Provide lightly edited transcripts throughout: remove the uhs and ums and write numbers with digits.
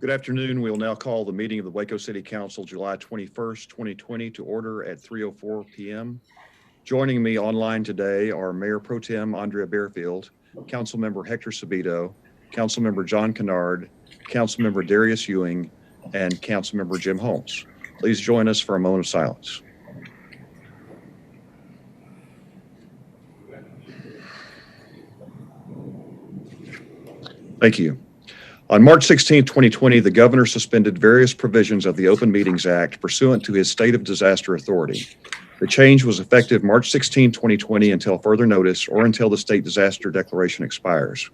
Good afternoon. We will now call the meeting of the Waco City Council, July 21st, 2020 to order at 3:04 p.m. Joining me online today are Mayor Pro Tem Andrea Bearfield, Councilmember Hector Sabito, Councilmember John Kennard, Councilmember Darius Ewing, and Councilmember Jim Holmes. Please join us for a moment of silence. Thank you. On March 16, 2020, the governor suspended various provisions of the Open Meetings Act pursuant to his state of disaster authority. The change was effective March 16, 2020 until further notice or until the state disaster declaration expires.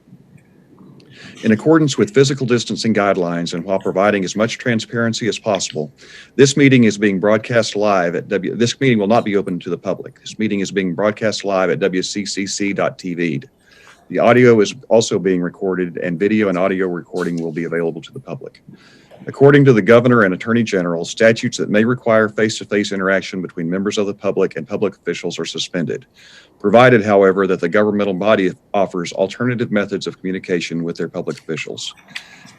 In accordance with physical distancing guidelines and while providing as much transparency as possible, this meeting is being broadcast live at This meeting will not be open to the public. This meeting is being broadcast live at wccc.tv. The audio is also being recorded, and video and audio recording will be available to the public. According to the governor and attorney general, statutes that may require face-to-face interaction between members of the public and public officials are suspended, provided, however, that the governmental body offers alternative methods of communication with their public officials.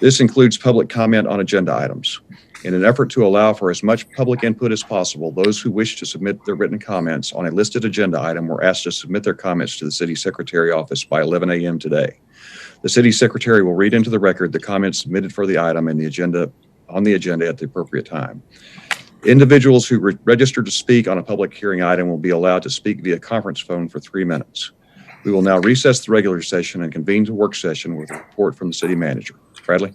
This includes public comment on agenda items. In an effort to allow for as much public input as possible, those who wish to submit their written comments on a listed agenda item were asked to submit their comments to the city secretary office by 11 a.m. today. The city secretary will read into the record the comments submitted for the item and on the agenda at the appropriate time. Individuals who registered to speak on a public hearing item will be allowed to speak via conference phone for 3 minutes. We will now recess the regular session and convene the work session with a report from the city manager. Bradley?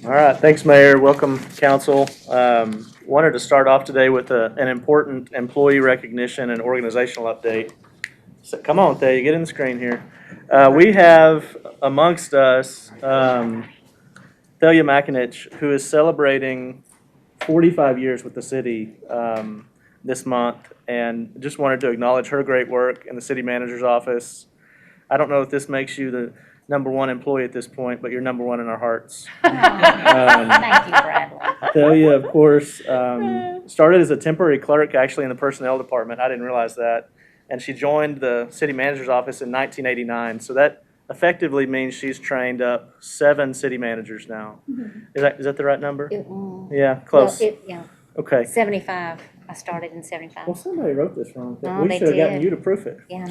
All right, thanks, Mayor. Welcome, Council. Wanted to start off today with an important employee recognition and organizational update. So, come on, Thea, get in the screen here. We have amongst us Thalia Makinich, who is celebrating 45 years with the city this month, and just wanted to acknowledge her great work in the city manager's office. I don't know if this makes you the #1 employee at this point, but you're #1 in our hearts. Thank you, Bradley. Thalia, of course, started as a temporary clerk actually in the personnel department. I didn't realize that. And she joined the city manager's office in 1989. So that effectively means she's trained up 7 city managers now. Mm-hmm. Is that the right number? Yeah, close. Well, yeah. Okay. 75. I started in 75. Well, somebody wrote this wrong. No, We they should have gotten did. you to proof it. Yeah, I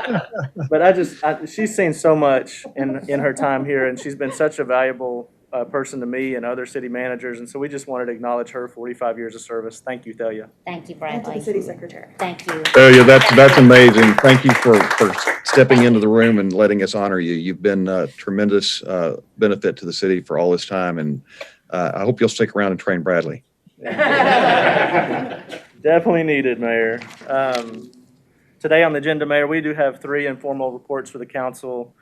know. So, but she's seen so much in her time here, and she's been such a valuable person to me and other city managers, and so we just wanted to acknowledge her 45 years of service. Thank you, Thalia. Thank you, And to Bradley. the city secretary. Thank you. Yeah, that's amazing. Thank you for stepping into the room and letting us honor you. You've been a tremendous benefit to the city for all this time, and I hope you'll stick around and train Bradley. Definitely needed, Mayor. Today on the agenda, Mayor, we do have 3 informal reports for the council.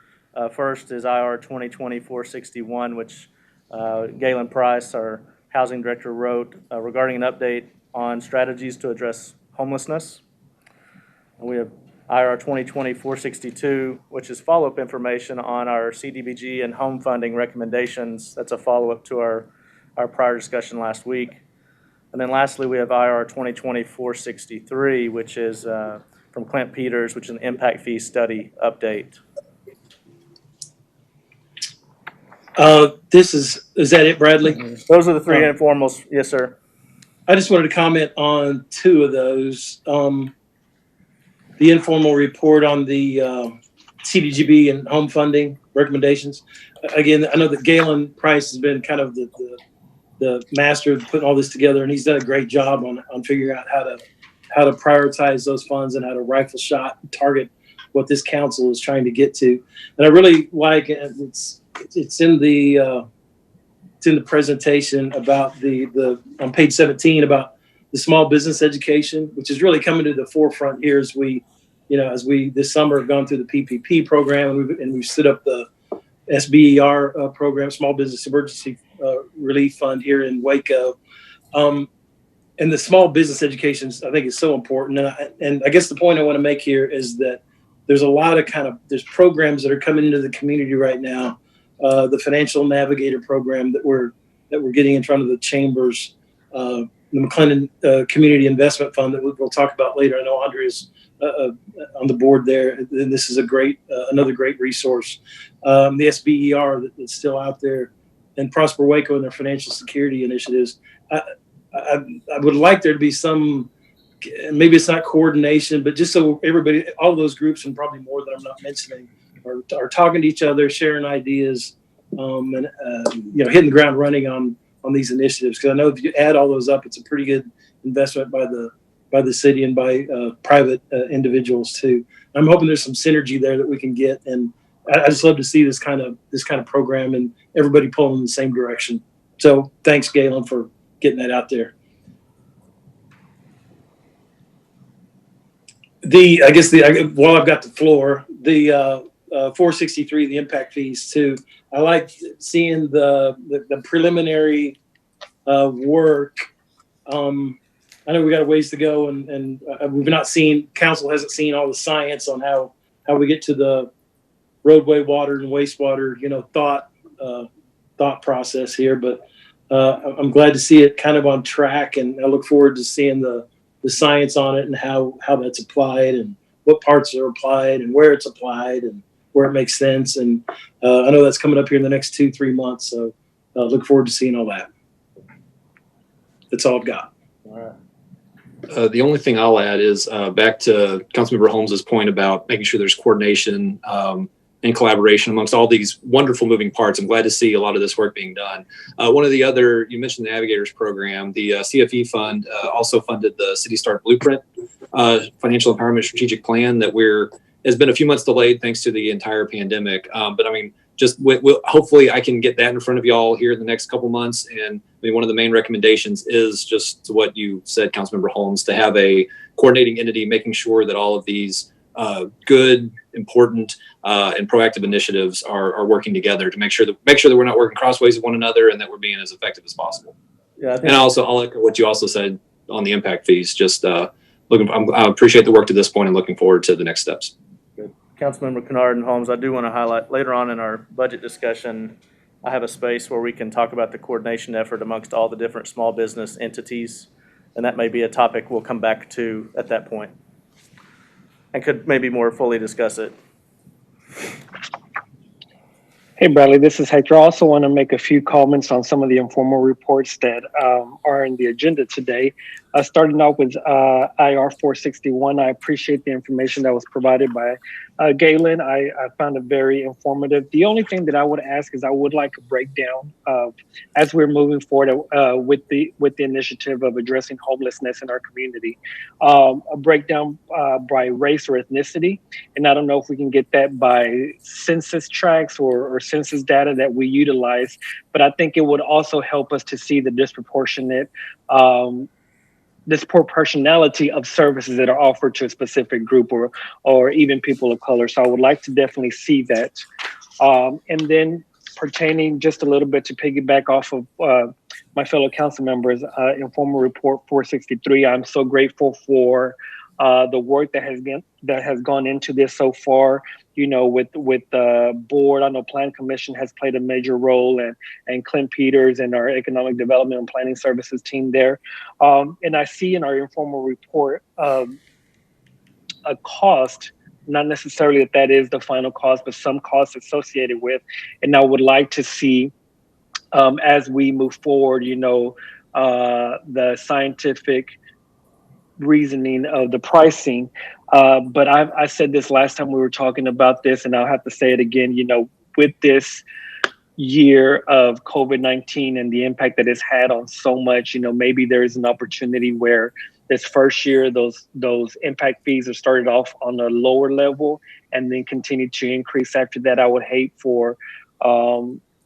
First is IR 2020-461, which Galen Price, our housing director, wrote regarding an update on strategies to address homelessness. And we have IR 2020-462, which is follow-up information on our CDBG and home funding recommendations. That's a follow-up to our prior discussion last week. And then lastly, we have IR 2020-463, which is from Clint Peters, which is an impact fee study update. Is that it, Bradley? Those are the 3 informals. Yes, sir. I just wanted to comment on 2 of those. The informal report on the CDGB and home funding recommendations. Again, I know that Galen Price has been kind of the master of putting all this together, and he's done a great job on figuring out how to prioritize those funds and how to rifle shot and target what this council is trying to get to. And I really like it's in the presentation about the on page 17 about the small business education, which is really coming to the forefront here as we this summer have gone through the PPP program and we've stood up the SBER program, Small Business Emergency Relief Fund here in Waco. And the small business education, I think, is so important. And I guess the point I want to make here is that there's a lot of there's programs that are coming into the community right now. The Financial Navigator program that we're getting in front of the chambers, the McLennan Community Investment Fund that we'll talk about later. I know Andrea's on the board there, and this is a great another great resource. The SBER that's still out there and Prosper Waco and their financial security initiatives. I would like there to be some, maybe it's not coordination, but just so everybody, all those groups and probably more that I'm not mentioning are talking to each other, sharing ideas, and hitting the ground running on these initiatives. Because I know if you add all those up, it's a pretty good investment by the city and by private individuals too. I'm hoping there's some synergy there that we can get, and I just love to see this kind of program and everybody pulling in the same direction. So thanks, Galen, for getting that out there. While I've got the floor, the 463, the impact fees too. I like seeing the preliminary work. I know we got a ways to go, and we've not seen, council hasn't seen all the science on how we get to the roadway water and wastewater, thought process here. But I'm glad to see it kind of on track, and I look forward to seeing the science on it and how that's applied and what parts are applied and where it's applied and where it makes sense. And I know that's coming up here in the next 2-3 months. So look forward to seeing all that. That's all I've got. All right. The only thing I'll add is back to Councilmember Holmes's point about making sure there's coordination and collaboration amongst all these wonderful moving parts. I'm glad to see a lot of this work being done. One of the other, you mentioned the Navigators program, the CFE fund also funded the City Start Blueprint Financial Empowerment Strategic Plan that has been a few months delayed thanks to the entire pandemic. But I mean, hopefully I can get that in front of y'all here in the next couple months. And I mean, one of the main recommendations is just what you said, Councilmember Holmes, to have a coordinating entity, making sure that all of these good, important, and proactive initiatives are working together to make sure that we're not working crossways with one another and that we're being as effective as possible. Yeah, and I'll echo what you also said on the impact fees. Just I appreciate the work to this point and looking forward to the next steps. Good. Councilmember Kennard and Holmes, I do want to highlight later on in our budget discussion, I have a space where we can talk about the coordination effort amongst all the different small business entities, and that may be a topic we'll come back to at that point and could maybe more fully discuss it. Hey, Bradley, this is Hector. I also want to make a few comments on some of the informal reports that are in the agenda today. Starting out with IR 461, I appreciate the information that was provided by Galen. I found it very informative. The only thing that I would ask is I would like a breakdown of, as we're moving forward with the initiative of addressing homelessness in our community, a breakdown by race or ethnicity. And I don't know if we can get that by census tracts or census data that we utilize, but I think it would also help us to see the disproportionality of services that are offered to a specific group or even people of color. So I would like to definitely see that. And then pertaining just a little bit to piggyback off of my fellow council members, informal report 463, I'm so grateful for the work that has gone into this so far. With the board, I know Plan Commission has played a major role, and Clint Peters and our Economic Development and Planning Services team there. And I see in our informal report a cost, not necessarily that is the final cost, but some costs associated with. And I would like to see, as we move forward, the scientific reasoning of the pricing. But I said this last time we were talking about this, and I'll have to say it again, with this year of COVID-19 and the impact that it's had on so much, maybe there's an opportunity where this first year, those impact fees are started off on a lower level and then continue to increase after that. I would hate for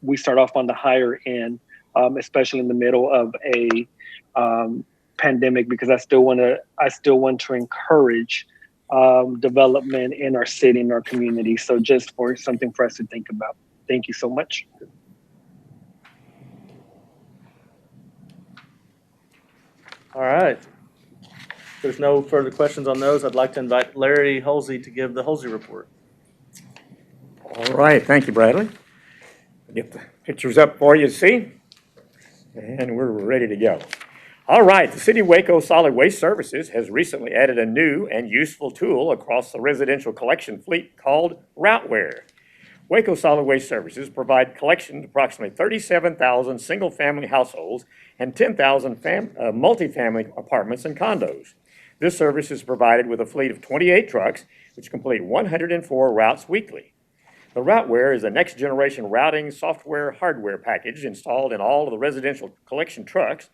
we start off on the higher end, especially in the middle of a pandemic, because I still want to encourage development in our city, in our community. So just for something for us to think about. Thank you so much. All right. If there's no further questions on those, I'd like to invite Larry Halsey to give the Halsey report. All right, thank you, Bradley. Get the pictures up for you to see, and we're ready to go. All right, the City of Waco Solid Waste Services has recently added a new and useful tool across the residential collection fleet called Routeware. Waco Solid Waste Services provide collection to approximately 37,000 single-family households and 10,000 multifamily apartments and condos. This service is provided with a fleet of 28 trucks, which complete 104 routes weekly. The Routeware is a next-generation routing software hardware package installed in all of the residential collection trucks.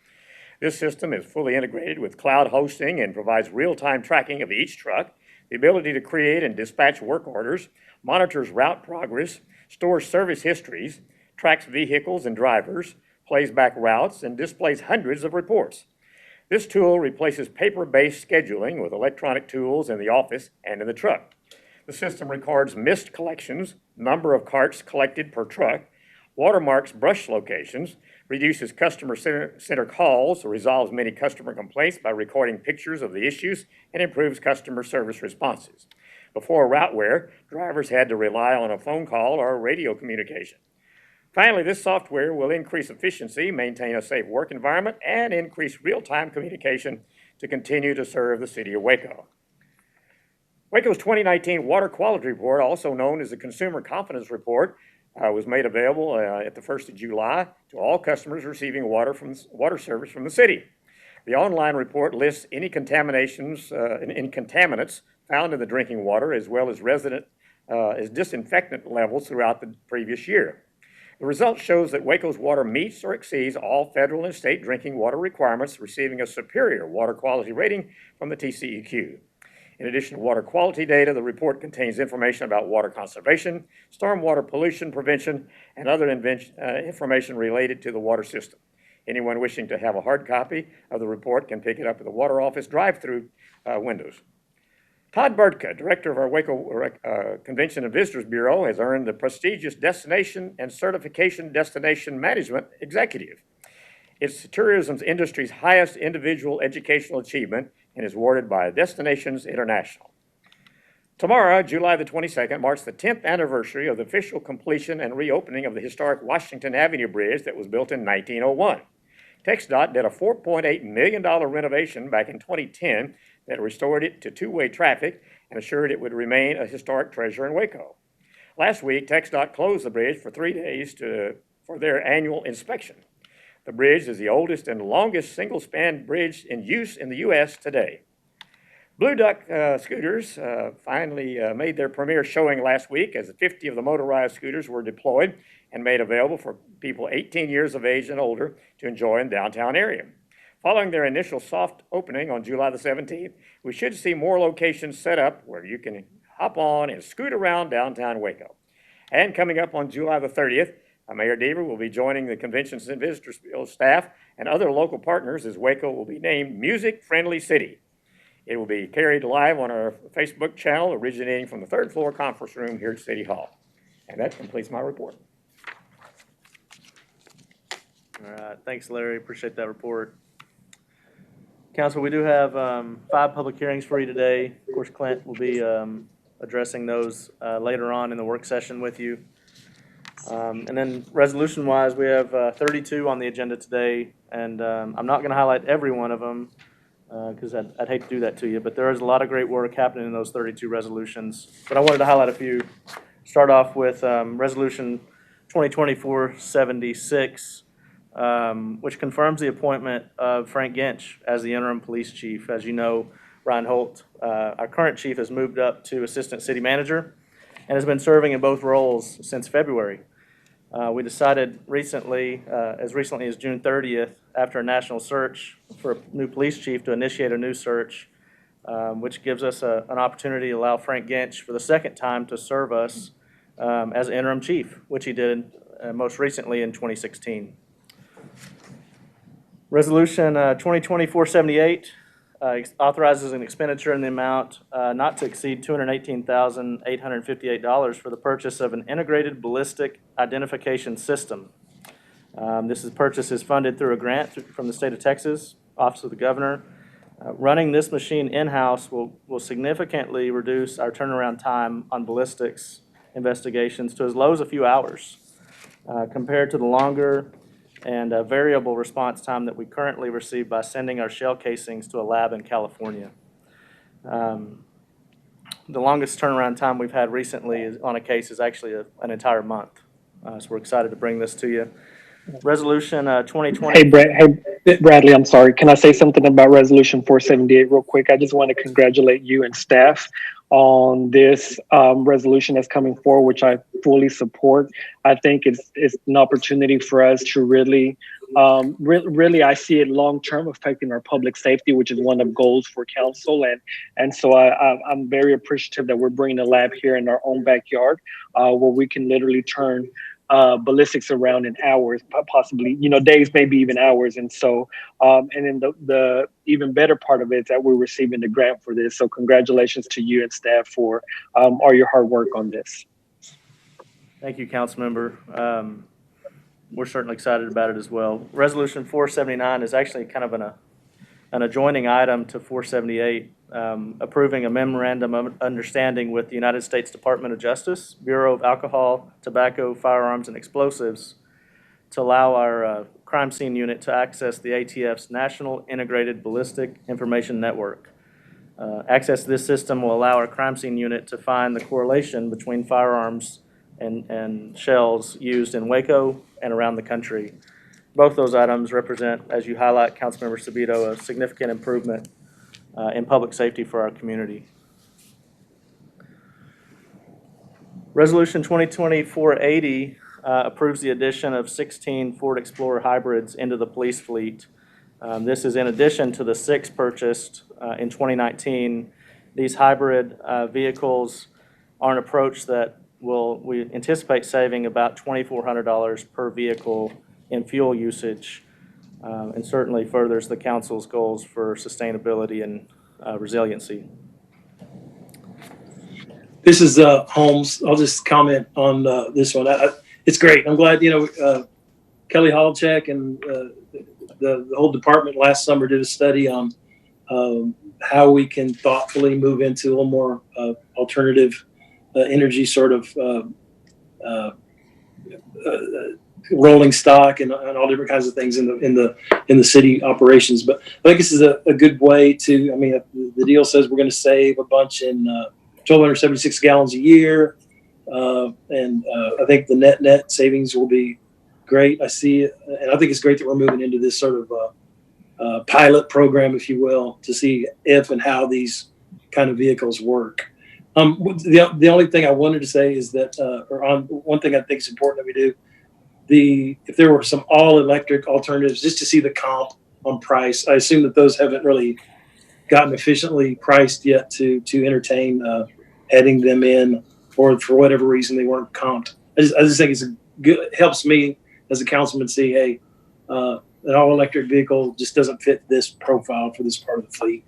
This system is fully integrated with cloud hosting and provides real-time tracking of each truck, the ability to create and dispatch work orders, monitors route progress, stores service histories, tracks vehicles and drivers, plays back routes, and displays hundreds of reports. This tool replaces paper-based scheduling with electronic tools in the office and in the truck. The system records missed collections, number of carts collected per truck, watermarks brush locations, reduces customer center calls, resolves many customer complaints by recording pictures of the issues, and improves customer service responses. Before Routeware, drivers had to rely on a phone call or radio communication. Finally, this software will increase efficiency, maintain a safe work environment, and increase real-time communication to continue to serve the city of Waco. Waco's 2019 Water Quality Report, also known as the Consumer Confidence Report, was made available at the 1st of July to all customers receiving water service from the city. The online report lists any contaminations and contaminants found in the drinking water, as well as disinfectant levels throughout the previous year. The result shows that Waco's water meets or exceeds all federal and state drinking water requirements, receiving a superior water quality rating from the TCEQ. In addition to water quality data, the report contains information about water conservation, stormwater pollution prevention, and other information related to the water system. Anyone wishing to have a hard copy of the report can pick it up at the water office drive-through windows. Todd Burtka, director of our Waco Convention and Visitors Bureau, has earned the prestigious Destination and Certification Destination Management Executive. It's the tourism industry's highest individual educational achievement and is awarded by Destinations International. Tomorrow, July the 22nd, marks the 10th anniversary of the official completion and reopening of the historic Washington Avenue Bridge that was built in 1901. TxDOT did a $4.8 million renovation back in 2010 that restored it to two-way traffic and assured it would remain a historic treasure in Waco. Last week, TxDOT closed the bridge for 3 days for their annual inspection. The bridge is the oldest and longest single-span bridge in use in the U.S. today. Blue Duck scooters finally made their premiere showing last week as 50 of the motorized scooters were deployed and made available for people 18 years of age and older to enjoy in the downtown area. Following their initial soft opening on July the 17th, we should see more locations set up where you can hop on and scoot around downtown Waco. And coming up on July the 30th, Mayor Deaver will be joining the Conventions and Visitors Bureau staff and other local partners as Waco will be named Music Friendly City. It will be carried live on our Facebook channel originating from the third floor conference room here at City Hall. And that completes my report. All right, thanks, Larry. Appreciate that report. Council, we do have 5 public hearings for you today. Of course, Clint will be addressing those later on in the work session with you. And then resolution-wise, we have 32 on the agenda today, and I'm not going to highlight every one of them because I'd hate to do that to you, but there is a lot of great work happening in those 32 resolutions. But I wanted to highlight a few. Start off with Resolution 2024-76, which confirms the appointment of Frank Ginch as the interim police chief. As you know, Ryan Holt, our current chief, has moved up to assistant city manager and has been serving in both roles since February. We decided recently as June 30th, after a national search for a new police chief, to initiate a new search, which gives us an opportunity to allow Frank Ginch for the second time to serve us as interim chief, which he did most recently in 2016. Resolution 2024-78 authorizes an expenditure in the amount not to exceed $218,858 for the purchase of an integrated ballistic identification system. This purchase is funded through a grant from the state of Texas, Office of the Governor. Running this machine in-house will significantly reduce our turnaround time on ballistics investigations to as low as a few hours, compared to the longer and variable response time that we currently receive by sending our shell casings to a lab in California. the longest turnaround time we've had recently on a case is actually an entire month. So we're excited to bring this to you. Resolution 2020. Hey, Bradley, I'm sorry. Can I say something about Resolution 478 real quick? I just want to congratulate you and staff on this resolution that's coming forward, which I fully support. I think it's an opportunity for us to really, I see it long-term affecting our public safety, which is one of the goals for council. And so I'm very appreciative that we're bringing a lab here in our own backyard where we can literally turn ballistics around in hours, possibly, days, maybe even hours. And so, and then the even better part of it is that we're receiving the grant for this. So congratulations to you and staff for all your hard work on this. Thank you, Councilmember. We're certainly excited about it as well. Resolution 479 is actually kind of an adjoining item to 478, approving a memorandum of understanding with the United States Department of Justice, Bureau of Alcohol, Tobacco, Firearms, and Explosives to allow our crime scene unit to access the ATF's National Integrated Ballistic Information Network. Access to this system will allow our crime scene unit to find the correlation between firearms and shells used in Waco and around the country. Both those items represent, as you highlight, Councilmember Sabito, a significant improvement in public safety for our community. Resolution 2020-480 approves the addition of 16 Ford Explorer hybrids into the police fleet. This is in addition to the 6 purchased in 2019. These hybrid vehicles are an approach that we anticipate saving about $2,400 per vehicle in fuel usage, and certainly furthers the council's goals for sustainability and resiliency. This is Holmes. I'll just comment on this one. It's great. I'm glad, Kelly Holcheck and the whole department last summer did a study on how we can thoughtfully move into a little more alternative energy sort of rolling stock and all different kinds of things in the city operations. But I think this is a good way to. I mean, the deal says we're going to save a bunch in 1,276 gallons a year, and I think the net savings will be great. I see it, and I think it's great that we're moving into this sort of pilot program, if you will, to see if and how these kind of vehicles work. The only thing I wanted to say is that, one thing I think is important that we do, if there were some all electric alternatives, just to see the comp on price. I assume that those haven't really gotten efficiently priced yet to entertain heading them in, or for whatever reason they weren't comped. I just think it helps me as a councilman see, hey, an all electric vehicle just doesn't fit this profile for this part of the fleet.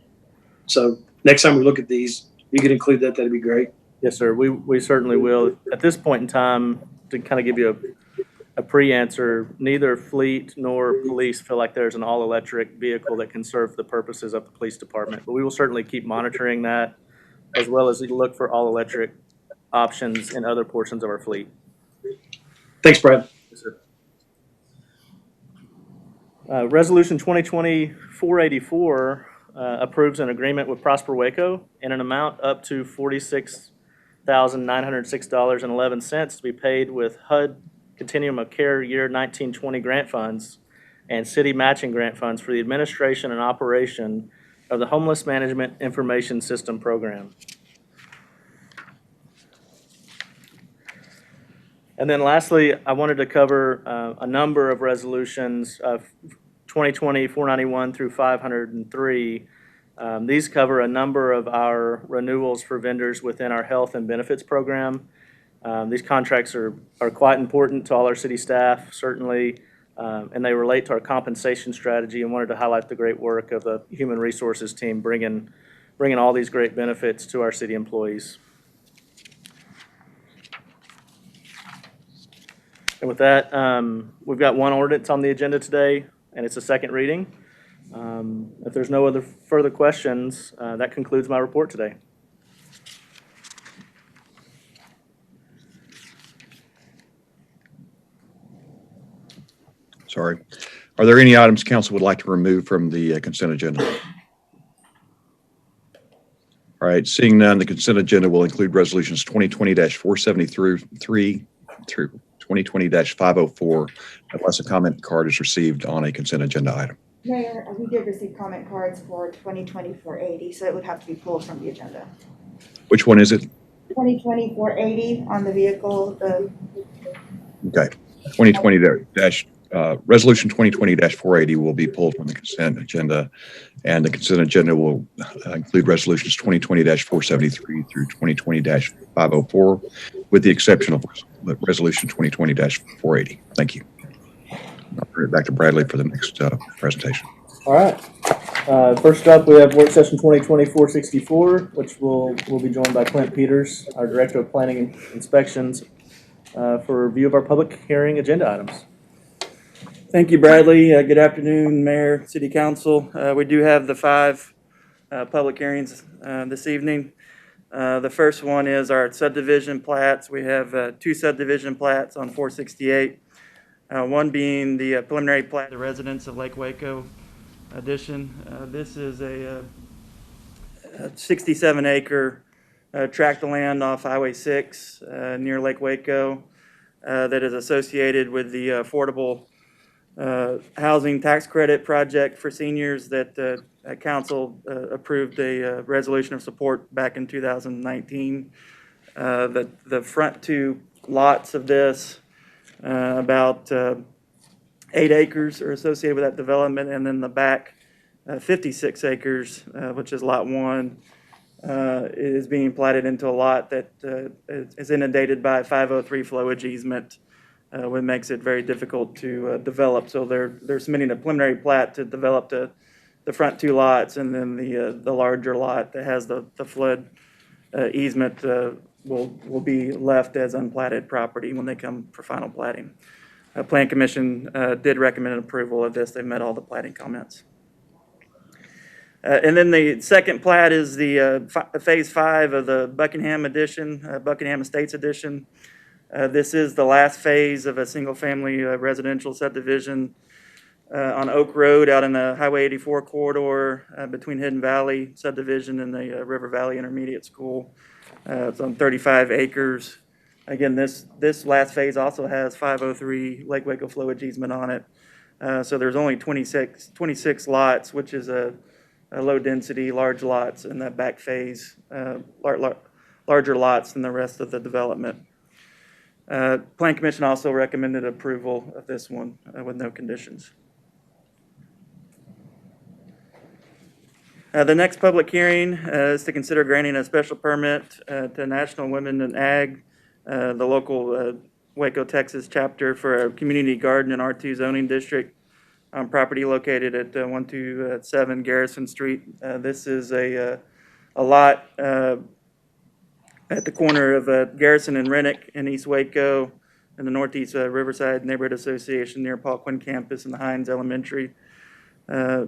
So next time we look at these, you could include that. That'd be great. Yes, sir. We certainly will. At this point in time, to kind of give you a pre-answer, neither fleet nor police feel like there's an all-electric vehicle that can serve the purposes of the police department. But we will certainly keep monitoring that, as well as look for all-electric options in other portions of our fleet. Thanks, Brad. Yes, sir. Resolution 2020-484 approves an agreement with Prosper Waco in an amount up to $46,906.11 to be paid with HUD Continuum of Care Year 1920 grant funds and city matching grant funds for the administration and operation of the Homeless Management Information System program. And then lastly, I wanted to cover a number of resolutions of 2020-491 through 503. These cover a number of our renewals for vendors within our health and benefits program. These contracts are quite important to all our city staff, certainly, and they relate to our compensation strategy, and wanted to highlight the great work of the human resources team bringing all these great benefits to our city employees. And with that, we've got one ordinance on the agenda today, and it's a second reading. If there's no other further questions, that concludes my report today. Sorry. Are there any items council would like to remove from the consent agenda? All right, seeing none, the consent agenda will include resolutions 2020-473 through 2020-504, unless a comment card is received on a consent agenda item. Mayor, we did receive comment cards for 2020-480, so it would have to be pulled from the agenda. Which one is it? 2020-480 on the vehicle, Okay, resolution 2020-480 will be pulled from the consent agenda, and the consent agenda will include resolutions 2020-473 through 2020-504, with the exception of resolution 2020-480. Thank you. I'll turn it back to Bradley for the next presentation. All right. First up, we have work session 2020-464, which will be joined by Clint Peters, our Director of Planning and Inspections, for review of our public hearing agenda items. Thank you, Bradley. Good afternoon, Mayor, City Council. We do have the 5 public hearings this evening. The first one is our subdivision plats. We have 2 subdivision plats on 468. One being the preliminary plat, the residents of Lake Waco addition. This is a 67-acre tract of land off Highway 6 near Lake Waco that is associated with the affordable housing tax credit project for seniors that council approved a resolution of support back in 2019. The front 2 lots of this, about 8 acres are associated with that development, and then the back 56 acres, which is lot 1, is being platted into a lot that is inundated by a 503 flowage easement, which makes it very difficult to develop. So they're submitting a preliminary plat to develop the front 2 lots, and then the larger lot that has the flood easement will be left as unplatted property when they come for final platting. Plan Commission did recommend approval of this. They met all the platting comments. And then the second plat is the phase 5 of the Buckingham Edition, Buckingham Estates Edition. This is the last phase of a single-family residential subdivision on Oak Road out in the Highway 84 corridor between Hidden Valley subdivision and the River Valley Intermediate School. It's on 35 acres. Again, this last phase also has 503 Lake Waco flowage easement on it. So there's only 26 lots, which is a low density, large lots in that back phase, larger lots than the rest of the development. Plan Commission also recommended approval of this one with no conditions. The next public hearing is to consider granting a special permit to National Women in Ag, the local Waco, Texas chapter, for a community garden in R2 zoning district on property located at 127 Garrison Street. This is a lot at the corner of Garrison and Rennick in East Waco in the Northeast Riverside Neighborhood Association near Paul Quinn campus and the Hines Elementary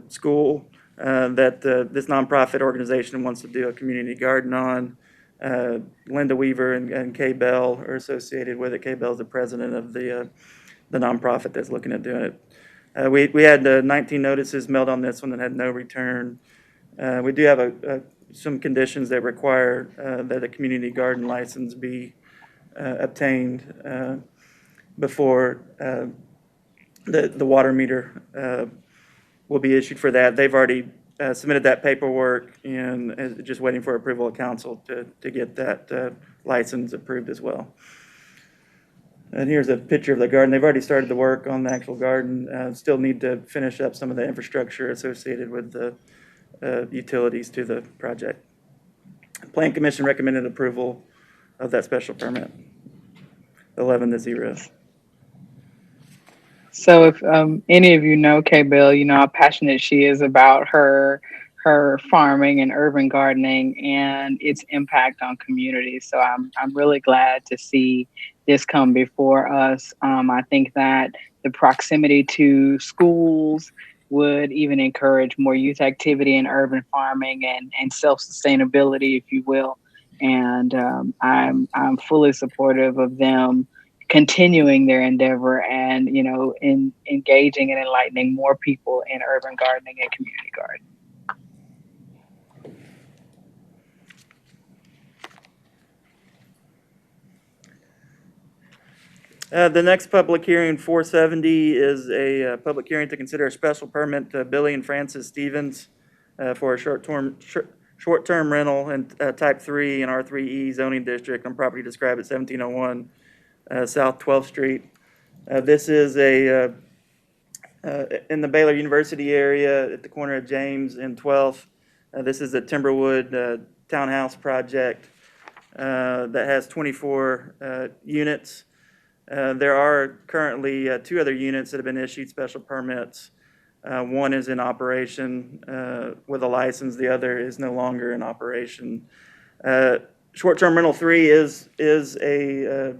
School that this nonprofit organization wants to do a community garden on. Linda Weaver and Kay Bell are associated with it. Kay Bell is the president of the nonprofit that's looking at doing it. We had 19 notices mailed on this one that had no return. We do have some conditions that require that a community garden license be obtained before the water meter will be issued for that. They've already submitted that paperwork and is just waiting for approval of council to get that license approved as well. And here's a picture of the garden. They've already started the work on the actual garden. Still need to finish up some of the infrastructure associated with the utilities to the project. Plan Commission recommended approval of that special permit, 11-0. So if any of you know Kay Bell, you know how passionate she is about her farming and urban gardening and its impact on communities. So I'm really glad to see this come before us. I think that the proximity to schools would even encourage more youth activity in urban farming and self-sustainability, if you will. And I'm fully supportive of them continuing their endeavor and, you know, in engaging and enlightening more people in urban gardening and community gardening. The next public hearing, 470, is a public hearing to consider a special permit to Billy and Francis Stevens for a short-term rental in Type 3 and R3E zoning district on property described at 1701 South 12th Street. This is in the Baylor University area at the corner of James and 12th. This is a Timberwood townhouse project that has 24 units. There are currently 2 other units that have been issued special permits. One is in operation with a license. The other is no longer in operation. Short-term rental 3 is a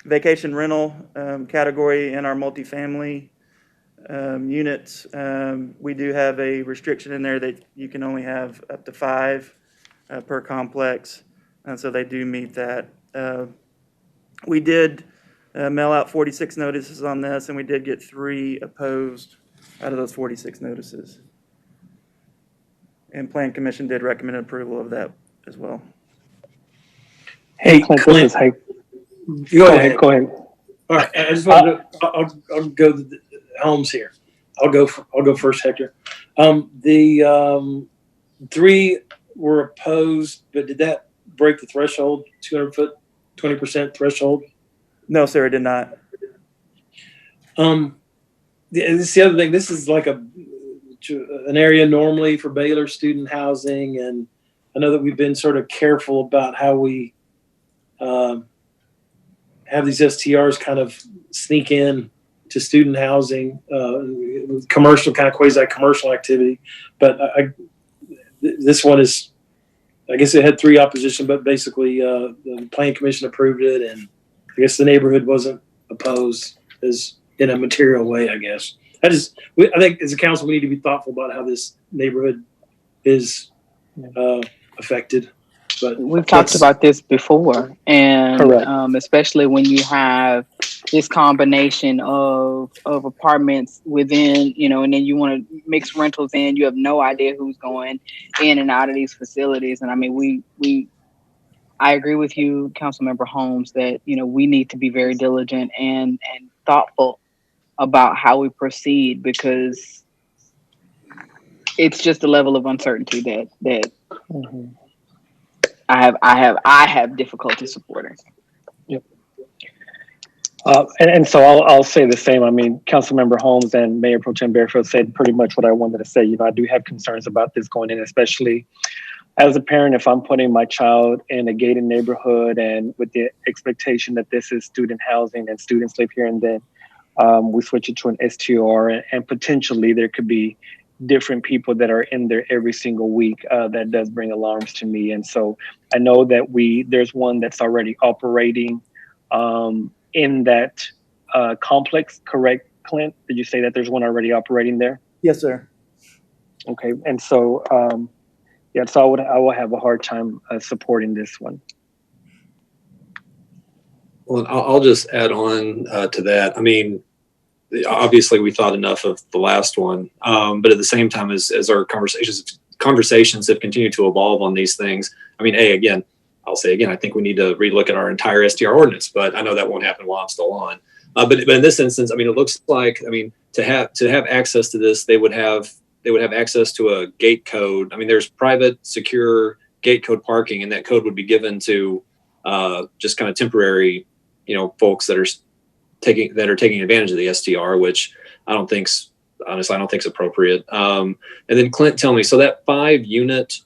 vacation rental category in our multifamily units. We do have a restriction in there that you can only have up to 5 per complex, and so they do meet that. We did mail out 46 notices on this, and we did get 3 opposed out of those 46 notices. And Plan Commission did recommend approval of that as well. Hey, Clint, Clint, this is Hank. go ahead. Go ahead. All right, I just want to. I'll go to the Holmes here. I'll go first, Hector. The 3 were opposed, but did that break the threshold? 200-foot, 20% threshold? No, sir, it did not. This is the other thing. This is like an area normally for Baylor student housing, and I know that we've been sort of careful about how we have these STRs kind of sneak in to student housing, commercial, kind of quasi-commercial activity. But this one is, I guess it had 3 opposition, but basically the Plan Commission approved it, and I guess the neighborhood wasn't opposed as in a material way, I guess. I think as a council, we need to be thoughtful about how this neighborhood is affected. But we've talked about this before, and especially when you have this combination of apartments within, and then you want to mix rentals in, you have no idea who's going in and out of these facilities. And I mean, I agree with you, Councilmember Holmes, that, we need to be very diligent and thoughtful about how we proceed, because it's just a level of uncertainty that I have difficulty supporting. Yep. And so I'll say the same. I mean, Councilmember Holmes and Mayor Pro Tem Barefield said pretty much what I wanted to say. I do have concerns about this going in, especially as a parent, if I'm putting my child in a gated neighborhood and with the expectation that this is student housing and students live here, and then we switch it to an STR, and potentially there could be different people that are in there every single week. That does bring alarms to me. And so I know that there's one that's already operating in that complex, correct, Clint? Did you say that there's one already operating there? Yes, sir. Okay, and so so I will have a hard time supporting this one. Well, I'll just add on to that. I mean, obviously we thought enough of the last one, but at the same time, as our conversations have continued to evolve on these things, I mean, I'll say again, I think we need to relook at our entire STR ordinance, but I know that won't happen while I'm still on. But in this instance, I mean, it looks like, I mean, to have access to this, they would have access to a gate code. I mean, there's private, secure gate code parking, and that code would be given to just kind of temporary, folks that are taking advantage of the STR, which I don't think's appropriate. And then Clint, tell me, so that 5-unit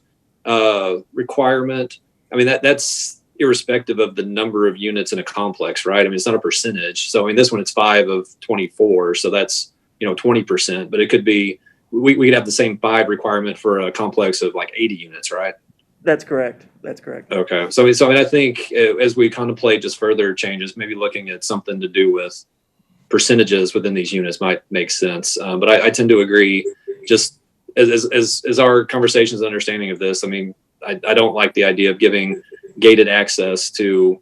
requirement, I mean, that's irrespective of the number of units in a complex, right? I mean, it's not a percentage. So I mean, this one, it's 5 of 24. So that's, 20%, but it could be, we could have the same 5 requirement for a complex of like 80 units, right? That's correct. Okay. So I mean, I think as we contemplate just further changes, maybe looking at something to do with percentages within these units might make sense. But I tend to agree, just as our conversations and understanding of this, I mean, I don't like the idea of giving gated access to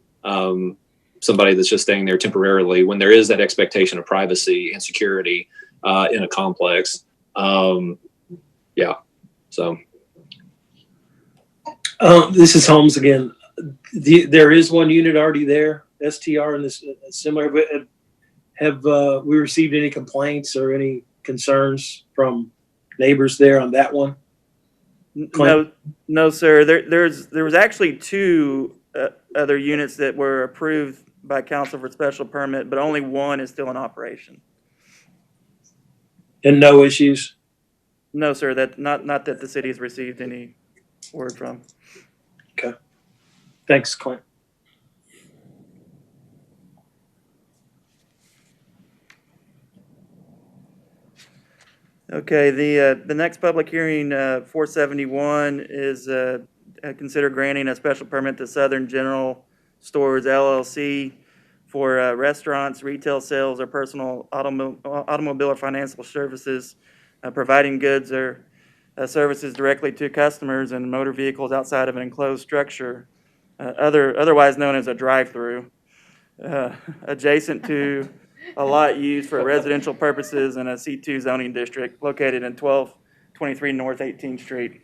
somebody that's just staying there temporarily when there is that expectation of privacy and security in a complex. So. This is Holmes again. There is one unit already there, STR, and this similar. But Have we received any complaints or any concerns from neighbors there on that one? No, sir. There was actually two other units that were approved by council for special permit, but only one is still in operation. And no issues? No, sir. Not that the city has received any word from. Okay. Thanks, Clint. Okay, the next public hearing, 471, is consider granting a special permit to Southern General Stores LLC for restaurants, retail sales, or personal automobile or financial services, providing goods or services directly to customers and motor vehicles outside of an enclosed structure, otherwise known as a drive-through, adjacent to a lot used for residential purposes in a C2 zoning district located in 1223 North 18th Street.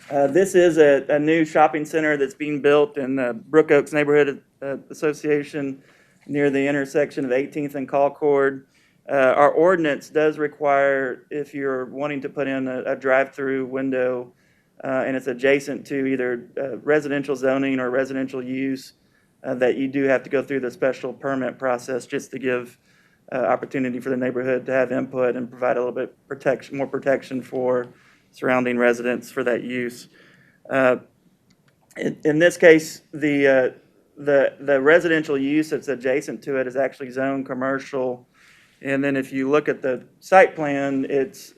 This is a new shopping center that's being built in the Brook Oaks Neighborhood Association near the intersection of 18th and Concord. Our ordinance does require, if you're wanting to put in a drive-through window and it's adjacent to either residential zoning or residential use, that you do have to go through the special permit process just to give opportunity for the neighborhood to have input and provide a little bit more protection for surrounding residents for that use. In this case, the residential use that's adjacent to it is actually zoned commercial. And then if you look at the site plan, it's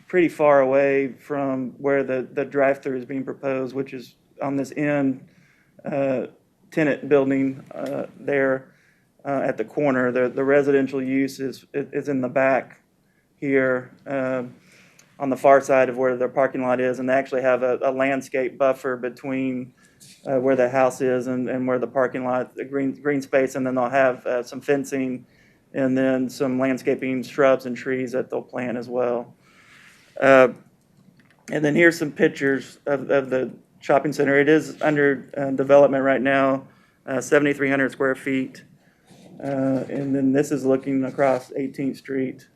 pretty far away from where the drive-through is being proposed, which is on this end tenant building there at the corner. The residential use is in the back here on the far side of where their parking lot is, and they actually have a landscape buffer between where the house is and where the parking lot, the green space, and then they'll have some fencing and then some landscaping, shrubs and trees that they'll plant as well. And then here's some pictures of the shopping center. It is under development right now, 7,300 square feet. And then this is looking across 18th Street.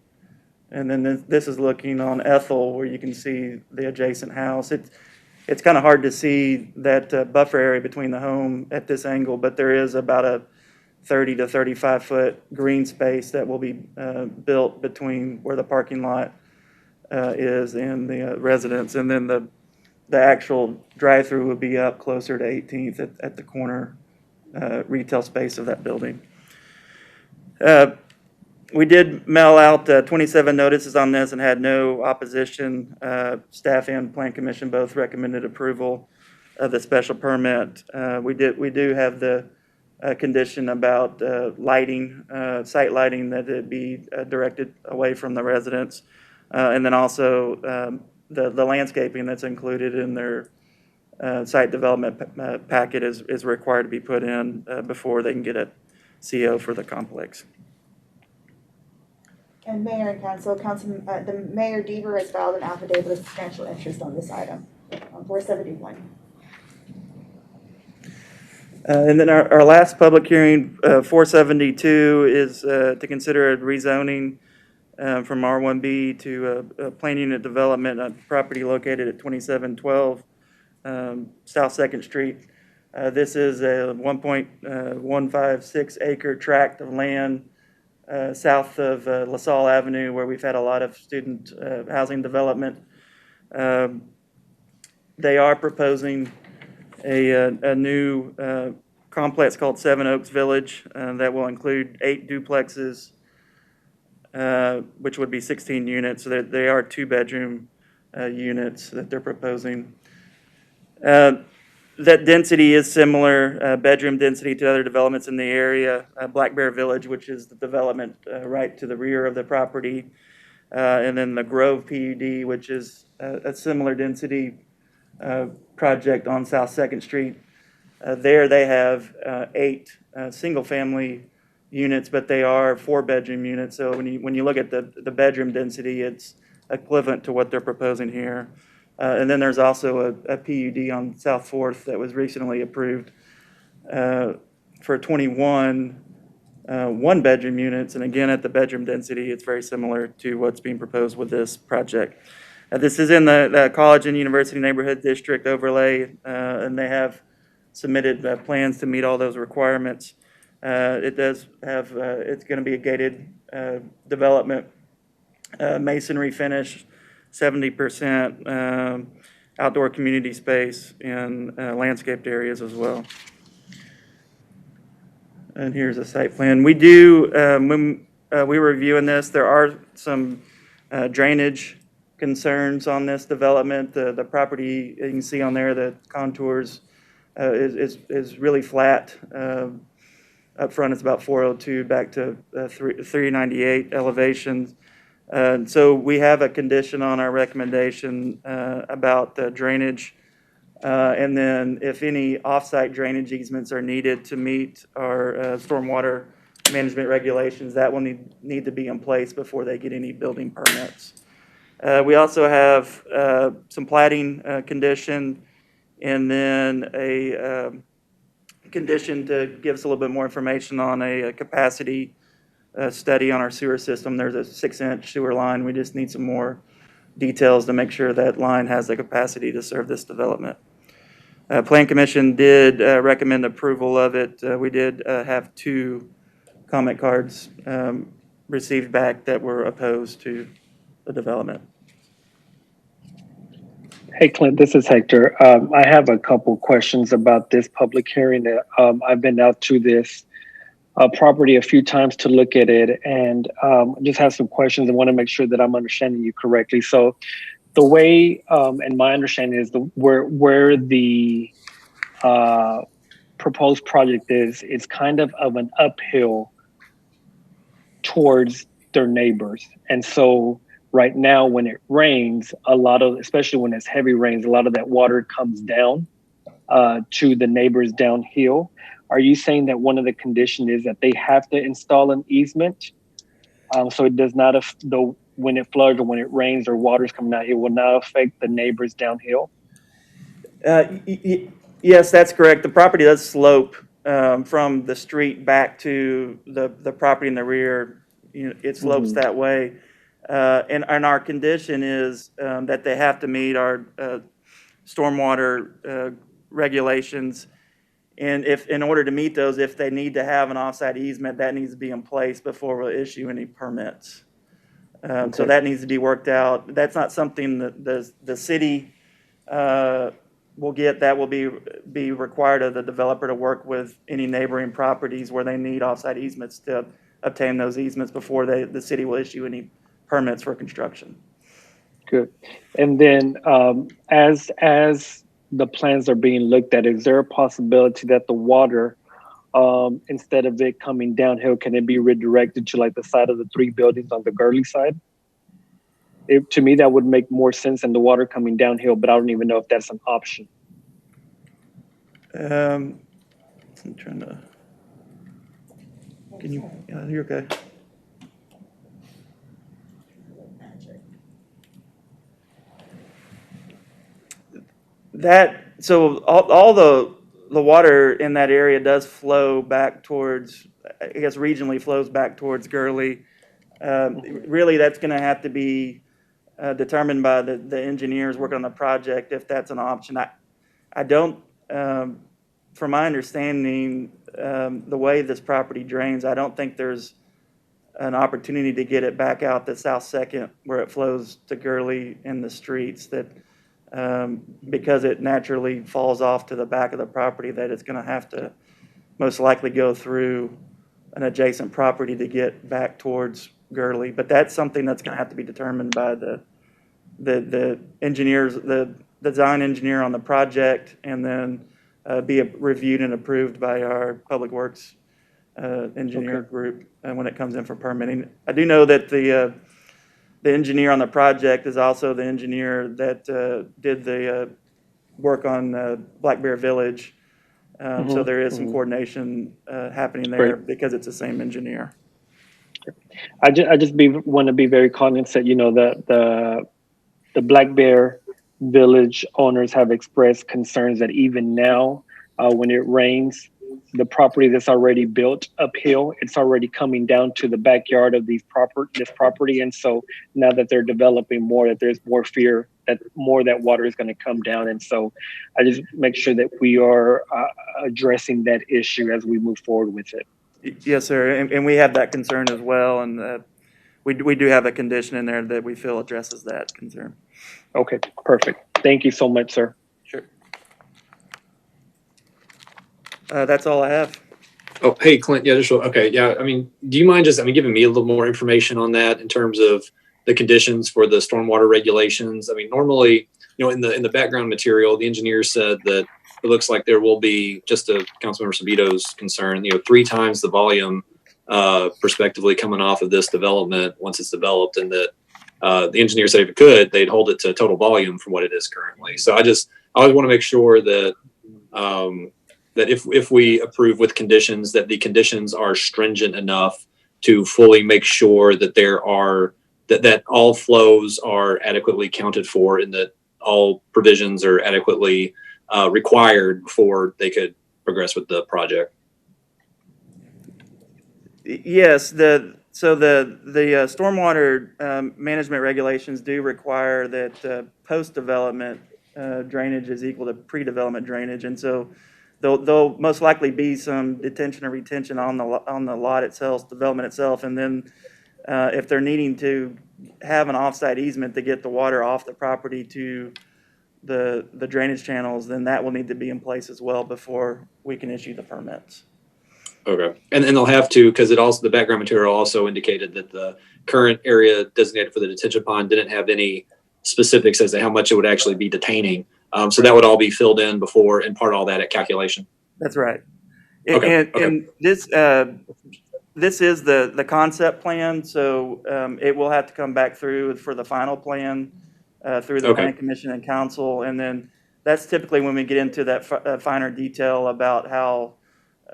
And then this is looking on Ethel, where you can see the adjacent house. It's kind of hard to see that buffer area between the home at this angle, but there is about a 30 to 35 foot green space that will be built between where the parking lot is and the residence. And then the actual drive-through would be up closer to 18th at the corner retail space of that building. We did mail out 27 notices on this and had no opposition. Staff and Plan Commission both recommended approval of the special permit. We do have the condition about lighting, site lighting, that it be directed away from the residents. And then also the landscaping that's included in their site development packet is required to be put in before they can get a CO for the complex. And Mayor and Council, the Mayor Deaver has filed an affidavit of substantial interest on this item on 471. And then our last public hearing, 472, is to consider a rezoning from R1B to plan unit development on property located at 2712 South 2nd Street. This is a 1.156 acre tract of land south of LaSalle Avenue, where we've had a lot of student housing development. They are proposing a new complex called Seven Oaks Village that will include 8 duplexes, which would be 16 units. So they are 2-bedroom units that they're proposing. That density is similar, bedroom density, to other developments in the area. Black Bear Village, which is the development right to the rear of the property. And then the Grove PUD, which is a similar density project on South 2nd Street. There they have 8 single-family units, but they are 4-bedroom units. So when you look at the bedroom density, it's equivalent to what they're proposing here. And then there's also a PUD on South 4th that was recently approved for 21 one-bedroom units. And again, at the bedroom density, it's very similar to what's being proposed with this project. This is in the College and University Neighborhood District overlay, and they have submitted plans to meet all those requirements. It does have, it's going to be a gated development, masonry finish, 70% outdoor community space, and landscaped areas as well. And here's a site plan. We do, when we were reviewing this, there are some drainage concerns on this development. The property, you can see on there, the contours is really flat. Up front, it's about 402 back to 398 elevations. So we have a condition on our recommendation about the drainage. And then if any off-site drainage easements are needed to meet our stormwater management regulations, that will need to be in place before they get any building permits. We also have some plating condition, and then a condition to give us a little bit more information on a capacity study on our sewer system. There's a 6-inch sewer line. We just need some more details to make sure that line has the capacity to serve this development. Plan Commission did recommend approval of it. We did have 2 comment cards received back that were opposed to the development. Hey, Clint, this is Hector. I have a couple questions about this public hearing. I've been out to this property a few times to look at it, and just have some questions and want to make sure that I'm understanding you correctly. So the way, and my understanding is where the proposed project is, it's kind of an uphill towards their neighbors. And so right now, when it rains, especially when it's heavy rains, a lot of that water comes down to the neighbors downhill. Are you saying that one of the conditions is that they have to install an easement? So it does not, when it floods or when it rains or water's coming out, it will not affect the neighbors downhill? Yes, that's correct. The property does slope from the street back to the property in the rear. It slopes that way. And our condition is that they have to meet our stormwater regulations. And if, in order to meet those, if they need to have an offsite easement, that needs to be in place before we'll issue any permits. So that needs to be worked out. That's not something that the city will get. That will be required of the developer to work with any neighboring properties where they need offsite easements to obtain those easements before the city will issue any permits for construction. Good. And then as the plans are being looked at, is there a possibility that the water, instead of it coming downhill, can it be redirected to like the side of the 3 buildings on the Gurley side? To me, that would make more sense than the water coming downhill, but I don't even know if that's an option. I'm trying to, yeah, you're okay. So all the water in that area does flow back towards, I guess regionally flows back towards Gurley. Really, that's going to have to be determined by the engineers working on the project if that's an option. I don't, from my understanding, the way this property drains, I don't think there's an opportunity to get it back out the South Second where it flows to Gurley in the streets, that because it naturally falls off to the back of the property, that it's going to have to most likely go through an adjacent property to get back towards Gurley. But that's something that's going to have to be determined by the engineers, the design engineer on the project, and then be reviewed and approved by our Public Works engineer group when it comes in for permitting. I do know that the engineer on the project is also the engineer that did the work on Black Bear Village. So there is some coordination happening there because it's the same engineer. I just want to be very cognizant, that the Black Bear Village owners have expressed concerns that even now, when it rains, the property that's already built uphill. It's already coming down to the backyard of this property. And so now that they're developing more, that there's more fear that more that water is going to come down. And so I just make sure that we are addressing that issue as we move forward with it. Yes, sir, and we have that concern as well, and we do have a condition in there that we feel addresses that concern. Okay, perfect. Thank you so much, sir. Sure. That's all I have. Oh, hey, Clint. Yeah, okay. Yeah, I mean, do you mind giving me a little more information on that in terms of the conditions for the stormwater regulations? I mean, normally, in the background material, the engineer said that it looks like there will be, just to Councilmember Sabito's concern, 3 times the volume prospectively coming off of this development once it's developed, and that the engineer said if it could, they'd hold it to total volume from what it is currently. So I always want to make sure that that if we approve with conditions, that the conditions are stringent enough to fully make sure that that all flows are adequately accounted for, and that all provisions are adequately required before they could progress with the project. Yes, the stormwater management regulations do require that post-development drainage is equal to pre-development drainage, and so there'll most likely be some detention or retention on the lot itself, development itself, and then if they're needing to have an offsite easement to get the water off the property to the drainage channels, then that will need to be in place as well before we can issue the permits. Okay, and they'll have to, because the background material also indicated that the current area designated for the detention pond didn't have any specifics as to how much it would actually be detaining. So that would all be filled in before and part of all that at calculation. That's right. Okay. And this is the concept plan, so it will have to come back through for the final plan through the Planning Commission and Council, and then that's typically when we get into that finer detail about how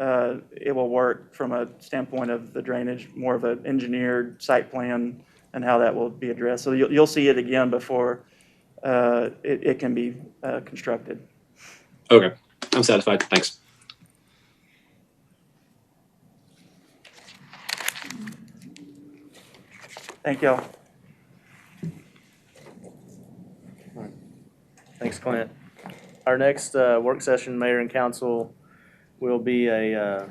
it will work from a standpoint of the drainage, more of an engineered site plan, and how that will be addressed. So you'll see it again before it can be constructed. Okay, I'm satisfied. Thanks. Thank y'all. Thanks, Clint. Our next work session, Mayor and Council, will be a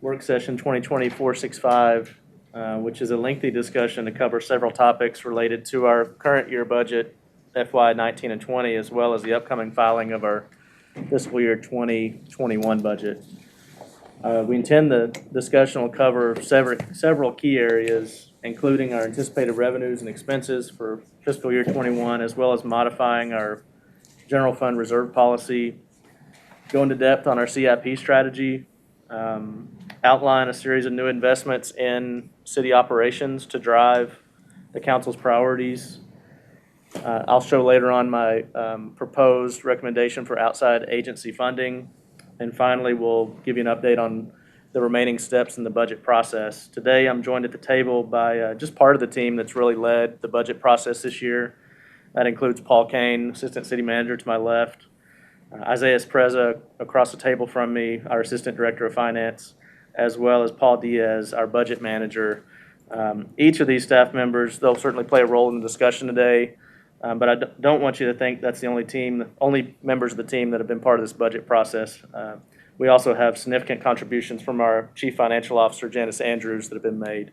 work session 2020-465, which is a lengthy discussion to cover several topics related to our current year budget, FY 19 and 20, as well as the upcoming filing of our fiscal year 2021 budget. We intend the discussion will cover several key areas, including our anticipated revenues and expenses for fiscal year 21, as well as modifying our general fund reserve policy, go into depth on our CIP strategy, outline a series of new investments in city operations to drive the council's priorities. I'll show later on my proposed recommendation for outside agency funding. And finally, we'll give you an update on the remaining steps in the budget process. Today, I'm joined at the table by just part of the team that's really led the budget process this year. That includes Paul Kane, Assistant City Manager to my left, Isaiah Preza across the table from me, our Assistant Director of Finance, as well as Paul Diaz, our Budget Manager. Each of these staff members, they'll certainly play a role in the discussion today, but I don't want you to think that's the only members of the team that have been part of this budget process. We also have significant contributions from our Chief Financial Officer, Janice Andrews, that have been made.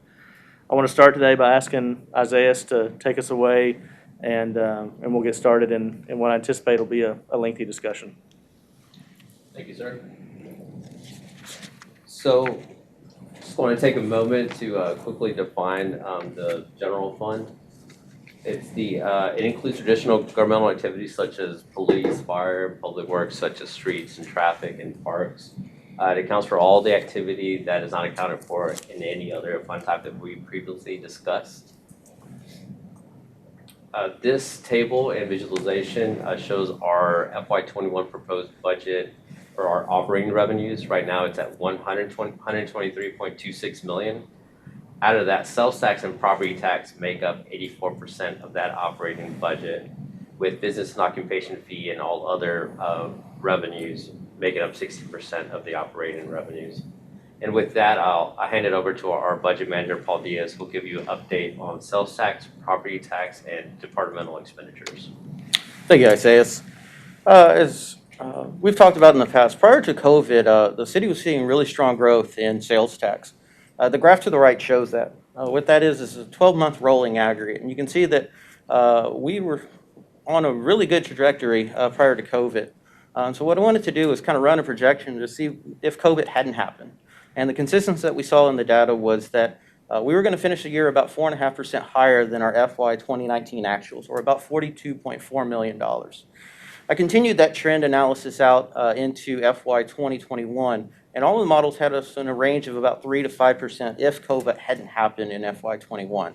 I want to start today by asking Isaiah to take us away, and we'll get started in what I anticipate will be a lengthy discussion. Thank you, sir. So, just want to take a moment to quickly define the general fund. It includes traditional governmental activities such as police, fire, public works such as streets and traffic and parks. It accounts for all the activity that is not accounted for in any other fund type that we previously discussed. This table and visualization shows our FY21 proposed budget for our operating revenues. Right now it's at $123.26 million. Out of that, sales tax and property tax make up 84% of that operating budget, with business and occupation fee and all other revenues making up 60% of the operating revenues. And with that, I'll hand it over to our budget manager, Paul Diaz, who'll give you an update on sales tax, property tax, and departmental expenditures. Thank you, Isaias. As we've talked about in the past, prior to COVID, the city was seeing really strong growth in sales tax. The graph to the right shows that. What that is a 12-month rolling aggregate. And you can see that we were on a really good trajectory prior to COVID. So what I wanted to do is kind of run a projection to see if COVID hadn't happened. And the consistency that we saw in the data was that we were going to finish the year about 4.5% higher than our FY 2019 actuals, or about $42.4 million. I continued that trend analysis out into FY 2021, and all the models had us in a range of about 3 to 5% if COVID hadn't happened in FY 21.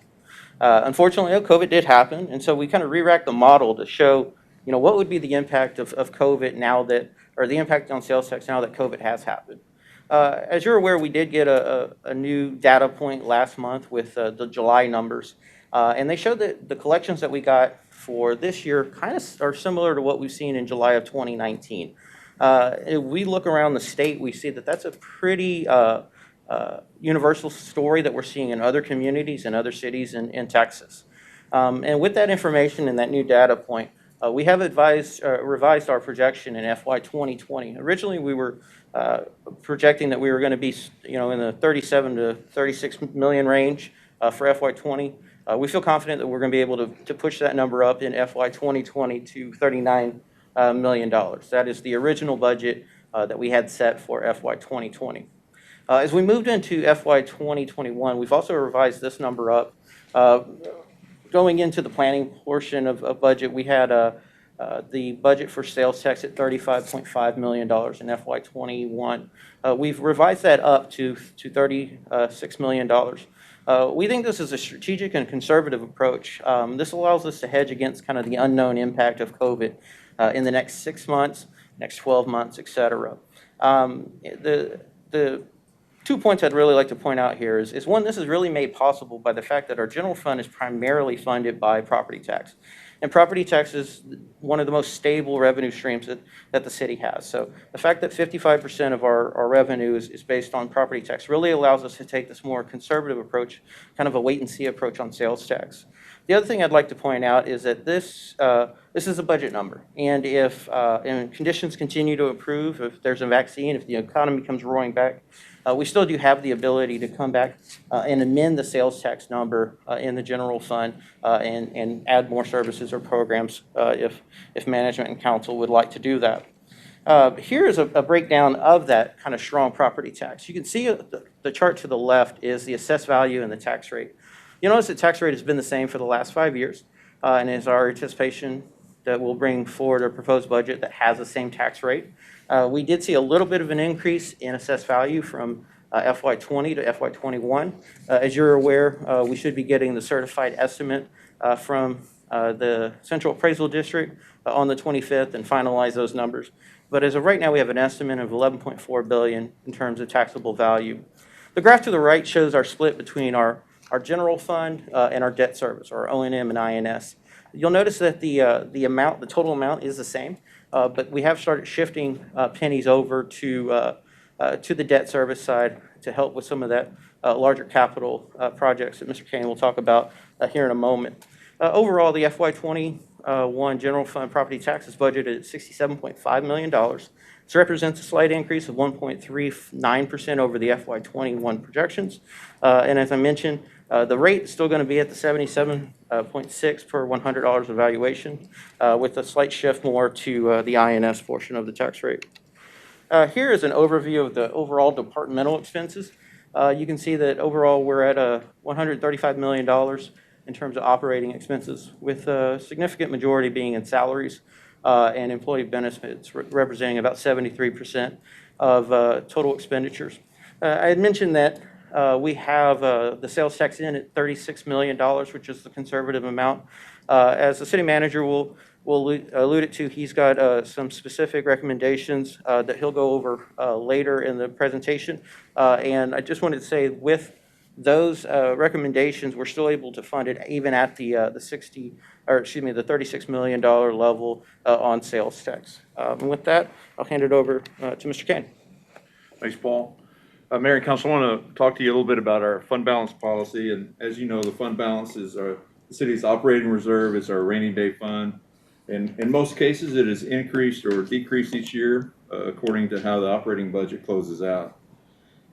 Unfortunately, COVID did happen, and so we kind of re-racked the model to show, what would be the impact of COVID now that, or the impact on sales tax now that COVID has happened. As you're aware, we did get a new data point last month with the July numbers, and they showed that the collections that we got for this year kind of are similar to what we've seen in July of 2019. If we look around the state, we see that that's a pretty universal story that we're seeing in other communities and other cities in Texas. And with that information and that new data point, we have revised our projection in FY 2020. Originally, we were projecting that we were going to be, in the 37 to 36 million range for FY 20. We feel confident that we're going to be able to push that number up in FY 2020 to $39 million. That is the original budget that we had set for FY 2020. As we moved into FY 2021, we've also revised this number up. Going into the planning portion of budget, we had the budget for sales tax at $35.5 million in FY 21. We've revised that up to $36 million. We think this is a strategic and conservative approach. This allows us to hedge against kind of the unknown impact of COVID in the next 6 months, next 12 months, et cetera. The 2 points I'd really like to point out here is one, this is really made possible by the fact that our general fund is primarily funded by property tax. And property tax is one of the most stable revenue streams that the city has. So the fact that 55% of our revenue is based on property tax really allows us to take this more conservative approach, kind of a wait-and-see approach on sales tax. The other thing I'd like to point out is that this is a budget number. And if conditions continue to improve, if there's a vaccine, if the economy comes roaring back, we still do have the ability to come back and amend the sales tax number in the general fund and add more services or programs if management and council would like to do that. Here is a breakdown of that kind of strong property tax. You can see the chart to the left is the assessed value and the tax rate. You'll notice the tax rate has been the same for the last 5 years, and it's our anticipation that we'll bring forward a proposed budget that has the same tax rate. We did see a little bit of an increase in assessed value from FY 20 to FY 21. As you're aware, we should be getting the certified estimate from the Central Appraisal District on the 25th and finalize those numbers. But as of right now, we have an estimate of $11.4 billion in terms of taxable value. The graph to the right shows our split between our general fund and our debt service, or O&M and INS. You'll notice that the total amount is the same, but we have started shifting pennies over to the debt service side to help with some of that larger capital projects that Mr. Kane will talk about here in a moment. Overall, the FY 21 general fund property tax is budgeted at $67.5 million. This represents a slight increase of 1.39% over the FY 21 projections. And as I mentioned, the rate is still going to be at the 77.6 per $100 evaluation, with a slight shift more to the INS portion of the tax rate. Here is an overview of the overall departmental expenses. You can see that overall we're at $135 million in terms of operating expenses, with a significant majority being in salaries and employee benefits, representing about 73% of total expenditures. I had mentioned that we have the sales tax in at $36 million, which is the conservative amount. As the city manager will allude it to, he's got some specific recommendations that he'll go over later in the presentation. And I just wanted to say, with those recommendations, we're still able to fund it even at the the $36 million level on sales tax. And with that, I'll hand it over to Mr. Kane. Thanks, Paul. Mayor and Council, I want to talk to you a little bit about our fund balance policy. And as you know, the fund balance is the city's operating reserve. It's our rainy day fund. And in most cases, it is increased or decreased each year according to how the operating budget closes out.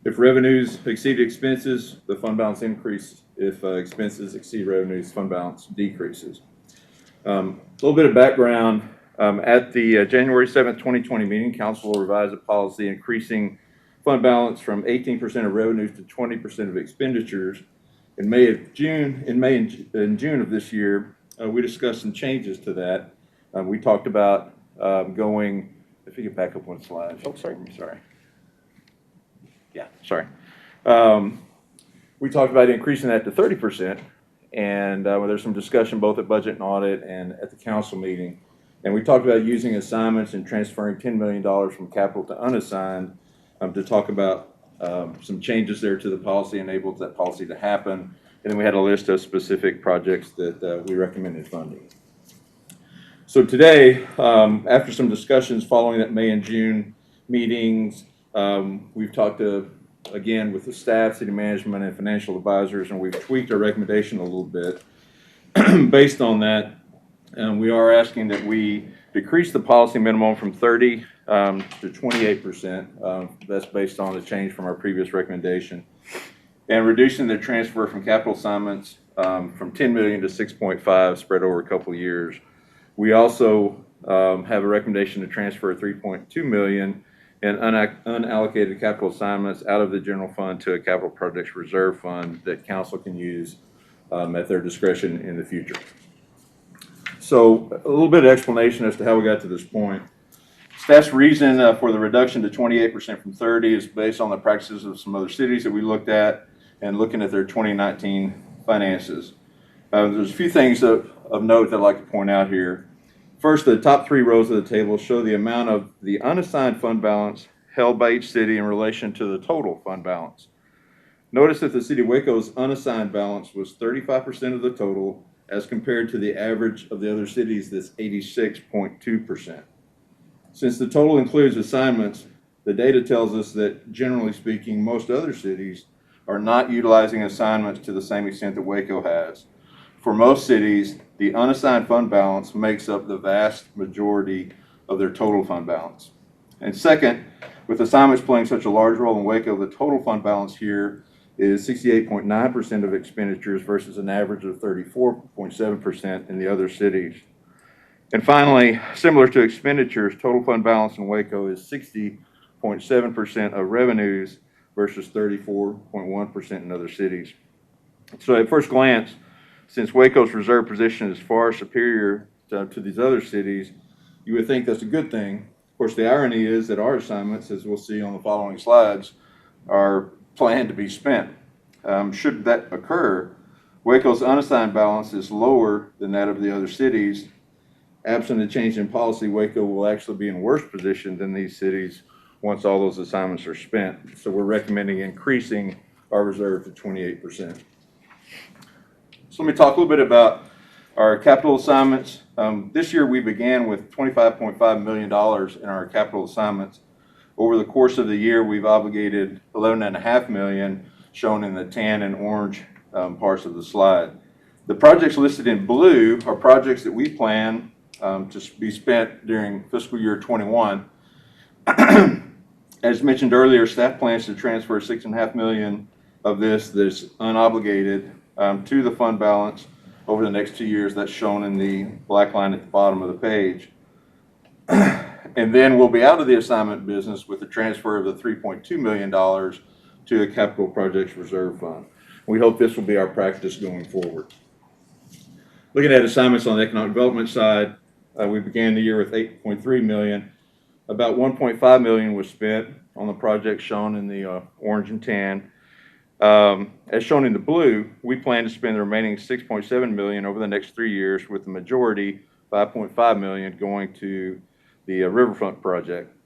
If revenues exceed expenses, the fund balance increases. If expenses exceed revenues, fund balance decreases. A little bit of background. At the January 7th, 2020 meeting, Council will revise a policy increasing fund balance from 18% of revenues to 20% of expenditures. In May and June of this year, we discussed some changes to that. We talked about going, if you could back up one slide. Oh, sorry. Sorry. Yeah, sorry. We talked about increasing that to 30%, and there's some discussion both at Budget and Audit and at the council meeting. And we talked about using assignments and transferring $10 million from capital to unassigned to talk about some changes there to the policy, enables that policy to happen. And then we had a list of specific projects that we recommended funding. So today, after some discussions following that May and June meetings, we've talked again with the staff, city management, and financial advisors, and we've tweaked our recommendation a little bit. Based on that, we are asking that we decrease the policy minimum from 30 to 28%. That's based on the change from our previous recommendation. And reducing the transfer from capital assignments from 10 million to 6.5 spread over a couple of years. We also have a recommendation to transfer 3.2 million in unallocated capital assignments out of the general fund to a capital projects reserve fund that council can use at their discretion in the future. So a little bit of explanation as to how we got to this point. Staff's reason for the reduction to 28% from 30 is based on the practices of some other cities that we looked at and looking at their 2019 finances. There's a few things of note that I'd like to point out here. First, the top three rows of the table show the amount of the unassigned fund balance held by each city in relation to the total fund balance. Notice that the city of Waco's unassigned balance was 35% of the total as compared to the average of the other cities that's 86.2%. Since the total includes assignments, the data tells us that generally speaking, most other cities are not utilizing assignments to the same extent that Waco has. For most cities, the unassigned fund balance makes up the vast majority of their total fund balance. And second, with assignments playing such a large role in Waco, the total fund balance here is 68.9% of expenditures versus an average of 34.7% in the other cities. And finally, similar to expenditures, total fund balance in Waco is 60.7% of revenues versus 34.1% in other cities. So at first glance, since Waco's reserve position is far superior to these other cities, you would think that's a good thing. Of course, the irony is that our assignments, as we'll see on the following slides, are planned to be spent. Should that occur, Waco's unassigned balance is lower than that of the other cities. Absent a change in policy, Waco will actually be in worse position than these cities once all those assignments are spent. So we're recommending increasing our reserve to 28%. So let me talk a little bit about our capital assignments. This year we began with $25.5 million in our capital assignments. Over the course of the year, we've obligated $11.5 million, shown in the tan and orange parts of the slide. The projects listed in blue are projects that we plan to be spent during fiscal year 21. As mentioned earlier, staff plans to transfer $6.5 million of this that's unobligated to the fund balance over the next 2 years. That's shown in the black line at the bottom of the page. And then we'll be out of the assignment business with the transfer of the $3.2 million to the Capital Projects Reserve Fund. We hope this will be our practice going forward. Looking at assignments on the economic development side, we began the year with $8.3 million. About $1.5 million was spent on the projects shown in the orange and tan. As shown in the blue, we plan to spend the remaining $6.7 million over the next 3 years, with the majority, $5.5 million, going to the Riverfront project.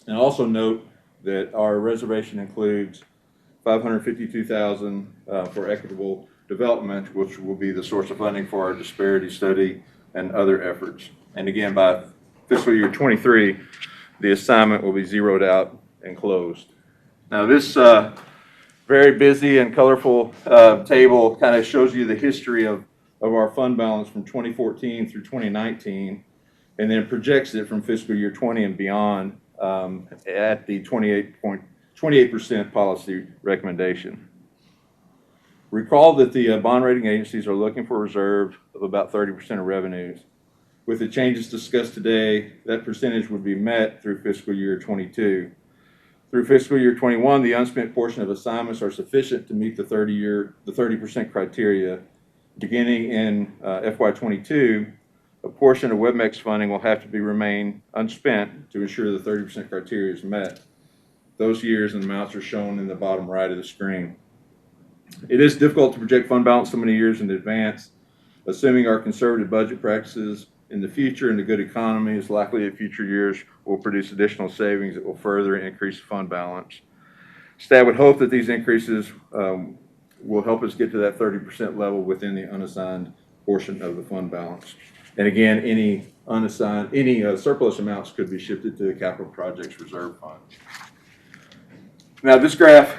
And also note that our reservation includes $552,000 for equitable development, which will be the source of funding for our disparity study and other efforts. And again, by fiscal year 23, the assignment will be zeroed out and closed. Now, this very busy and colorful table kind of shows you the history of our fund balance from 2014 through 2019, and then projects it from fiscal year 20 and beyond at the 28% policy recommendation. Recall that the bond rating agencies are looking for a reserve of about 30% of revenues. With the changes discussed today, that percentage would be met through fiscal year 22. Through fiscal year 21, the unspent portion of assignments are sufficient to meet the 30% criteria. Beginning in FY22, a portion of WebMex funding will have to remain unspent to ensure the 30% criteria is met. Those years and amounts are shown in the bottom right of the screen. It is difficult to project fund balance so many years in advance. Assuming our conservative budget practices in the future and the good economy is likely that future years will produce additional savings that will further increase fund balance. Staff would hope that these increases will help us get to that 30% level within the unassigned portion of the fund balance. And again, any surplus amounts could be shifted to the capital projects reserve fund. Now, this graph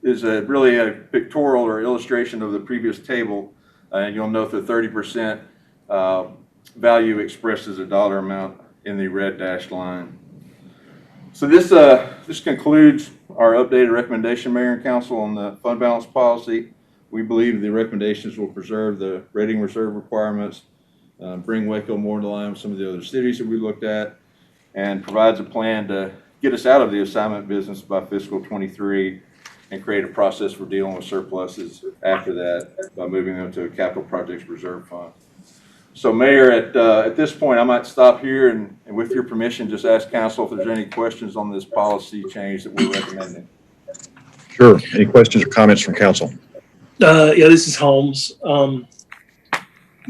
is really a pictorial or illustration of the previous table, and you'll note the 30% value expressed as a dollar amount in the red dashed line. So this concludes our updated recommendation, Mayor and Council, on the fund balance policy. We believe the recommendations will preserve the rating reserve requirements, bring Waco more into line with some of the other cities that we looked at, and provides a plan to get us out of the assignment business by fiscal 23 and create a process for dealing with surpluses after that by moving them to a capital projects reserve fund. So, Mayor, at this point, I might stop here and with your permission, just ask Council if there's any questions on this policy change that we're recommending. Sure. Any questions or comments from Council? Yeah, this is Holmes.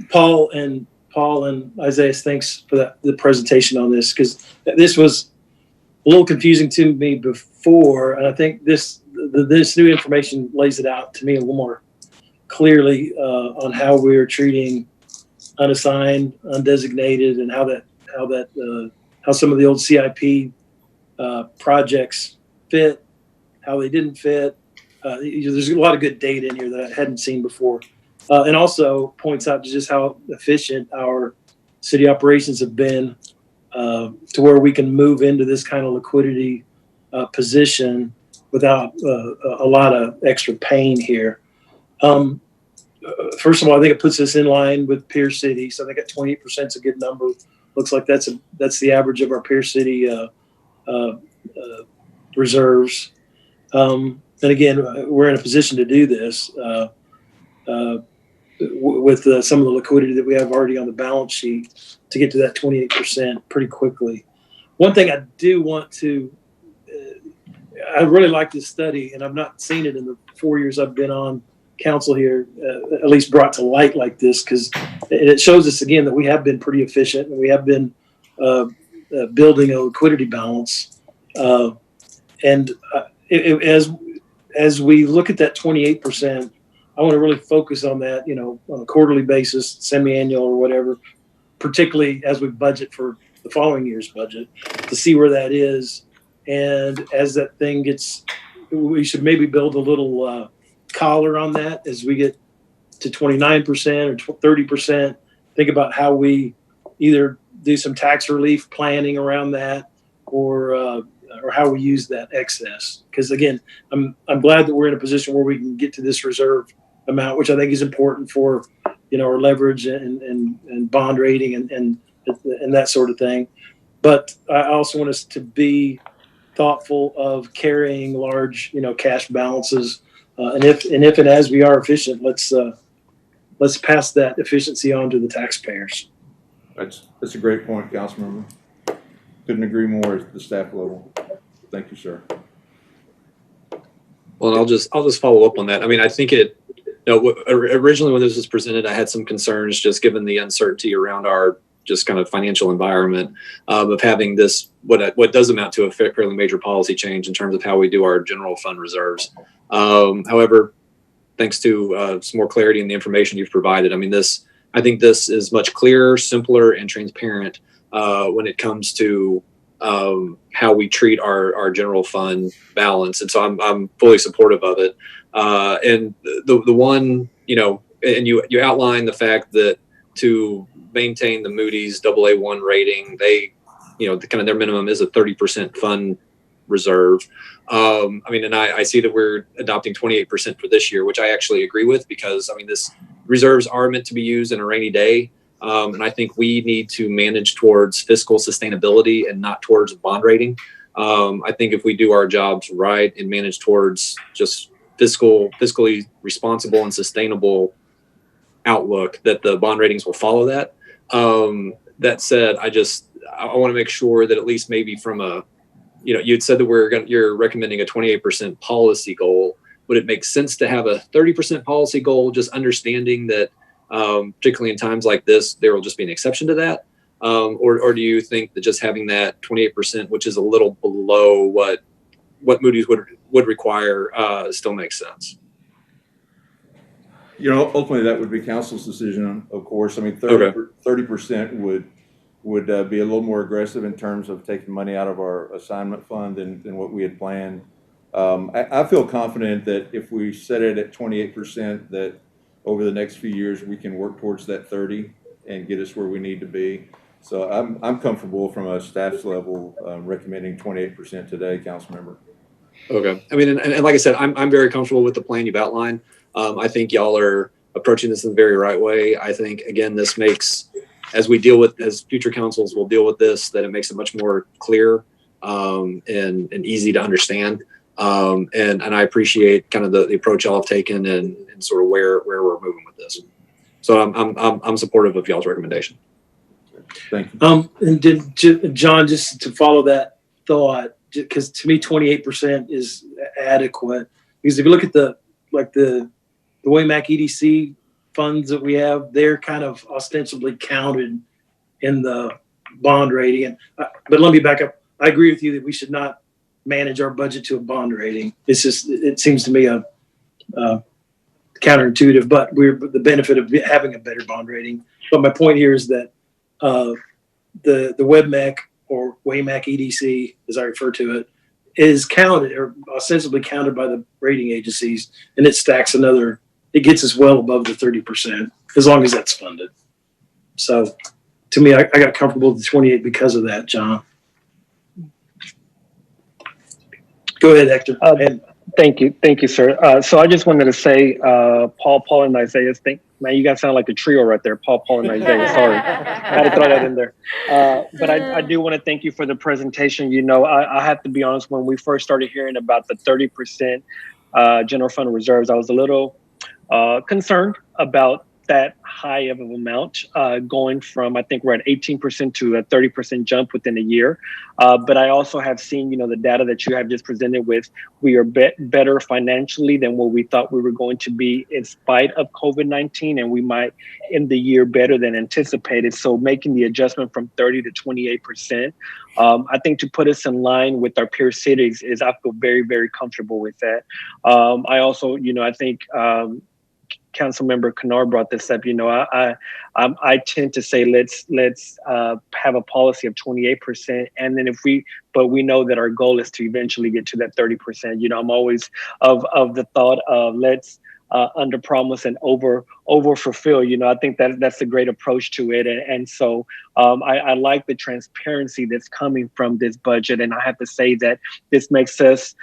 Paul and Isaiah, thanks for the presentation on this, because this was a little confusing to me before, and I think this new information lays it out to me a little more clearly on how we're treating unassigned, undesignated, and how some of the old CIP projects fit, how they didn't fit. There's a lot of good data in here that I hadn't seen before, and also points out just how efficient our city operations have been to where we can move into this kind of liquidity position without a lot of extra pain here. First of all, I think it puts us in line with peer cities. I think at 28% is a good number. Looks like that's the average of our peer city reserves. And again, we're in a position to do this with some of the liquidity that we have already on the balance sheet to get to that 28% pretty quickly. One thing I do want to, I really like this study, and I've not seen it in the 4 years I've been on council here, at least brought to light like this, because it shows us again that we have been pretty efficient and we have been building a liquidity balance. As we look at that 28%, I want to really focus on that, on a quarterly basis, semi-annual or whatever, particularly as we budget for the following year's budget, to see where that is. And as that thing gets, we should maybe build a little collar on that as we get to 29% or 30%. Think about how we either do some tax relief planning around that, or how we use that excess. Because again, I'm glad that we're in a position where we can get to this reserve amount, which I think is important for our leverage and bond rating and that sort of thing. But I also want us to be thoughtful of carrying large cash balances. And if and as we are efficient, let's pass that efficiency on to the taxpayers. That's a great point, Councilmember. Couldn't agree more at the staff level. Thank you, sir. Well, I'll just follow up on that. I mean, I think originally when this was presented, I had some concerns just given the uncertainty around our just kind of financial environment of having this, what does amount to a fairly major policy change in terms of how we do our general fund reserves. However, thanks to some more clarity in the information you've provided, I think this is much clearer, simpler, and transparent when it comes to how we treat our general fund balance. And so I'm fully supportive of it. And the one, and you outline the fact that to maintain the Moody's AA1 rating, they, their minimum is a 30% fund reserve. And I see that we're adopting 28% for this year, which I actually agree with, because this reserves are meant to be used in a rainy day. And I think we need to manage towards fiscal sustainability and not towards bond rating. I think if we do our jobs right and manage towards just fiscally responsible and sustainable outlook, that the bond ratings will follow that. That said, I want to make sure that at least maybe from a, you'd said that you're recommending a 28% policy goal. Would it make sense to have a 30% policy goal, just understanding that particularly in times like this, there will just be an exception to that? Or do you think that just having that 28%, which is a little below what Moody's would require, still makes sense? Ultimately that would be council's decision, of course. 30% would be a little more aggressive in terms of taking money out of our assignment fund than what we had planned. I feel confident that if we set it at 28%, that over the next few years we can work towards that 30 and get us where we need to be. So I'm comfortable from a staff's level recommending 28% today, council member. Okay. And like I said, I'm very comfortable with the plan you've outlined. I think y'all are approaching this in the very right way. I think, again, this makes, as future councils will deal with this, that it makes it much more clear and easy to understand. And I appreciate kind of the approach y'all have taken and sort of where we're moving with this. So I'm supportive of y'all's recommendation. Thank you. And John, just to follow that thought, because to me 28% is adequate. Because if you look at the WAMAC EDC funds that we have, they're kind of ostensibly counted in the bond rating. But let me back up. I agree with you that we should not manage our budget to a bond rating. It seems to me counterintuitive, but we're the benefit of having a better bond rating. But my point here is that the WebMAC or WAMAC EDC, as I refer to it, is counted or ostensibly counted by the rating agencies, and it stacks it gets us well above the 30% as long as that's funded. So to me, I got comfortable with the 28 because of that, John. Go ahead, Hector. Thank you, sir. So I just wanted to say, Paul, and Isaiah, man, you guys sound like a trio right there, Paul, and Isaiah. Sorry, I had to throw that in there. But I do want to thank you for the presentation. I have to be honest, when we first started hearing about the 30% general fund reserves, I was a little concerned about that high of an amount, going from, I think we're at 18% to a 30% jump within a year. But I also have seen, the data that you have just presented with, we are better financially than what we thought we were going to be in spite of COVID-19, and we might end the year better than anticipated. So making the adjustment from 30 to 28%, I think to put us in line with our peer cities I feel very, very comfortable with that. I also, I think, Councilmember Kennard brought this up. I tend to say let's have a policy of 28%, and then but we know that our goal is to eventually get to that 30%. I'm always of the thought of let's under promise and over fulfill. I think that's a great approach to it, and so I like the transparency that's coming from this budget, and I have to say that this makes us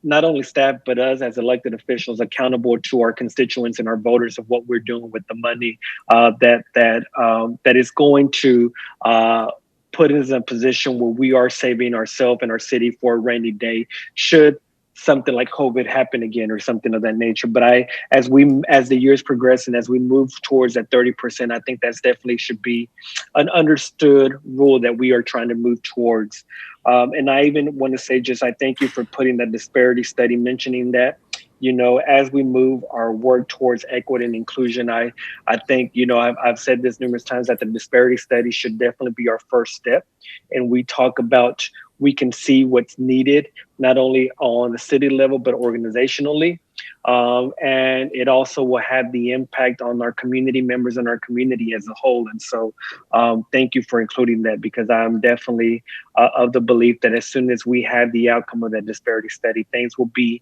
not only staff, but us as elected officials accountable to our constituents and our voters of what we're doing with the money that is going to put us in a position where we are saving ourselves and our city for a rainy day should something like COVID happen again or something of that nature. But as the years progress and as we move towards that 30%, I think that's definitely should be an understood rule that we are trying to move towards. And I even want to say I thank you for putting that disparity study, mentioning that as we move our work towards equity and inclusion, I think, I've said this numerous times that the disparity study should definitely be our first step. And we talk about, we can see what's needed, not only on the city level, but organizationally. And it also will have the impact on our community members and our community as a whole. And so thank you for including that, because I'm definitely of the belief that as soon as we have the outcome of that disparity study, things will be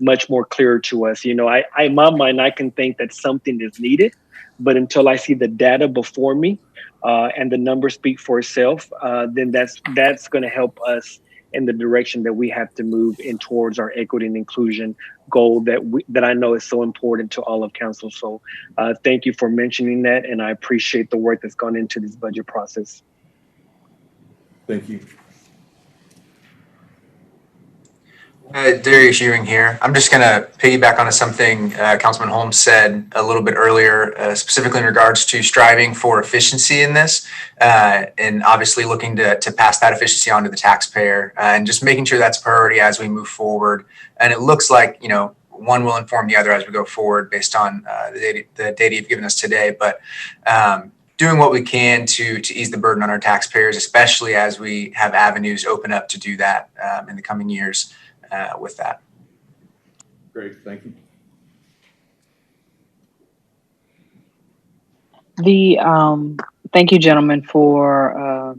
much more clear to us. In my mind, I can think that something is needed, but until I see the data before me and the numbers speak for itself, then that's going to help us in the direction that we have to move in towards our equity and inclusion goal that I know is so important to all of council. So thank you for mentioning that, and I appreciate the work that's gone into this budget process. Thank you. Darius Ewing here. I'm just going to piggyback onto something Councilman Holmes said a little bit earlier, specifically in regards to striving for efficiency in this, and obviously looking to pass that efficiency on to the taxpayer, and just making sure that's a priority as we move forward. And it looks like, one will inform the other as we go forward based on the data you've given us today. But doing what we can to ease the burden on our taxpayers, especially as we have avenues open up to do that in the coming years. With that. Great, thank you. Thank you, gentlemen, for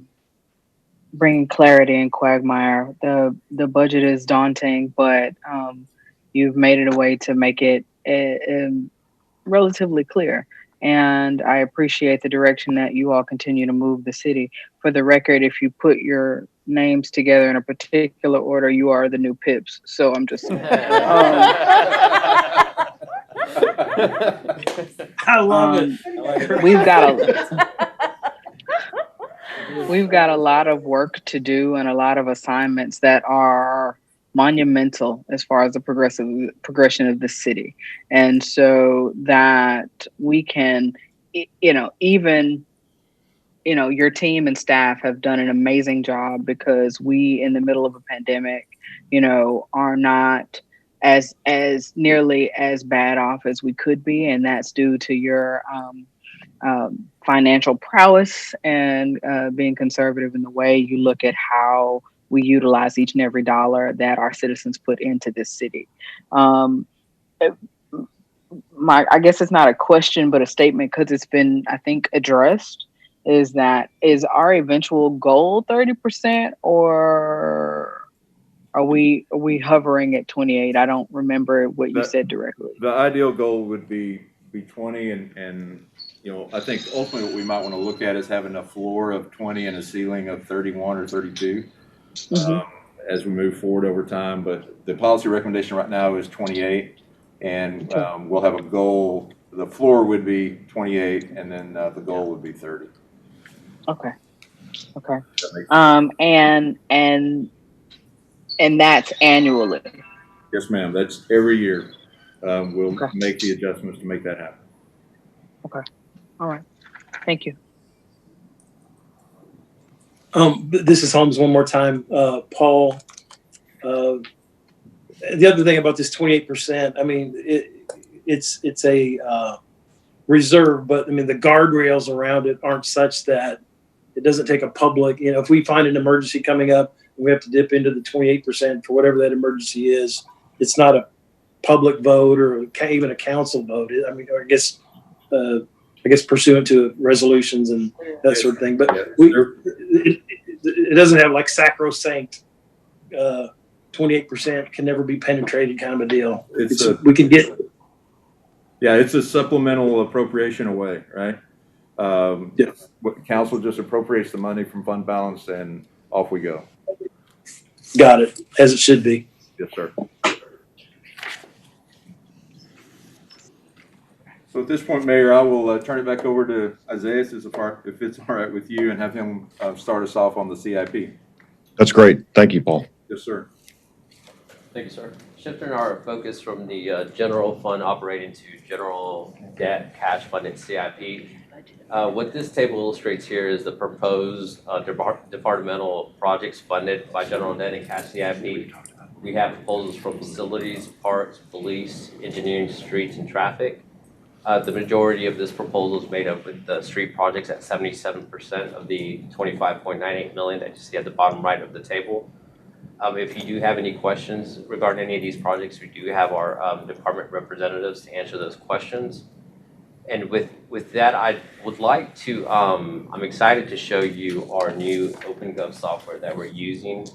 bringing clarity in Quagmire. The budget is daunting, but you've made it a way to make it relatively clear. And I appreciate the direction that you all continue to move the city. For the record, if you put your names together in a particular order, you are the new Pips. So I'm just I love it. We've got a lot of work to do and a lot of assignments that are monumental as far as the progression of the city. And so that we can, even your team and staff have done an amazing job, because we, in the middle of a pandemic, are not as nearly as bad off as we could be. And that's due to your financial prowess and being conservative in the way you look at how we utilize each and every dollar that our citizens put into this city. I guess it's not a question, but a statement, because it's been, I think, addressed. Is our eventual goal 30%, or are we hovering at 28? I don't remember what you said directly. The ideal goal would be 20, and I think ultimately what we might want to look at is having a floor of 20 and a ceiling of 31 or 32 as we move forward over time. But the policy recommendation right now is 28, and we'll have a goal. The floor would be 28, and then the goal would be 30. Okay. And that's annually. Yes, ma'am. That's every year. We'll make the adjustments to make that happen. Okay. All right. Thank you. This is Holmes one more time. Paul, the other thing about this 28%, I mean, it's a reserve, but I mean, the guardrails around it aren't such that it doesn't take a public, if we find an emergency coming up and we have to dip into the 28% for whatever that emergency is, it's not a public vote or even a council vote. I mean, I guess pursuant to resolutions and that sort of thing. But it doesn't have like sacrosanct 28% can never be penetrated kind of a deal. We can get. Yeah, it's a supplemental appropriation away, right? Council just appropriates the money from fund balance, and off we go. Got it, as it should be. Yes, sir. So at this point, Mayor, I will turn it back over to Isaiah, if it's all right with you, and have him start us off on the CIP. That's great. Thank you, Paul. Yes, sir. Thank you, sir. Shifting our focus from the general fund operating to general debt cash funded CIP. What this table illustrates here is the proposed departmental projects funded by general debt and cash CIP. We have proposals for facilities, parks, police, engineering, streets, and traffic. The majority of this proposal is made up with the street projects at 77% of the 25.98 million that you see at the bottom right of the table. If you do have any questions regarding any of these projects, we do have our department representatives to answer those questions. And with that, I would like to, I'm excited to show you our new OpenGov software that we're using.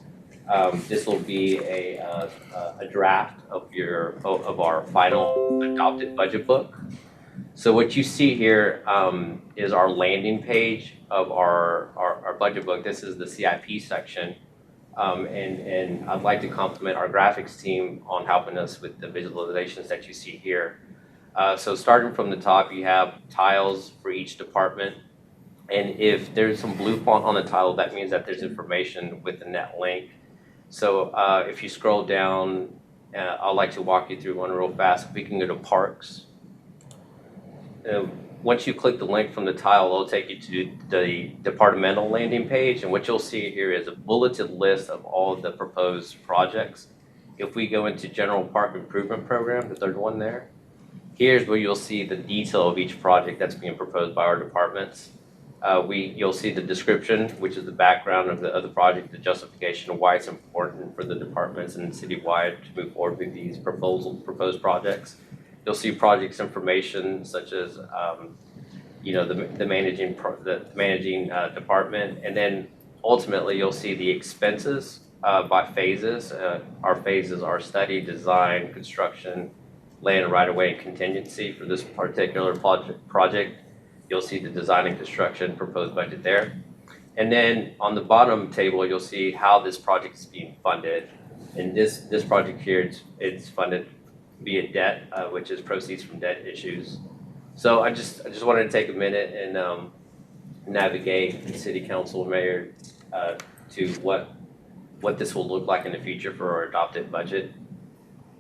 This will be a draft of our final adopted budget book. So what you see here is our landing page of our budget book. This is the CIP section. And I'd like to compliment our graphics team on helping us with the visualizations that you see here. So starting from the top, you have tiles for each department. And if there's some blue font on the tile, that means that there's information with the net link. So if you scroll down, I'd like to walk you through one real fast. We can go to parks. Once you click the link from the tile, it'll take you to the departmental landing page. And what you'll see here is a bulleted list of all of the proposed projects. If we go into General Park Improvement Program, the third one there, here's where you'll see the detail of each project that's being proposed by our departments. You'll see the description, which is the background of the project, the justification of why it's important for the departments and citywide to move forward with these proposed projects. You'll see projects information such as, the managing department, and then ultimately you'll see the expenses by phases. Our phases are study, design, construction, land right-of-way, and contingency for this particular project. You'll see the design and construction proposed budget there. And then on the bottom table, you'll see how this project is being funded. And this project here, it's funded via debt, which is proceeds from debt issues. So I just wanted to take a minute and navigate the city council and mayor to what this will look like in the future for our adopted budget.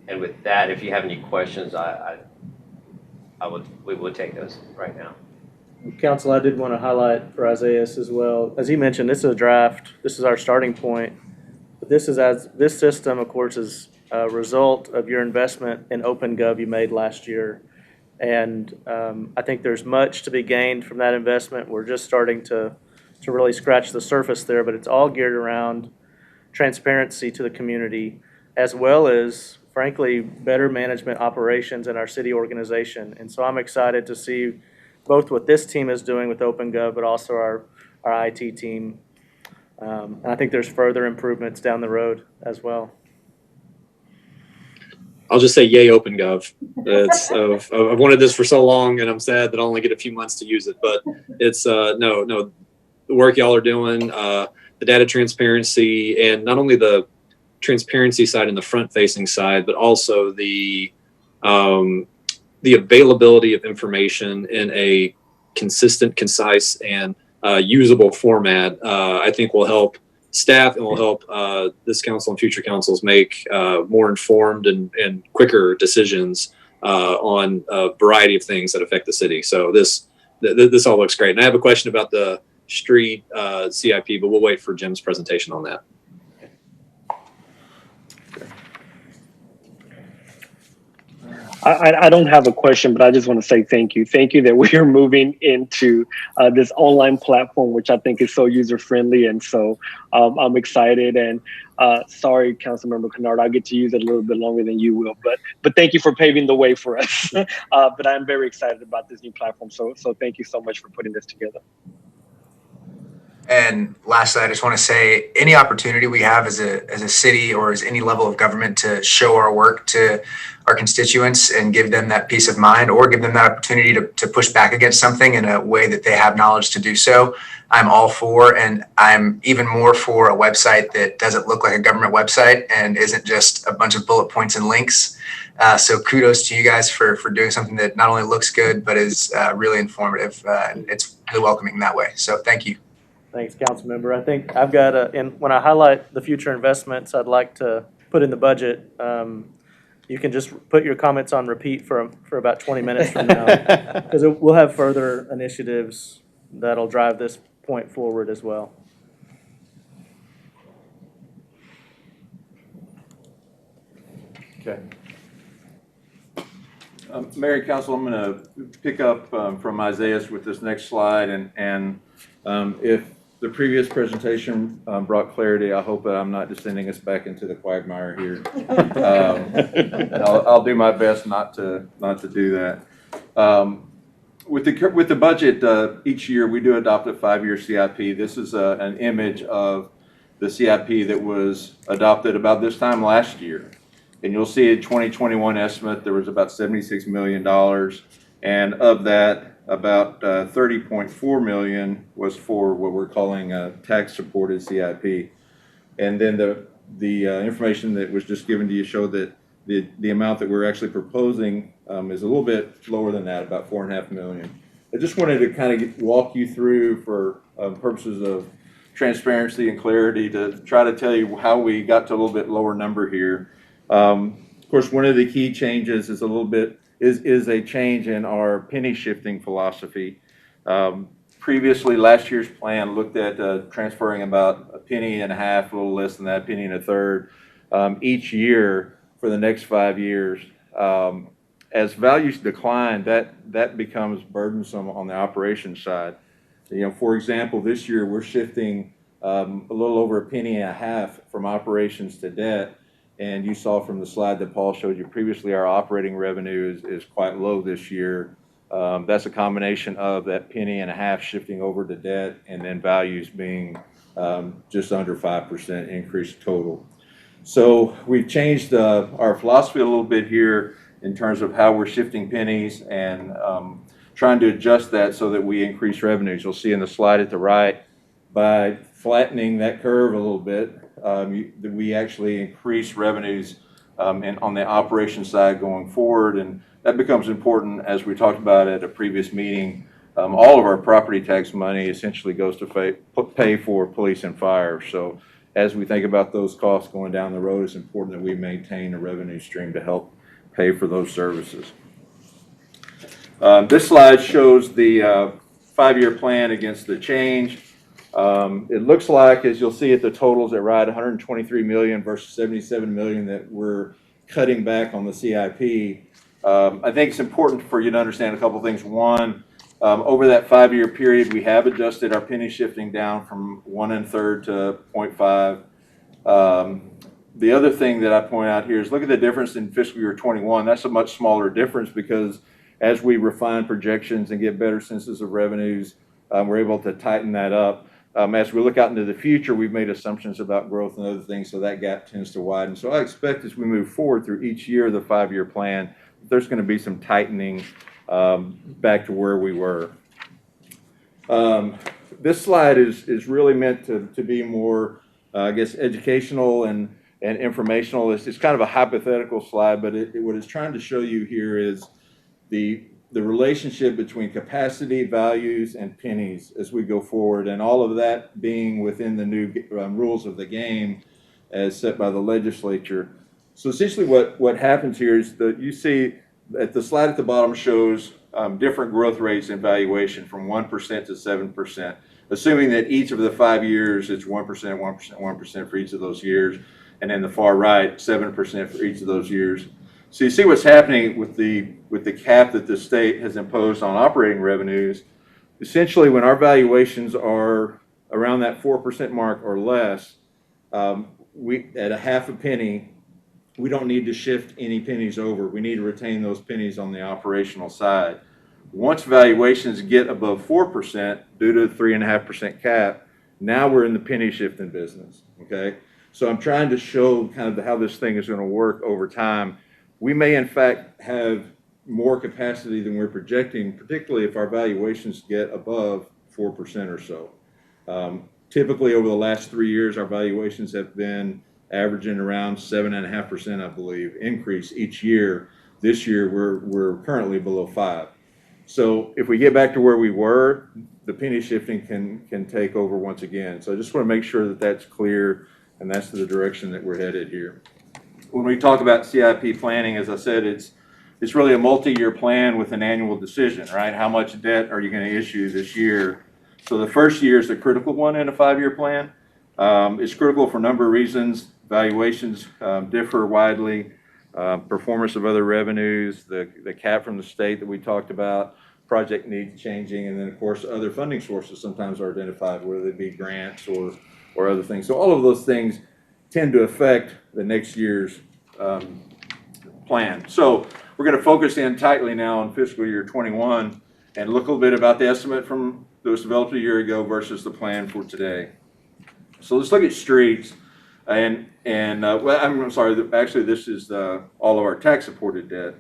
And with that, if you have any questions, we would take those right now. Council, I did want to highlight for Isaiah as well. As he mentioned, this is a draft. This is our starting point. But this system, of course, is a result of your investment in OpenGov you made last year. And I think there's much to be gained from that investment. We're just starting to really scratch the surface there, but it's all geared around transparency to the community, as well as, frankly, better management operations in our city organization. And so I'm excited to see both what this team is doing with OpenGov, but also our IT team. And I think there's further improvements down the road as well. I'll just say yay OpenGov. I've wanted this for so long, and I'm sad that I only get a few months to use it. But it's no, the work y'all are doing, the data transparency, and not only the transparency side and the front-facing side, but also the availability of information in a consistent, concise, and usable format. I think will help staff and will help this council and future councils make more informed and quicker decisions on a variety of things that affect the city. So this all looks great. And I have a question about the street CIP, but we'll wait for Jim's presentation on that. I don't have a question, but I just want to say thank you. Thank you that we are moving into this online platform, which I think is so user-friendly. And so I'm excited. And sorry, Councilmember Kennard, I'll get to use it a little bit longer than you will. But thank you for paving the way for us. But I'm very excited about this new platform. So thank you so much for putting this together. And lastly, I just want to say any opportunity we have as a city or as any level of government to show our work to our constituents and give them that peace of mind, or give them that opportunity to push back against something in a way that they have knowledge to do so, I'm all for. And I'm even more for a website that doesn't look like a government website and isn't just a bunch of bullet points and links. So kudos to you guys for doing something that not only looks good, but is really informative. And it's really welcoming that way. So thank you. Thanks, council member. I think I've got and when I highlight the future investments I'd like to put in the budget, you can just put your comments on repeat for about 20 minutes from now, because we'll have further initiatives that'll drive this point forward as well. Okay. Mayor and Council, I'm going to pick up from Isaiah's with this next slide, and if the previous presentation brought clarity, I hope that I'm not just sending us back into the quagmire here. And I'll do my best not to do that. With the budget, each year we do adopt a 5-year CIP. This is an image of the CIP that was adopted about this time last year. And you'll see a 2021 estimate, there was about $76 million. And of that, about 30.4 million was for what we're calling a tax-supported CIP. And then the information that was just given to you showed that the amount that we're actually proposing is a little bit lower than that, about 4.5 million. I just wanted to kind of walk you through, for purposes of transparency and clarity, to try to tell you how we got to a little bit lower number here. Of course, one of the key changes is a change in our penny shifting philosophy. Previously, last year's plan looked at transferring about $0.015, a little less than that, $0.01 each year for the next 5 years. As values decline, that becomes burdensome on the operations side. You know, for example, this year we're shifting a little over $0.015 from operations to debt. And you saw from the slide that Paul showed you previously, our operating revenue is quite low this year. That's a combination of that $0.015 shifting over to debt, and then values being just under 5% increase total. So we've changed our philosophy a little bit here in terms of how we're shifting pennies and trying to adjust that so that we increase revenues. You'll see in the slide at the right, by flattening that curve a little bit, we actually increase revenues on the operation side going forward, and that becomes important. As we talked about at a previous meeting, all of our property tax money essentially goes to pay for police and fire. So as we think about those costs going down the road, it's important that we maintain a revenue stream to help pay for those services. This slide shows the 5-year plan against the change. It looks like, as you'll see at the totals at right, 123 million versus 77 million that we're cutting back on the CIP. I think it's important for you to understand a couple of things. One, over that 5-year period, we have adjusted our penny shifting down from 1 1/3 to 0.5. The other thing that I point out here is look at the difference in fiscal year 21. That's a much smaller difference because as we refine projections and get better senses of revenues, we're able to tighten that up. As we look out into the future, we've made assumptions about growth and other things, so that gap tends to widen. So I expect as we move forward through each year of the 5-year plan, there's going to be some tightening back to where we were. This slide is really meant to be more, I guess, educational and informational. It's kind of a hypothetical slide, but what it's trying to show you here is the relationship between capacity, values, and pennies as we go forward, and all of that being within the new rules of the game as set by the legislature. So essentially what happens here is that you see at the slide at the bottom shows different growth rates and valuation from 1% to 7%, assuming that each of the 5 years it's 1%, 1%, 1% for each of those years, and then the far right, 7% for each of those years. So you see what's happening with the cap that the state has imposed on operating revenues. Essentially, when our valuations are around that 4% mark or less, we at a half a penny, we don't need to shift any pennies over. We need to retain those pennies on the operational side. Once valuations get above 4% due to the 3.5% cap, now we're in the penny shifting business. Okay, so I'm trying to show kind of how this thing is going to work over time. We may, in fact, have more capacity than we're projecting, particularly if our valuations get above 4% or so. Typically, over the last 3 years, our valuations have been averaging around 7.5%, I believe, increase each year. This year, we're currently below 5%. So if we get back to where we were, the penny shifting can take over once again. So I just want to make sure that that's clear, and that's the direction that we're headed here. When we talk about CIP planning, as I said, it's really a multi-year plan with an annual decision, right? How much debt are you going to issue this year? So the first year is the critical one in a 5-year plan. It's critical for a number of reasons. Valuations differ widely. performance of other revenues, the cap from the state that we talked about, project needs changing, and then of course other funding sources sometimes are identified, whether they be grants or other things. So all of those things tend to affect the next year's plan. So we're going to focus in tightly now on fiscal year 21 and look a little bit about the estimate from that was developed a year ago versus the plan for today. So let's look at streets, well, I'm sorry, actually this is all of our tax supported debt.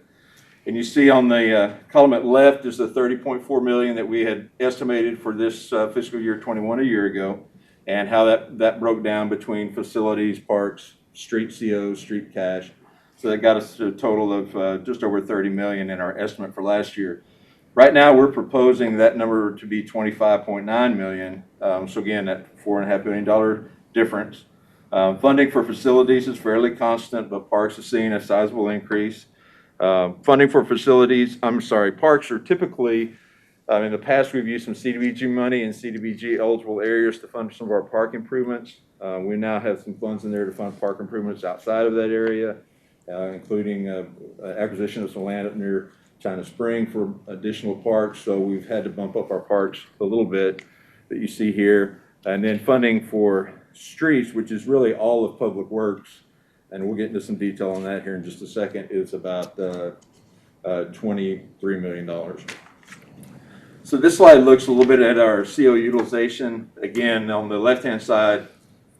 And you see on the column at left is the 30.4 million that we had estimated for this fiscal year 21 a year ago, and how that broke down between facilities, parks, street COs, street cash. So that got us to a total of just over 30 million in our estimate for last year. Right now, we're proposing that number to be 25.9 million. So again, that $4.5 billion difference. Funding for facilities is fairly constant, but parks is seeing a sizable increase. Funding for parks are typically, in the past, we've used some CDBG money and CDBG eligible areas to fund some of our park improvements. We now have some funds in there to fund park improvements outside of that area, including acquisition of some land up near China Spring for additional parks. So we've had to bump up our parks a little bit that you see here. And then funding for streets, which is really all of public works, and we'll get into some detail on that here in just a second, is about $23 million. So this slide looks a little bit at our CO utilization. Again, on the left-hand side,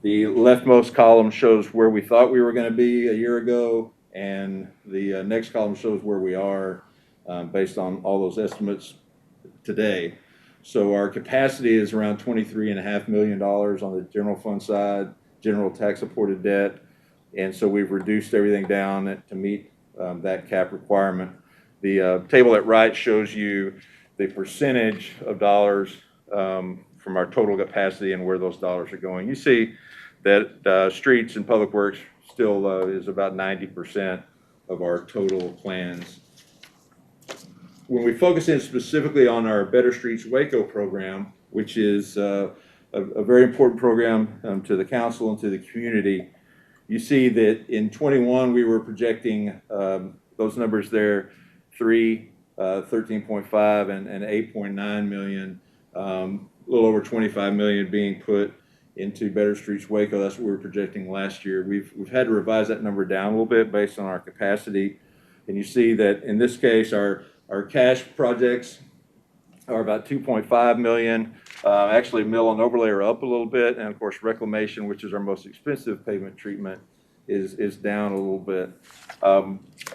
the leftmost column shows where we thought we were going to be a year ago, and the next column shows where we are based on all those estimates today. So our capacity is around $23.5 million on the general fund side, general tax supported debt. And so we've reduced everything down to meet that cap requirement. The table at right shows you the percentage of dollars from our total capacity and where those dollars are going. You see that streets and public works still is about 90% of our total plans. When we focus in specifically on our Better Streets Waco program, which is a very important program to the council and to the community, you see that in 21 we were projecting those numbers there, 13.5 and 8.9 million, a little over 25 million being put into Better Streets Waco. That's what we were projecting last year. We've had to revise that number down a little bit based on our capacity, and you see that in this case our cash projects are about 2.5 million. Actually, mill and overlay are up a little bit, and of course reclamation, which is our most expensive pavement treatment, is down a little bit.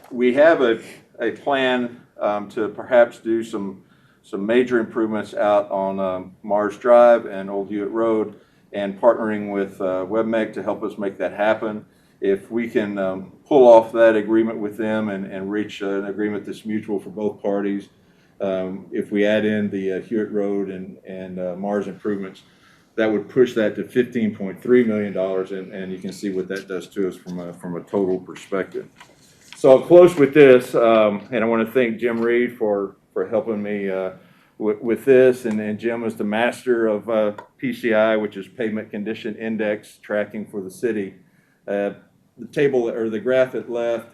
We have a plan to perhaps do some major improvements out on Mars Drive and Old Hewitt Road, and partnering with WebMeg to help us make that happen. If we can pull off that agreement with them and reach an agreement that's mutual for both parties, if we add in the Hewitt Road and Mars improvements, that would push that to $15.3 million, and you can see what that does to us from a total perspective. So I'll close with this, and I want to thank Jim Reed for helping me with this, and Jim is the master of PCI, which is Pavement Condition Index tracking for the city. The table or the graph at left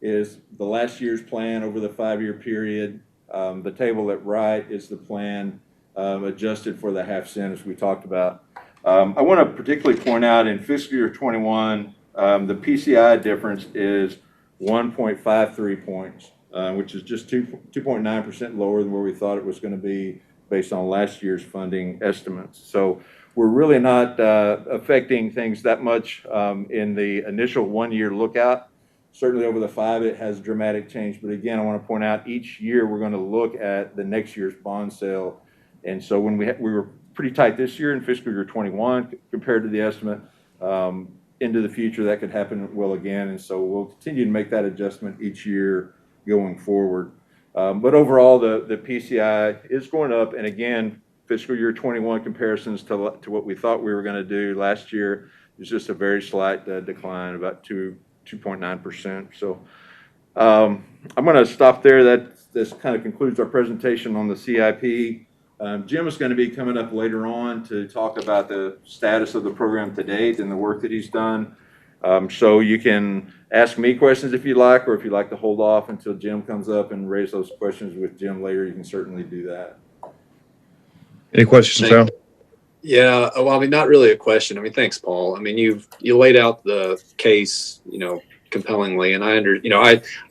is the last year's plan over the 5-year period. The table at right is the plan adjusted for the half cent as we talked about. I want to particularly point out in fiscal year 21, the PCI difference is 1.53 points, which is just 2.9% lower than where we thought it was going to be based on last year's funding estimates. So we're really not affecting things that much in the initial 1-year lookout. Certainly over the 5, it has dramatic change. But again, I want to point out each year we're going to look at the next year's bond sale. And so when we were pretty tight this year in fiscal year 21 compared to the estimate, into the future that could happen well again. And so we'll continue to make that adjustment each year going forward. But overall, the PCI is going up. And again, fiscal year 21 comparisons to what we thought we were going to do last year is just a very slight decline, about 2.9%. So I'm going to stop there. This kind of concludes our presentation on the CIP. Jim is going to be coming up later on to talk about the status of the program to date and the work that he's done. So you can ask me questions if you like, or if you'd like to hold off until Jim comes up and raise those questions with Jim later, you can certainly do that. Any questions, Al? Yeah, well, I mean, not really a question. I mean, thanks, Paul. I mean, you laid out the case, compellingly, and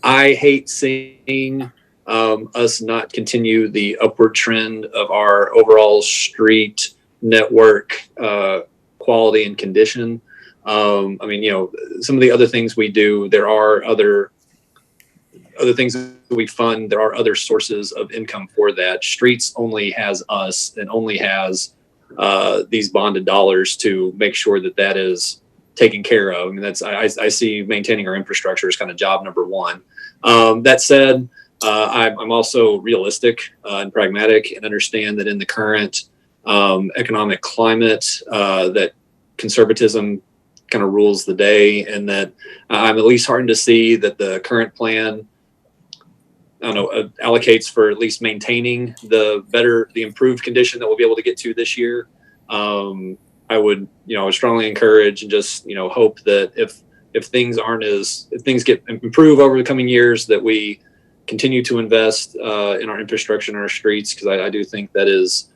I hate seeing us not continue the upward trend of our overall street network quality and condition. I mean, some of the other things we do, there are other things that we fund. There are other sources of income for that. Streets only has us and only has these bonded dollars to make sure that that is taken care of. I mean, I see maintaining our infrastructure as kind of job number one. That said, I'm also realistic and pragmatic, and understand that in the current economic climate, that conservatism kind of rules the day, and that I'm at least heartened to see that the current plan, allocates for at least maintaining the improved condition that we'll be able to get to this year. I would strongly encourage and just, hope that if things get improve over the coming years, that we continue to invest in our infrastructure and our streets, because I do think that is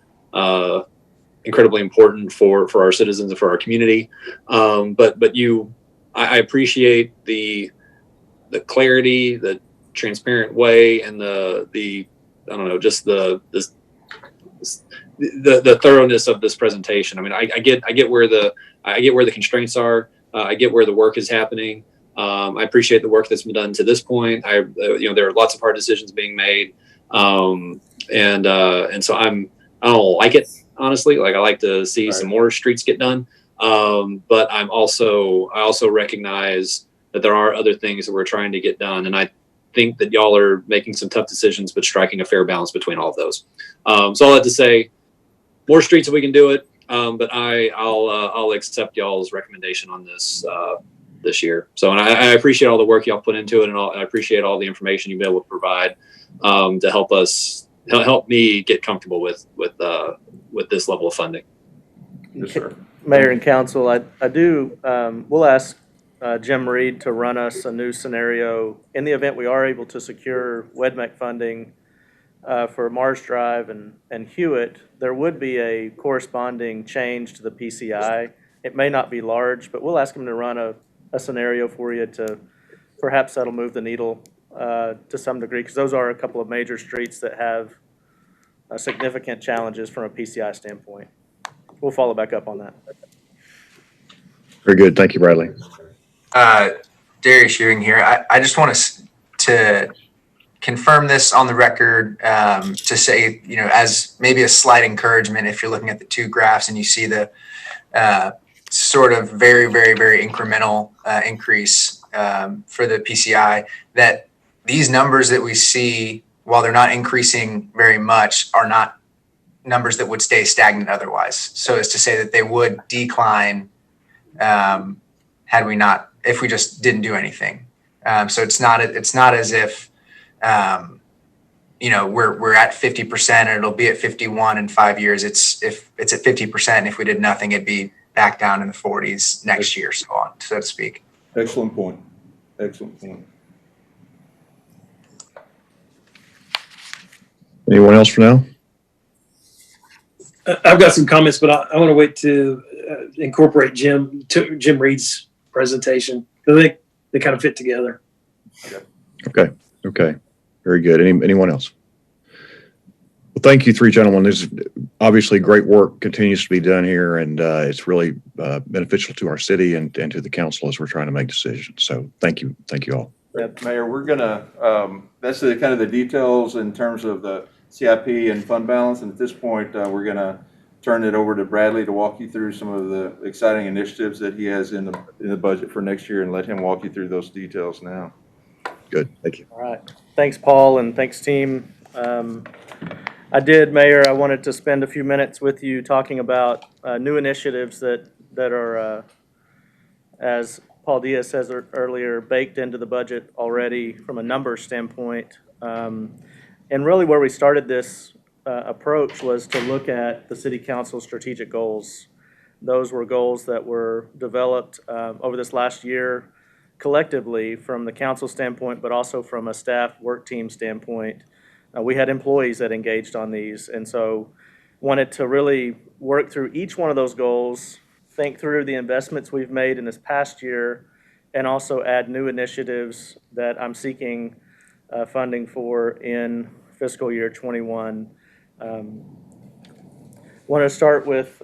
incredibly important for our citizens and for our community. I appreciate the clarity, the transparent way, and the thoroughness of this presentation. I mean, I get where the constraints are. I get where the work is happening. I appreciate the work that's been done to this point. There are lots of hard decisions being made, and so I don't like it, honestly. Like, I like to see some more streets get done, but I also recognize that there are other things that we're trying to get done, and I think that y'all are making some tough decisions, but striking a fair balance between all of those. So all that to say, more streets if we can do it, but I'll accept y'all's recommendation on this year. So, and I appreciate all the work y'all put into it, and I appreciate all the information you've been able to provide to help me get comfortable with this level of funding. Yes, sir. Mayor and council, I do, we'll ask Jim Reed to run us a new scenario in the event we are able to secure WEDMEC funding for Mars Drive and Hewitt. There would be a corresponding change to the PCI. It may not be large, but we'll ask him to run a scenario for you to perhaps that'll move the needle to some degree, because those are a couple of major streets that have significant challenges from a PCI standpoint. We'll follow back up on that. Very good. Thank you, Bradley. Darius Ewing here. I just want to confirm this on the record, to say, as maybe a slight encouragement, if you're looking at the two graphs and you see the sort of very, very, very incremental increase for the PCI, that these numbers that we see, while they're not increasing very much, are not numbers that would stay stagnant otherwise. So as to say that they would decline if we just didn't do anything. So it's not as if we're at 50% and it'll be at 51 in 5 years. It's at 50%. If we did nothing, it'd be back down in the 40s next year, so on, so to speak. Excellent point. Excellent point. Anyone else for now? I've got some comments, but I want to wait to incorporate Jim Reed's presentation. I think they kind of fit together. Okay. Very good. Anyone else? Well, thank you, three gentlemen. There's obviously great work continues to be done here, and it's really beneficial to our city and to the council as we're trying to make decisions. So thank you all. Mayor, we're gonna, that's the kind of the details in terms of the CIP and fund balance. And at this point, we're gonna turn it over to Bradley to walk you through some of the exciting initiatives that he has in the budget for next year, and let him walk you through those details now. Good, thank you. All right. Thanks, Paul, and thanks, team. Mayor, I wanted to spend a few minutes with you talking about new initiatives that are, as Paul Diaz says earlier, baked into the budget already from a numbers standpoint. And really where we started this approach was to look at the city council strategic goals. those were goals that were developed over this last year collectively from the council standpoint, but also from a staff work team standpoint. We had employees that engaged on these, and so wanted to really work through each one of those goals, think through the investments we've made in this past year, and also add new initiatives that I'm seeking funding for in fiscal year 21. Want to start with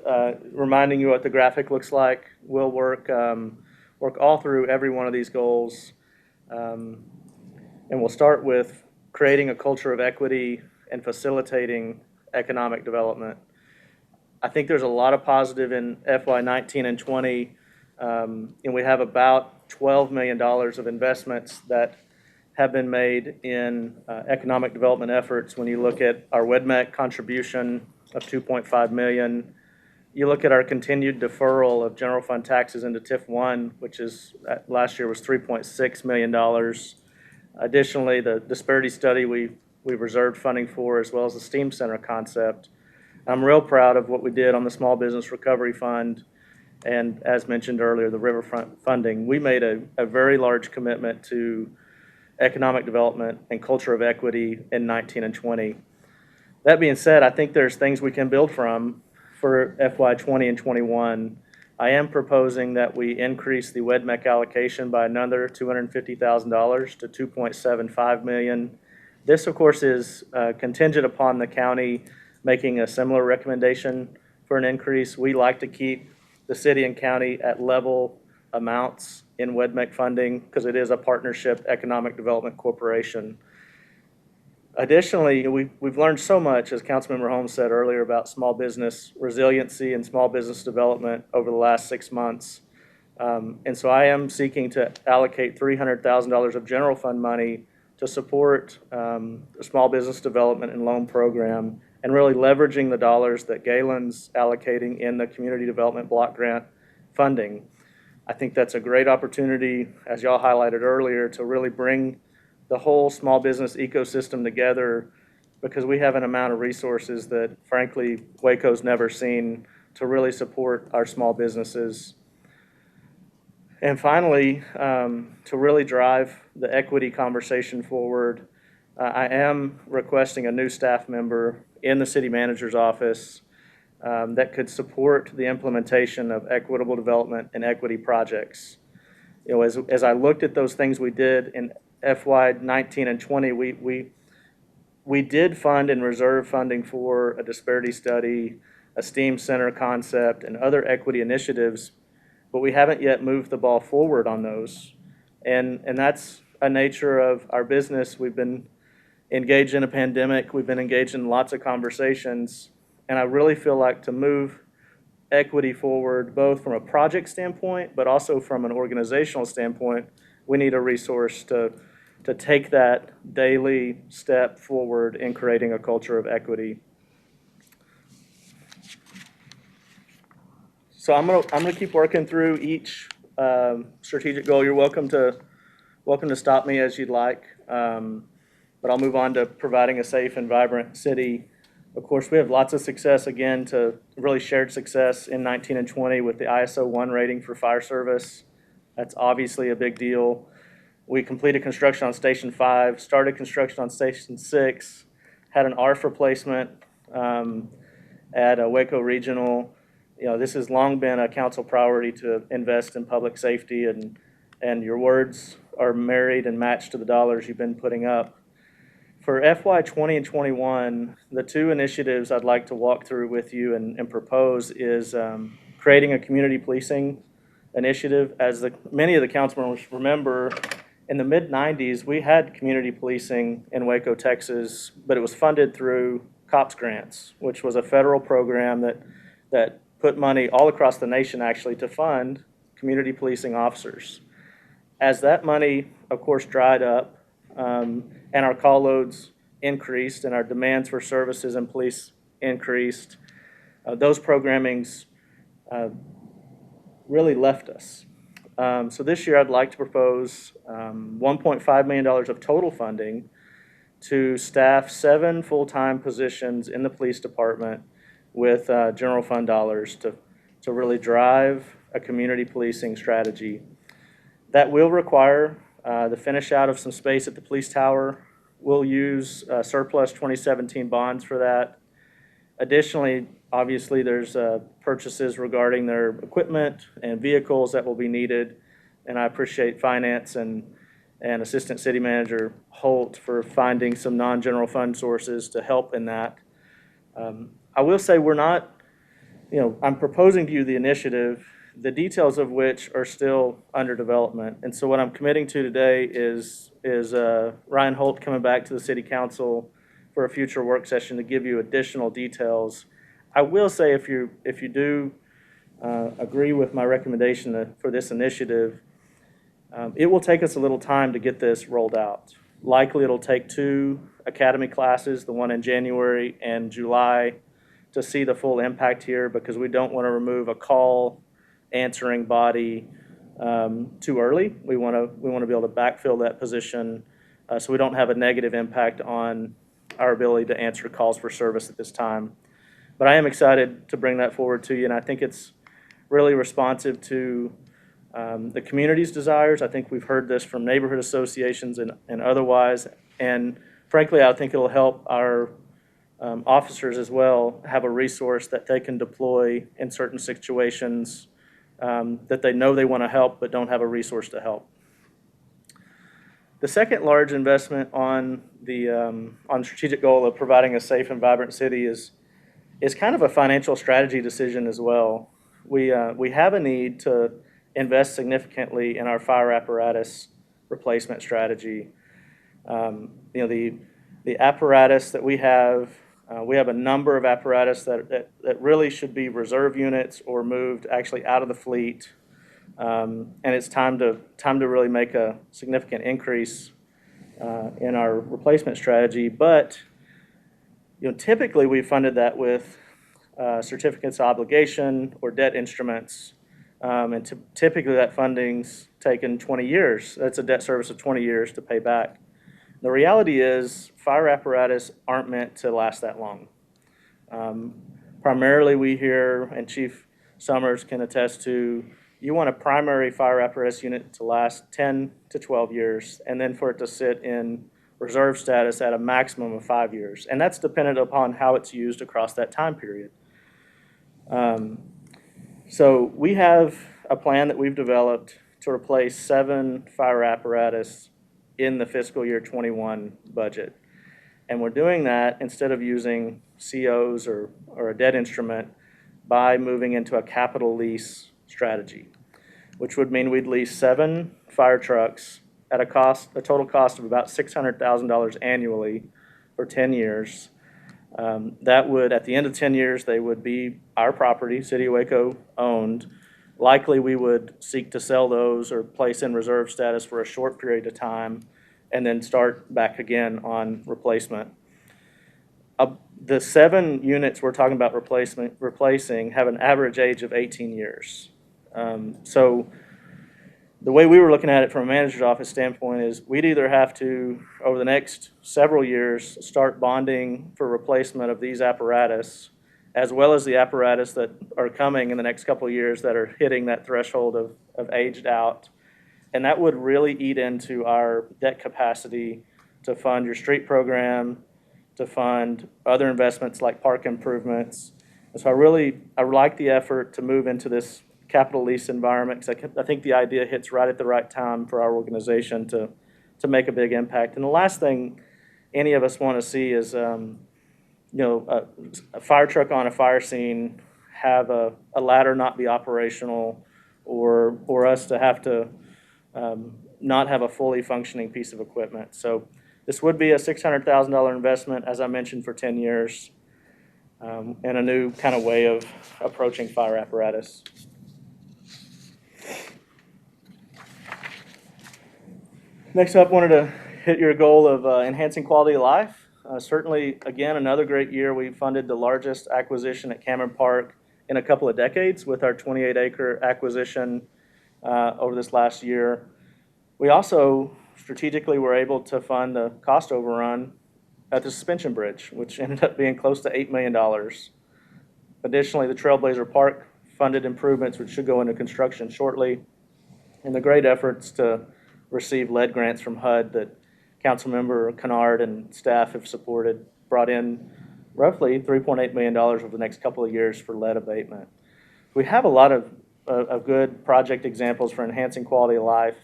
reminding you what the graphic looks like. We'll work all through every one of these goals. And we'll start with creating a culture of equity and facilitating economic development. I think there's a lot of positive in FY 19 and 20, and we have about $12 million of investments that have been made in economic development efforts. When you look at our WEDMEC contribution of $2.5 million, you look at our continued deferral of general fund taxes into TIF 1, which is last year was $3.6 million. Additionally, the disparity study we've reserved funding for, as well as the STEAM Center concept. I'm real proud of what we did on the Small Business Recovery Fund, and as mentioned earlier, the Riverfront funding. We made a very large commitment to economic development and culture of equity in 19 and 20. That being said, I think there's things we can build from for FY 20 and 21. I am proposing that we increase the WEDMEC allocation by another $250,000 to $2.75 million. This, of course, is contingent upon the county making a similar recommendation for an increase. We like to keep the city and county at level amounts in WEDMEC funding because it is a partnership economic development corporation. Additionally, we've learned so much, as Councilmember Holmes said earlier, about small business resiliency and small business development over the last 6 months. And so I am seeking to allocate $300,000 of general fund money to support the small business development and loan program, and really leveraging the dollars that Galen's allocating in the community development block grant funding. I think that's a great opportunity, as y'all highlighted earlier, to really bring the whole small business ecosystem together, because we have an amount of resources that, frankly, Waco's never seen to really support our small businesses. And finally, to really drive the equity conversation forward, I am requesting a new staff member in the city manager's office that could support the implementation of equitable development and equity projects. You know, as I looked at those things we did in FY 19 and 20, we did fund and reserve funding for a disparity study, a STEAM Center concept, and other equity initiatives, but we haven't yet moved the ball forward on those. And that's a nature of our business. We've been engaged in a pandemic. We've been engaged in lots of conversations. And I really feel like to move equity forward, both from a project standpoint, but also from an organizational standpoint, we need a resource to take that daily step forward in creating a culture of equity. So I'm gonna keep working through each strategic goal. You're welcome to stop me as you'd like, but I'll move on to providing a safe and vibrant city. Of course, we have lots of success, again, to really shared success in 19 and 20 with the ISO 1 rating for fire service. That's obviously a big deal. We completed construction on Station 5, started construction on Station 6, had an ARF replacement at Waco Regional. You know, this has long been a council priority to invest in public safety, and your words are married and matched to the dollars you've been putting up. For FY 20 and 21, the two initiatives I'd like to walk through with you and propose is creating a community policing initiative. As many of the council members remember, in the mid-90s, we had community policing in Waco, Texas, but it was funded through COPS grants, which was a federal program that put money all across the nation, actually, to fund community policing officers. As that money, of course, dried up, and our call loads increased and our demands for services and police increased, those programmings really left us. So this year I'd like to propose $1.5 million of total funding to staff 7 full-time positions in the police department with general fund dollars to to really drive a community policing strategy. That will require the finish out of some space at the police tower. We'll use surplus 2017 bonds for that. Additionally, obviously, there's purchases regarding their equipment and vehicles that will be needed. And I appreciate Finance and Assistant City Manager Holt for finding some non-general fund sources to help in that. I will say we're not, I'm proposing to you the initiative, the details of which are still under development. And so what I'm committing to today is Ryan Holt coming back to the City Council for a future work session to give you additional details. I will say if you do agree with my recommendation for this initiative, it will take us a little time to get this rolled out. Likely it'll take 2 academy classes, the one in January and July, to see the full impact here, because we don't want to remove a call answering body too early. We want to be able to backfill that position so we don't have a negative impact on our ability to answer calls for service at this time. But I am excited to bring that forward to you, and I think it's really responsive to the community's desires. I think we've heard this from neighborhood associations and otherwise, and frankly, I think it'll help our officers as well have a resource that they can deploy in certain situations that they know they want to help but don't have a resource to help. The second large investment on the strategic goal of providing a safe and vibrant city is kind of a financial strategy decision as well. We have a need to invest significantly in our fire apparatus replacement strategy. The apparatus that we have a number of apparatus that really should be reserve units or moved actually out of the fleet. And it's time to really make a significant increase in our replacement strategy. But typically we funded that with certificates of obligation or debt instruments. And typically that funding's taken 20 years. That's a debt service of 20 years to pay back. The reality is fire apparatus aren't meant to last that long. Primarily we hear, and Chief Summers can attest to, you want a primary fire apparatus unit to last 10 to 12 years, and then for it to sit in reserve status at a maximum of 5 years. And that's dependent upon how it's used across that time period. So we have a plan that we've developed to replace 7 fire apparatus in the fiscal year 21 budget. And we're doing that instead of using COs or a debt instrument by moving into a capital lease strategy, which would mean we'd lease 7 fire trucks at a total cost of about $600,000 annually for 10 years. That would, at the end of 10 years, they would be our property, City of Waco owned. Likely we would seek to sell those or place in reserve status for a short period of time and then start back again on replacement. The 7 units we're talking about replacing have an average age of 18 years. So the way we were looking at it from a manager's office standpoint is we'd either have to, over the next several years, start bonding for replacement of these apparatus, as well as the apparatus that are coming in the next couple of years that are hitting that threshold of aged out. And that would really eat into our debt capacity to fund your street program, to fund other investments like park improvements. And so I like the effort to move into this capital lease environment, because I think the idea hits right at the right time for our organization to make a big impact. And the last thing any of us want to see is a fire truck on a fire scene have a ladder not be operational, or us to have to not have a fully functioning piece of equipment. So this would be a $600,000 investment, as I mentioned, for 10 years, and a new kind of way of approaching fire apparatus. Next up, wanted to hit your goal of enhancing quality of life. Certainly, again, another great year. We funded the largest acquisition at Cameron Park in a couple of decades with our 28-acre acquisition over this last year. We also strategically were able to fund the cost overrun at the suspension bridge, which ended up being close to $8 million. Additionally, the Trailblazer Park funded improvements which should go into construction shortly, and the great efforts to receive lead grants from HUD that Councilmember Kennard and staff have supported, brought in roughly $3.8 million over the next couple of years for lead abatement. We have a lot of good project examples for enhancing quality of life.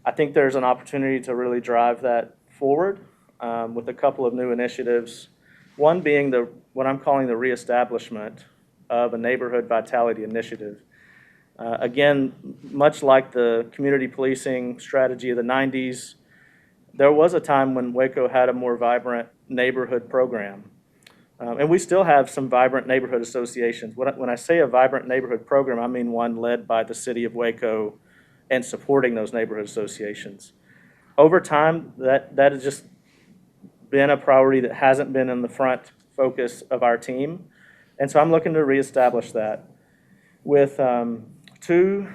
I think there's an opportunity to really drive that forward with a couple of new initiatives. One being what I'm calling the reestablishment of a neighborhood vitality initiative. Again, much like the community policing strategy of the 90s, there was a time when Waco had a more vibrant neighborhood program. And we still have some vibrant neighborhood associations. When I say a vibrant neighborhood program, I mean one led by the city of Waco and supporting those neighborhood associations. Over time, that has just been a priority that hasn't been in the front focus of our team. And so I'm looking to reestablish that with two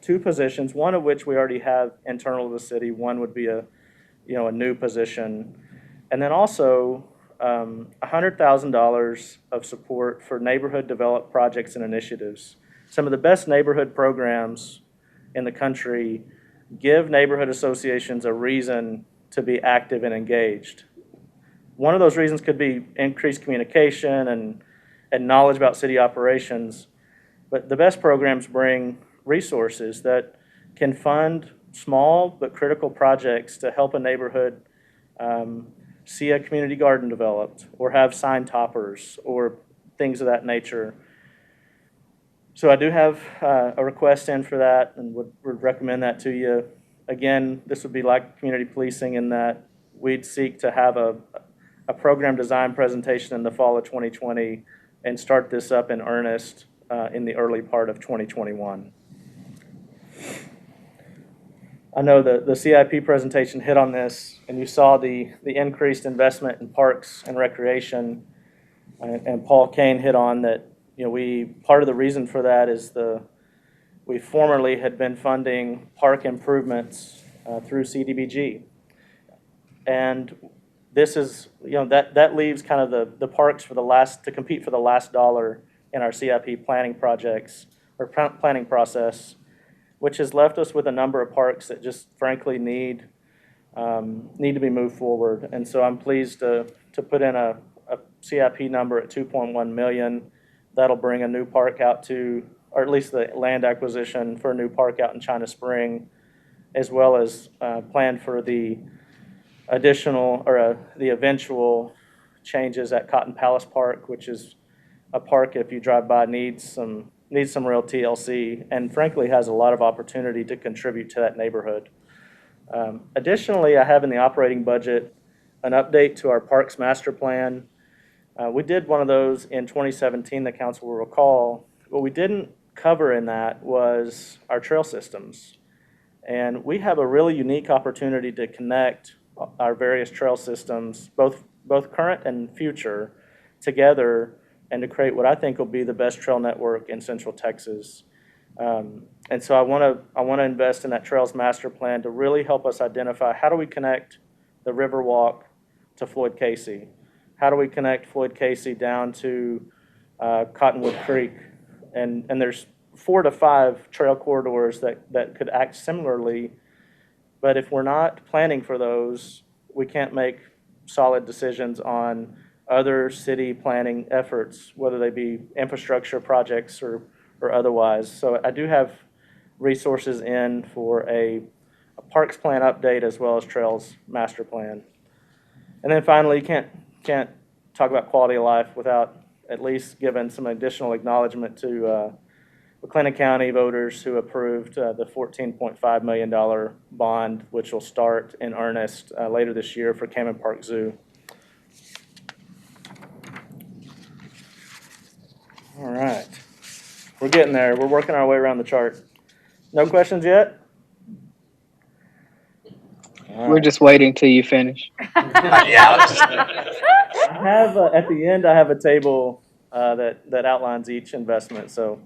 positions, one of which we already have internal to the city. One would be a new position. And then also $100,000 of support for neighborhood developed projects and initiatives. Some of the best neighborhood programs in the country give neighborhood associations a reason to be active and engaged. One of those reasons could be increased communication and knowledge about city operations, but the best programs bring resources that can fund small but critical projects to help a neighborhood see a community garden developed or have sign toppers or things of that nature. So I do have a request in for that and would recommend that to you. Again, this would be like community policing in that we'd seek to have a program design presentation in the fall of 2020 and start this up in earnest in the early part of 2021. I know the CIP presentation hit on this, and you saw the increased investment in parks and recreation, and Paul Kane hit on that. Part of the reason for that is we formerly had been funding park improvements through CDBG, and this is that leaves kind of the parks to compete for the last dollar in our CIP planning projects or planning process, which has left us with a number of parks that just frankly need to be moved forward. And so I'm pleased to put in a CIP number at $2.1 million. That'll bring a new park out to, or at least the land acquisition for a new park out in China Spring, as well as plan for the additional or the eventual changes at Cotton Palace Park, which is a park, if you drive by, needs some real TLC and frankly has a lot of opportunity to contribute to that neighborhood. Additionally, I have in the operating budget an update to our Parks Master Plan. We did one of those in 2017, the council will recall. What we didn't cover in that was our trail systems. And we have a really unique opportunity to connect our various trail systems, both current and future, together and to create what I think will be the best trail network in Central Texas. And so I want to invest in that Trails Master Plan to really help us identify how do we connect the Riverwalk to Floyd Casey? How do we connect Floyd Casey down to Cottonwood Creek? And there's 4 to 5 trail corridors that could act similarly, but if we're not planning for those, we can't make solid decisions on other city planning efforts, whether they be infrastructure projects or otherwise. So I do have resources in for a Parks Plan update as well as Trails Master Plan. And then finally, you can't talk about quality of life without at least giving some additional acknowledgement to McLennan County voters who approved the $14.5 million bond, which will start in earnest later this year for Cayman Park Zoo. All right, we're getting there. We're working our way around the chart. No questions yet? We're just waiting till you finish. Yeah. I have at the end. I have a table that outlines each investment. So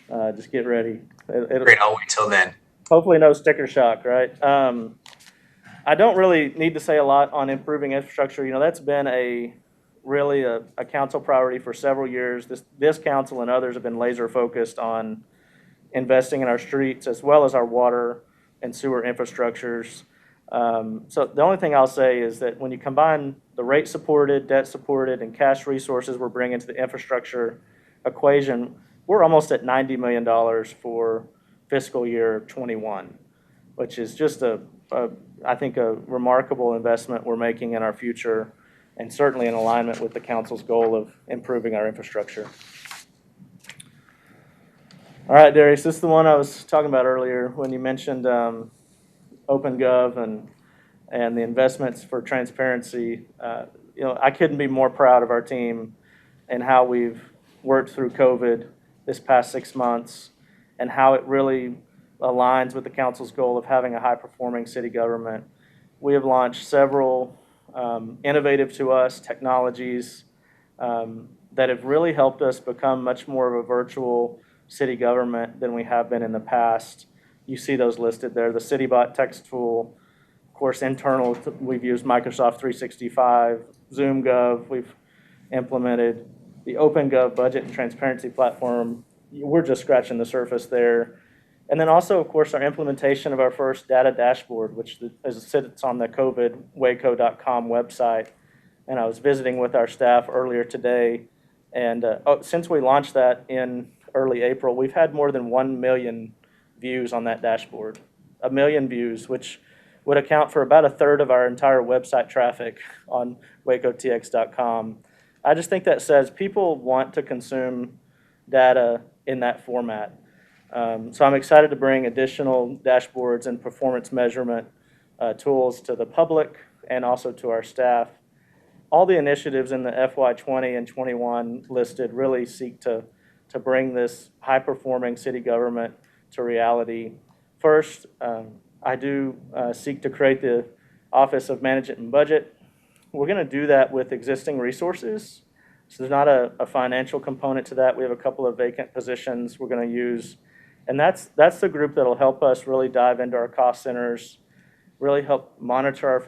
just get ready. Great. I'll wait till then. Hopefully, no sticker shock, right? I don't really need to say a lot on improving infrastructure. That's been a really a council priority for several years. This council and others have been laser focused on investing in our streets as well as our water and sewer infrastructures. So the only thing I'll say is that when you combine the rate supported, debt supported, and cash resources we're bringing to the infrastructure equation, we're almost at $90 million for fiscal year 21, which is just I think a remarkable investment we're making in our future, and certainly in alignment with the council's goal of improving our infrastructure. All right, Darius, this is the one I was talking about earlier when you mentioned OpenGov and the investments for transparency. I couldn't be more proud of our team and how we've worked through COVID this past 6 months and how it really aligns with the council's goal of having a high-performing city government. We have launched several innovative to us technologies that have really helped us become much more of a virtual city government than we have been in the past. You see those listed there. The CityBot text tool, of course, internal, we've used Microsoft 365, ZoomGov, we've implemented the OpenGov budget and transparency platform. We're just scratching the surface there. And then also, of course, our implementation of our first data dashboard, which sits on the Waco.com website. And I was visiting with our staff earlier today. And since we launched that in early April, we've had more than 1 million views on that dashboard. 1 million views, which would account for about a third of our entire website traffic on WacoTX.com. I just think that says people want to consume data in that format. So I'm excited to bring additional dashboards and performance measurement tools to the public and also to our staff. All the initiatives in the FY20 and 21 listed really seek to bring this high-performing city government to reality. First, I do seek to create the Office of Management and Budget. We're going to do that with existing resources. So there's not a financial component to that. We have a couple of vacant positions we're going to use. And that's the group that'll help us really dive into our cost centers, really help monitor our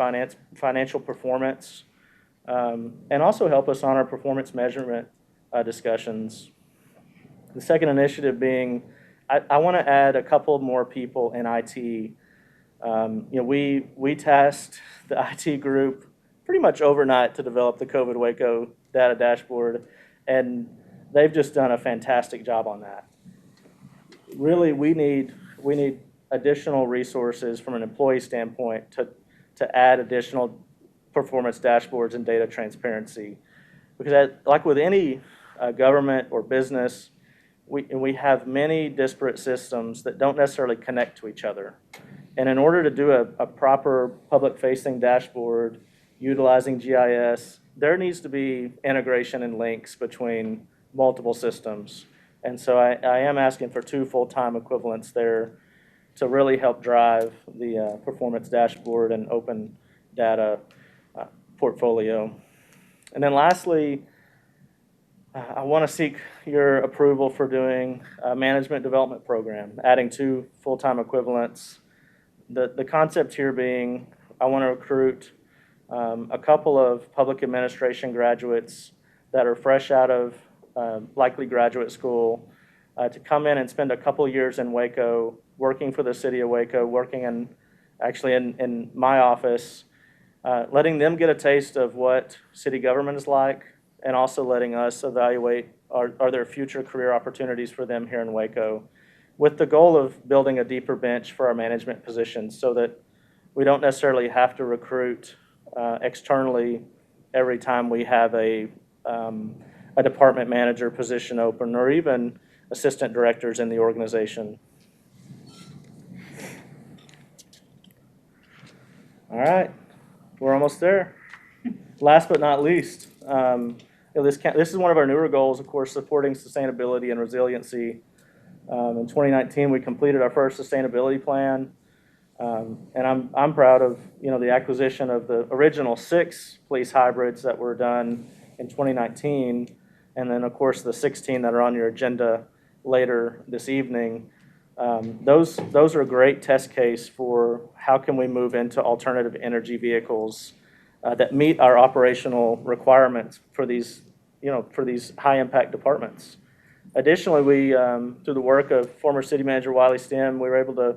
financial performance, and also help us on our performance measurement discussions. The second initiative being, I want to add a couple more people in IT. We tasked the IT group pretty much overnight to develop the COVID Waco data dashboard, and they've just done a fantastic job on that. Really, we need additional resources from an employee standpoint to add additional performance dashboards and data transparency. Because like with any government or business, we have many disparate systems that don't necessarily connect to each other. And in order to do a proper public-facing dashboard utilizing GIS, there needs to be integration and links between multiple systems. And so I am asking for 2 full-time equivalents there to really help drive the performance dashboard and open data portfolio. And then lastly, I want to seek your approval for doing a management development program, adding 2 full-time equivalents. The concept here being I want to recruit a couple of public administration graduates that are fresh out of likely graduate school to come in and spend a couple years in Waco, working for the city of Waco, working in my office, letting them get a taste of what city government is like, and also letting us evaluate are there future career opportunities for them here in Waco, with the goal of building a deeper bench for our management positions so that we don't necessarily have to recruit externally every time we have a department manager position open or even assistant directors in the organization. All right, we're almost there. Last but not least, this is one of our newer goals, of course, supporting sustainability and resiliency. In 2019, we completed our first sustainability plan, and I'm proud of the acquisition of the original 6 police hybrids that were done in 2019, and then of course the 16 that are on your agenda later this evening. Those are a great test case for how can we move into alternative energy vehicles that meet our operational requirements for these, for these high-impact departments. Additionally, we, through the work of former City Manager Wiley Stem, we were able to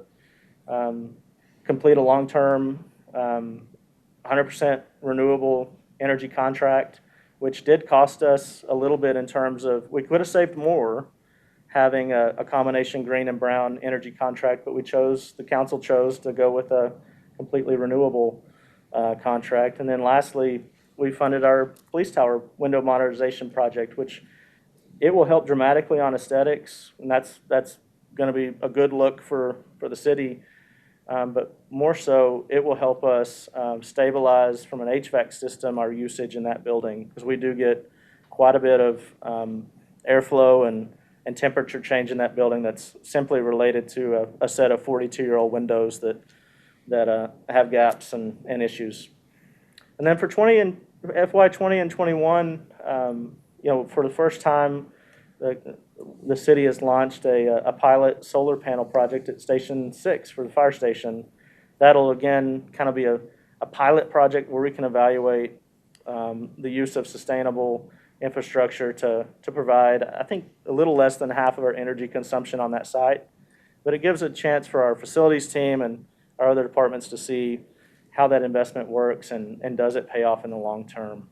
complete a long-term 100% renewable energy contract, which did cost us a little bit in terms of, we could have saved more having a combination green and brown energy contract, but the council chose to go with a completely renewable contract. And then lastly, we funded our police tower window modernization project, which it will help dramatically on aesthetics, and that's going to be a good look for the city. But more so, it will help us stabilize from an HVAC system our usage in that building, because we do get quite a bit of airflow and temperature change in that building that's simply related to a set of 42-year-old windows that have gaps and issues. And then for FY 20 and 21, for the first time, the city has launched a pilot solar panel project at Station 6 for the fire station. That'll again kind of be a pilot project where we can evaluate the use of sustainable infrastructure to provide, I think, a little less than half of our energy consumption on that site. But it gives a chance for our facilities team and our other departments to see how that investment works and does it pay off in the long term.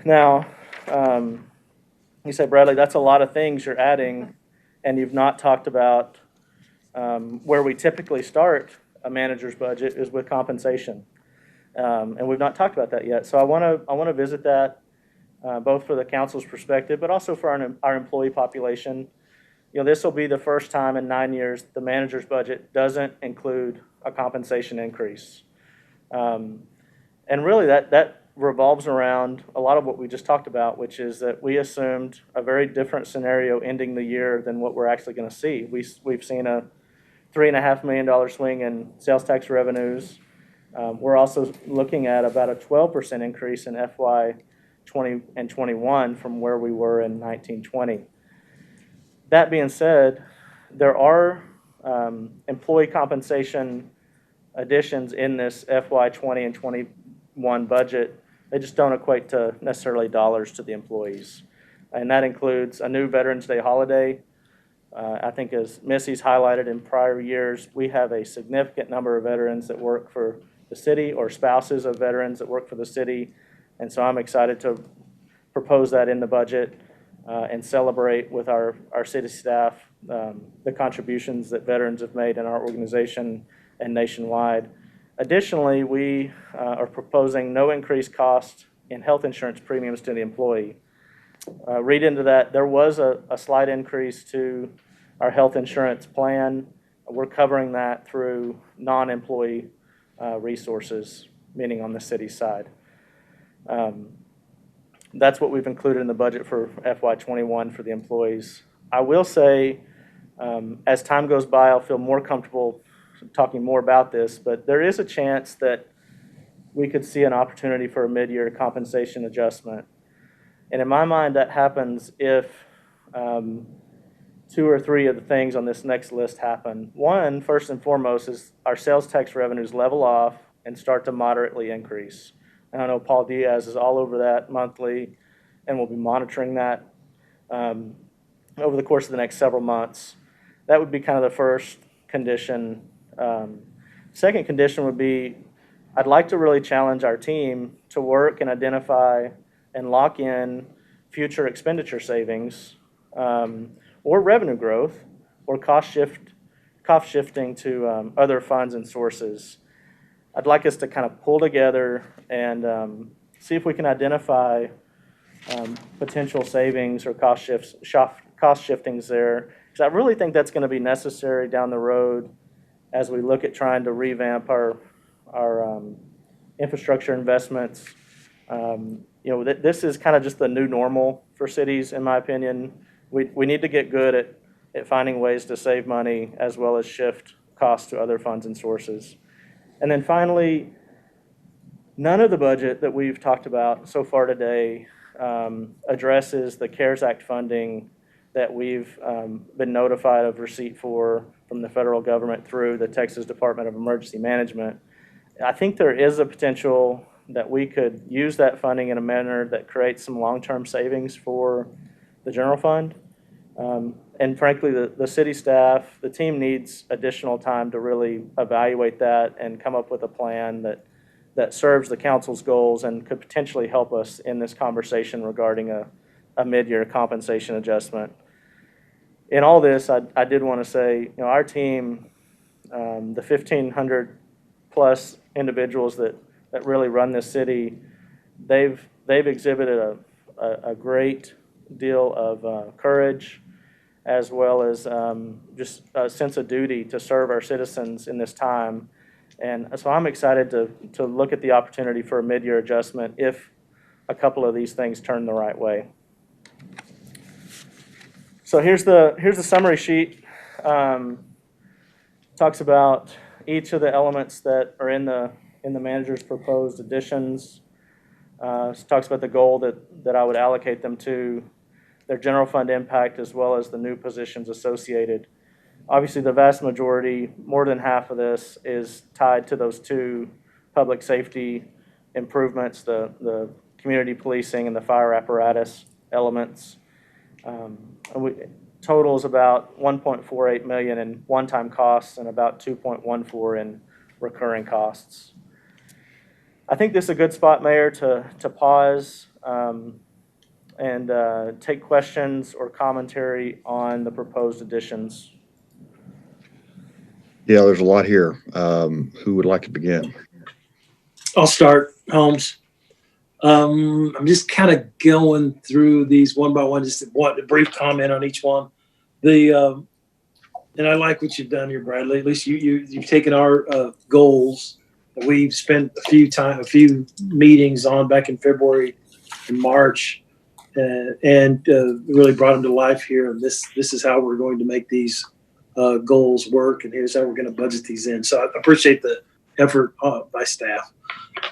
Now, you say, Bradley, that's a lot of things you're adding, and you've not talked about where we typically start a manager's budget is with compensation. And we've not talked about that yet. So I want to visit that both for the council's perspective, but also for our employee population. This will be the first time in 9 years the manager's budget doesn't include a compensation increase. And really that revolves around a lot of what we just talked about, which is that we assumed a very different scenario ending the year than what we're actually going to see. We've seen a $3.5 million swing in sales tax revenues. We're also looking at about a 12% increase in FY 20 and 21 from where we were in 1920. That being said, there are employee compensation additions in this FY 20 and 21 budget. They just don't equate to necessarily dollars to the employees. And that includes a new Veterans Day holiday. I think as Missy's highlighted in prior years, we have a significant number of veterans that work for the city or spouses of veterans that work for the city. And so I'm excited to propose that in the budget and celebrate with our city staff the contributions that veterans have made in our organization and nationwide. Additionally, we are proposing no increased cost in health insurance premiums to the employee. Read into that, there was a slight increase to our health insurance plan. We're covering that through non-employee resources, meaning on the city side. That's what we've included in the budget for FY 21 for the employees. I will say, as time goes by, I'll feel more comfortable talking more about this, but there is a chance that we could see an opportunity for a mid-year compensation adjustment. And in my mind, that happens if 2 or 3 of the things on this next list happen. One, first and foremost, is our sales tax revenues level off and start to moderately increase. And I know Paul Diaz is all over that monthly, and we'll be monitoring that over the course of the next several months. That would be kind of the first condition. Second condition would be, I'd like to really challenge our team to work and identify and lock in future expenditure savings or revenue growth or cost shifting to other funds and sources. I'd like us to kind of pull together and see if we can identify potential savings or cost shiftings there, because I really think that's going to be necessary down the road as we look at trying to revamp our infrastructure investments. This is kind of just the new normal for cities, in my opinion. We need to get good at finding ways to save money as well as shift costs to other funds and sources. And then finally, none of the budget that we've talked about so far today addresses the CARES Act funding that we've been notified of receipt for from the federal government through the Texas Department of Emergency Management. I think there is a potential that we could use that funding in a manner that creates some long-term savings for the general fund. And frankly, the city staff, the team needs additional time to really evaluate that and come up with a plan that serves the council's goals and could potentially help us in this conversation regarding a mid-year compensation adjustment. In all this, I did want to say, our team, the 1,500 plus individuals that really run this city, they've exhibited a great deal of courage, as well as just a sense of duty to serve our citizens in this time. And so I'm excited to look at the opportunity for a mid-year adjustment if a couple of these things turn the right way. So here's the summary sheet. Talks about each of the elements that are in the manager's proposed additions. Talks about the goal that I would allocate them to, their general fund impact, as well as the new positions associated. Obviously, the vast majority, more than half of this, is tied to those two public safety improvements, the community policing and the fire apparatus elements. Total is about $1.48 million in one-time costs and about $2.14 in recurring costs. I think this is a good spot, Mayor, to pause and take questions or commentary on the proposed additions. Yeah, there's a lot here. Who would like to begin? I'll start, Holmes. I'm just kind of going through these one by one, just want a brief comment on each one. And I like what you've done here, Bradley. At least you've taken our goals that we've spent a few meetings on back in February and March, and really brought them to life here. And this is how we're going to make these goals work, and here's how we're going to budget these in. So I appreciate the effort by staff.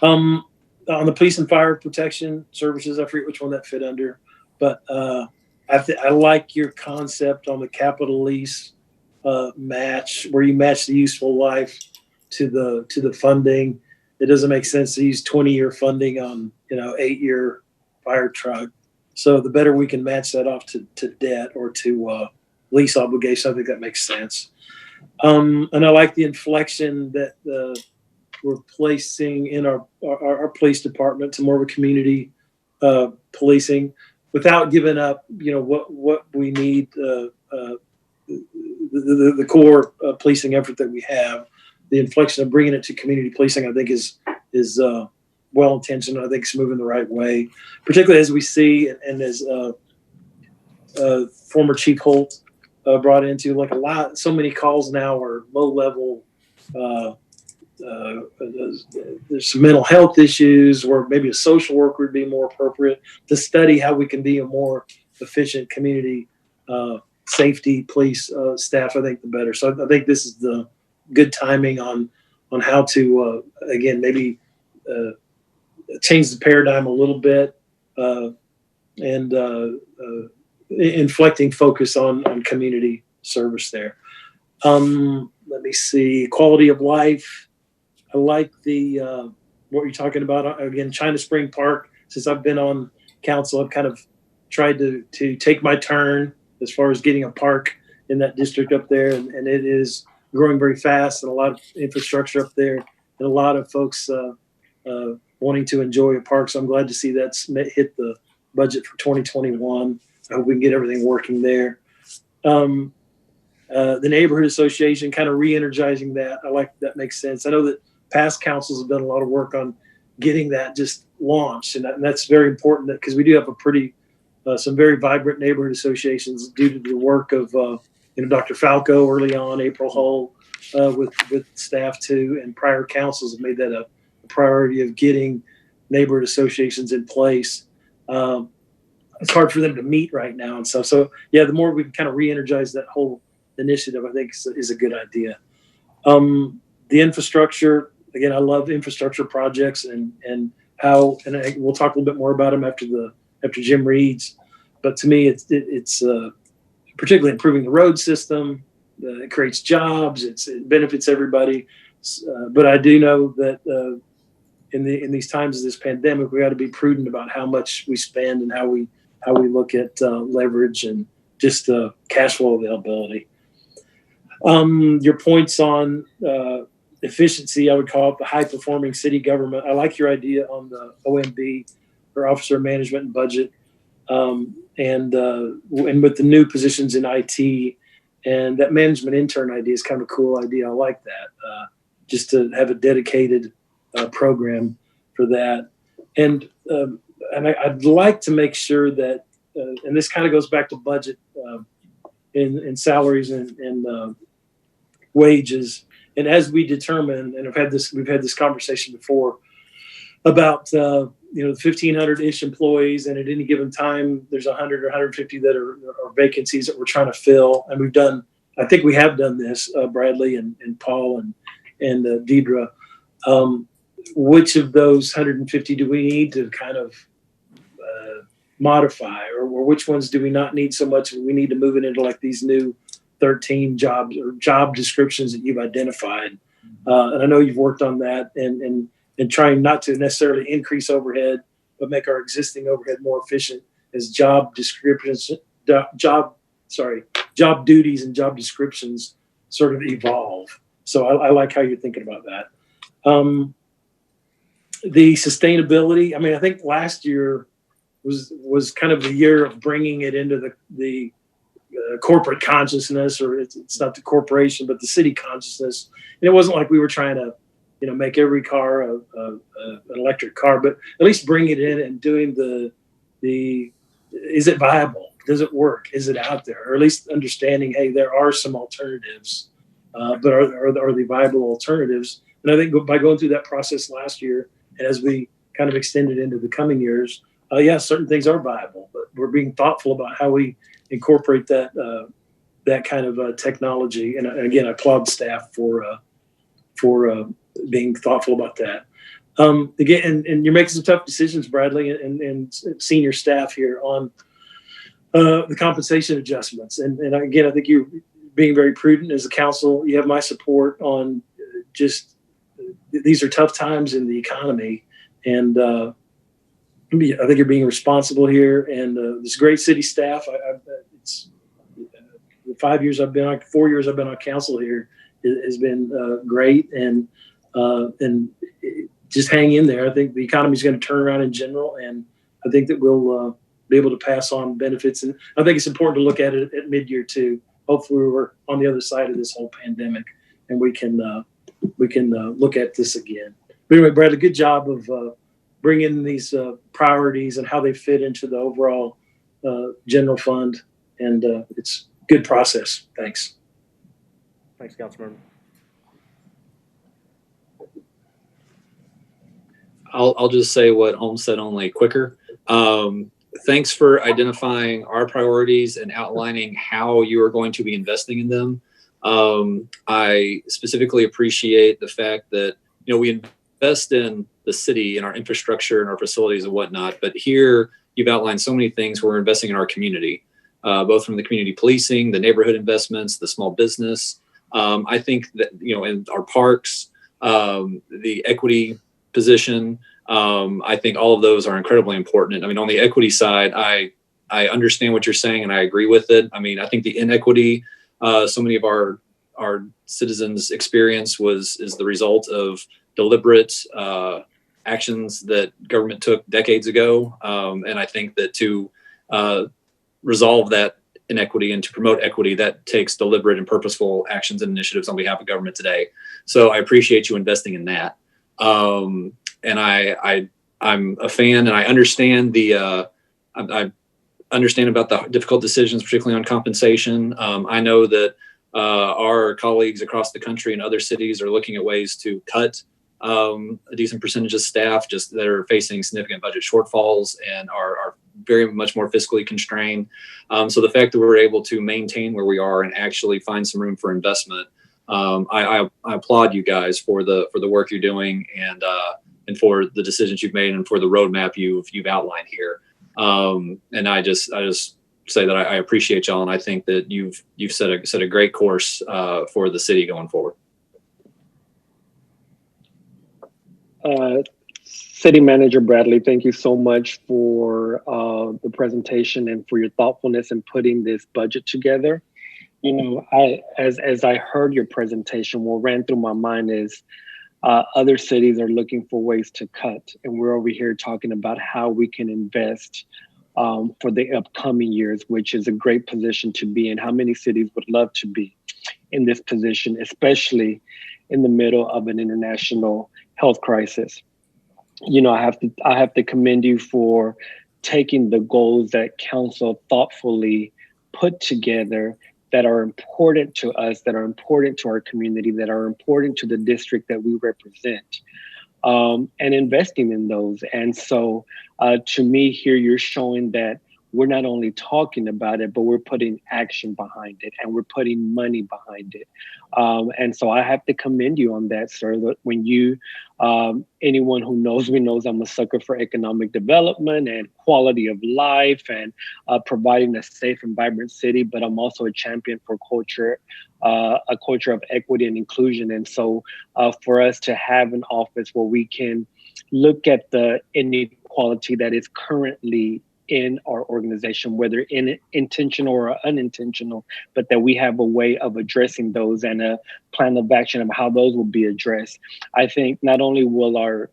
On the police and fire protection services, I forget which one that fit under, but I like your concept on the capital lease match, where you match the useful life to the funding. It doesn't make sense to use 20-year funding on 8-year fire truck. So the better we can match that off to debt or to lease obligation, I think that makes sense. And I like the inflection that we're placing in our police department to more of a community policing, without giving up, what we need, the core policing effort that we have. The inflection of bringing it to community policing, I think, is well intentioned. I think it's moving the right way, particularly as we see and as former Chief Holt brought into, so many calls now are low level. There's some mental health issues where maybe a social worker would be more appropriate to study how we can be a more efficient community safety police staff. I think the better. So I think this is the good timing on how to again maybe change the paradigm a little bit and inflecting focus on community service there. Let me see, quality of life. I like the what you're talking about. Again, China Spring Park, since I've been on council, I've kind of tried to take my turn as far as getting a park in that district up there. And it is growing very fast, and a lot of infrastructure up there, and a lot of folks wanting to enjoy a park. So I'm glad to see that's hit the budget for 2021. I hope we can get everything working there. The neighborhood association, kind of re-energizing that. I like that. Makes sense. I know that past councils have done a lot of work on getting that just launched, and that's very important because we do have some very vibrant neighborhood associations due to the work of Dr. Falco early on, April Hull with staff too, and prior councils have made that a priority of getting neighborhood associations in place. It's hard for them to meet right now and stuff. So yeah, the more we can kind of re-energize that whole initiative, I think is a good idea. The infrastructure, again, I love infrastructure projects and we'll talk a little bit more about them after Jim reads. But to me, it's particularly improving the road system. It creates jobs. It benefits everybody. But I do know that in these times of this pandemic, we got to be prudent about how much we spend and how we look at leverage and just cash flow availability. Your points on efficiency, I would call it the high performing city government. I like your idea on the OMB, or Officer of Management and Budget, and with the new positions in IT, and that management intern idea is kind of a cool idea. I like that. Just to have a dedicated program for that, and I'd like to make sure that, and this kind of goes back to budget in salaries and wages. And as we determine, and we've had this conversation before about, 1,500-ish employees, and at any given time, there's 100 or 150 that are vacancies that we're trying to fill. And I think we have done this, Bradley and Paul and Deidre. Which of those 150 do we need to kind of modify, or which ones do we not need so much? We need to move it into like these new 13 jobs or job descriptions that you've identified. And I know you've worked on that and trying not to necessarily increase overhead, but make our existing overhead more efficient as job descriptions, job duties and job descriptions sort of evolve. So I like how you're thinking about that. The sustainability, I think last year was kind of the year of bringing it into the corporate consciousness, or it's not the corporation, but the city consciousness. And it wasn't like we were trying to, make every car an electric car, but at least bring it in and doing is it viable? Does it work? Is it out there? Or at least understanding, hey, there are some alternatives, but are they viable alternatives? And I think by going through that process last year, and as we kind of extend it into the coming years, certain things are viable, but we're being thoughtful about how we incorporate that kind of technology. And again, I applaud staff for being thoughtful about that. Again, and you're making some tough decisions, Bradley, and senior staff here on the compensation adjustments. And again, I think you're being very prudent as a council. You have my support on just these are tough times in the economy, and I think you're being responsible here. And this great city staff. It's the 4 years I've been on council here has been great, and just hang in there. I think the economy is going to turn around in general, and I think that we'll be able to pass on benefits. And I think it's important to look at it at mid-year too. Hopefully, we're on the other side of this whole pandemic, and we can look at this again. But anyway, Bradley, good job of bringing these priorities and how they fit into the overall general fund, and it's good process. Thanks. Thanks, Councilmember. I'll just say what Holmes said, only quicker. Thanks for identifying our priorities and outlining how you are going to be investing in them. I specifically appreciate the fact that, we invest in the city and our infrastructure and our facilities and whatnot, but here you've outlined so many things where we're investing in our community, both from the community policing, the neighborhood investments, the small business. I think that, in our parks, the equity position, I think all of those are incredibly important. On the equity side, I understand what you're saying and I agree with it. I think the inequity so many of our citizens experience is the result of deliberate actions that government took decades ago. And I think that to resolve that inequity and to promote equity, that takes deliberate and purposeful actions and initiatives on behalf of government today. So I appreciate you investing in that. And I'm a fan, and I understand I understand about the difficult decisions, particularly on compensation. I know that our colleagues across the country and other cities are looking at ways to cut a decent percentage of staff just that are facing significant budget shortfalls and are very much more fiscally constrained. So the fact that we're able to maintain where we are and actually find some room for investment, I applaud you guys for the work you're doing and for the decisions you've made and for the roadmap you've outlined here. And I just say that I appreciate y'all, and I think that you've set a great course for the city going forward. City Manager Bradley, thank you so much for the presentation and for your thoughtfulness in putting this budget together. You know, as I heard your presentation, what ran through my mind is other cities are looking for ways to cut, and we're over here talking about how we can invest for the upcoming years, which is a great position to be in. How many cities would love to be in this position, especially in the middle of an international health crisis? You know, I have to commend you for taking the goals that council thoughtfully put together that are important to us, that are important to our community, that are important to the district that we represent, and investing in those. And so to me here, you're showing that we're not only talking about it, but we're putting action behind it and we're putting money behind it. And so I have to commend you on that, sir. That when you, anyone who knows me knows I'm a sucker for economic development and quality of life and providing a safe and vibrant city, but I'm also a champion for culture, a culture of equity and inclusion. And so for us to have an office where we can look at the inequality that is currently in our organization, whether intentional or unintentional, but that we have a way of addressing those and a plan of action of how those will be addressed. I think not only will our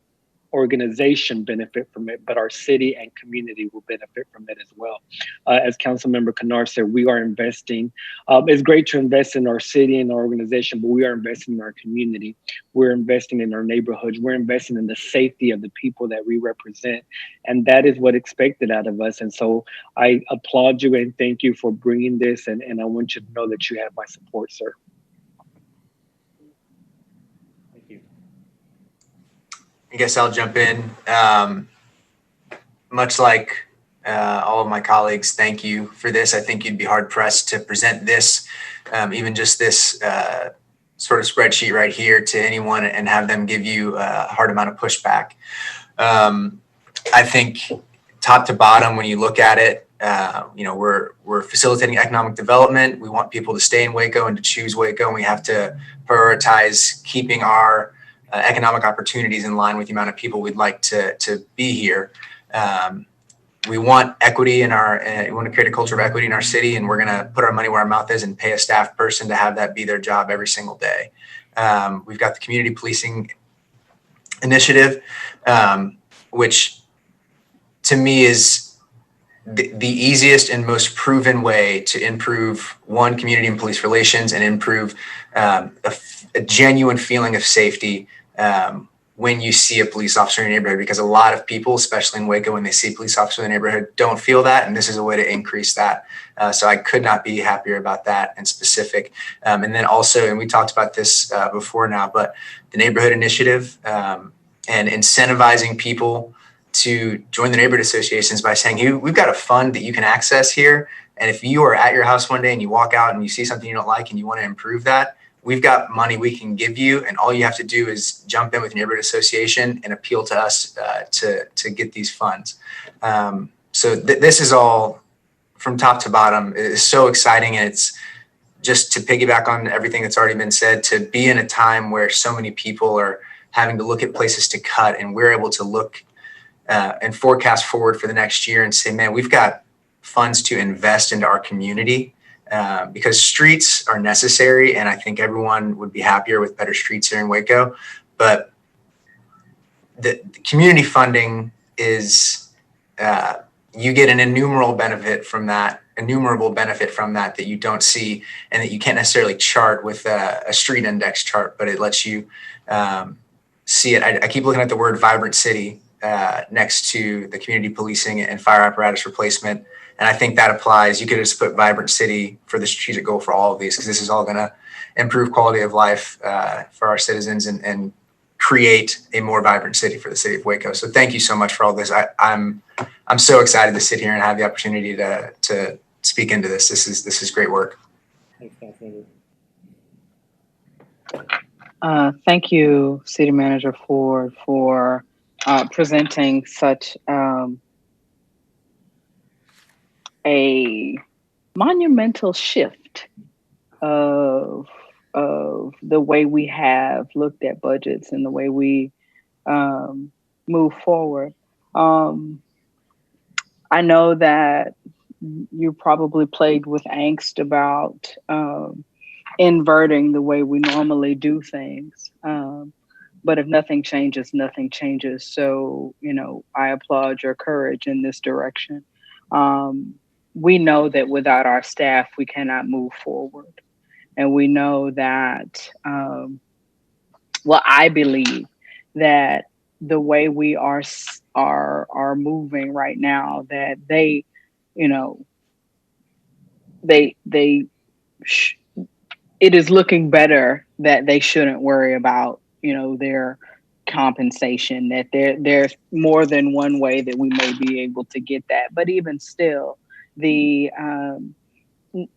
organization benefit from it, but our city and community will benefit from it as well. As Councilmember Kennard said, we are investing. It's great to invest in our city and our organization, but we are investing in our community. We're investing in our neighborhoods. We're investing in the safety of the people that we represent. And that is what expected out of us. And so I applaud you and thank you for bringing this. And I want you to know that you have my support, sir. I guess I'll jump in. Much like all of my colleagues, thank you for this. I think you'd be hard pressed to present this, even just this sort of spreadsheet right here to anyone and have them give you a hard amount of pushback. I think top to bottom, when you look at it, you know, we're facilitating economic development. We want people to stay in Waco and to choose Waco, and we have to prioritize keeping our economic opportunities in line with the amount of people we'd like to be here. We want equity in our, we want to create a culture of equity in our city, and we're going to put our money where our mouth is and pay a staff person to have that be their job every single day. We've got the community policing initiative, which to me is the easiest and most proven way to improve community and police relations and improve a genuine feeling of safety when you see a police officer in your neighborhood, because a lot of people, especially in Waco, when they see a police officer in the neighborhood, don't feel that. And this is a way to increase that. So I could not be happier about that in specific. And then also, and we talked about this before now, but the neighborhood initiative and incentivizing people to join the neighborhood associations by saying, hey, we've got a fund that you can access here. And if you are at your house one day and you walk out and you see something you don't like and you want to improve that, we've got money we can give you, and all you have to do is jump in with your neighborhood association and appeal to us to get these funds. So this is all from top to bottom. It is so exciting, and it's just to piggyback on everything that's already been said, to be in a time where so many people are having to look at places to cut, and we're able to look and forecast forward for the next year and say, man, we've got funds to invest into our community. Because streets are necessary, and I think everyone would be happier with better streets here in Waco. But the community funding is, you get an innumerable benefit from that that you don't see and that you can't necessarily chart with a street index chart, but it lets you see it. I keep looking at the word vibrant city next to the community policing and fire apparatus replacement. And I think that applies. You could just put vibrant city for the strategic goal for all of these, because this is all going to improve quality of life for our citizens and create a more vibrant city for the city of Waco. So thank you so much for all this. I'm so excited to sit here and have the opportunity to speak into this. This is great work. Thank you, City Manager Ford, for presenting such a monumental shift of the way we have looked at budgets and the way we move forward. I know that you're probably plagued with angst about inverting the way we normally do things. But if nothing changes, nothing changes. So, I applaud your courage in this direction. We know that without our staff, we cannot move forward. And we know that, I believe that the way we are moving right now, that they, you know, it is looking better that they shouldn't worry about, their compensation, that there's more than one way that we may be able to get that. But even still, the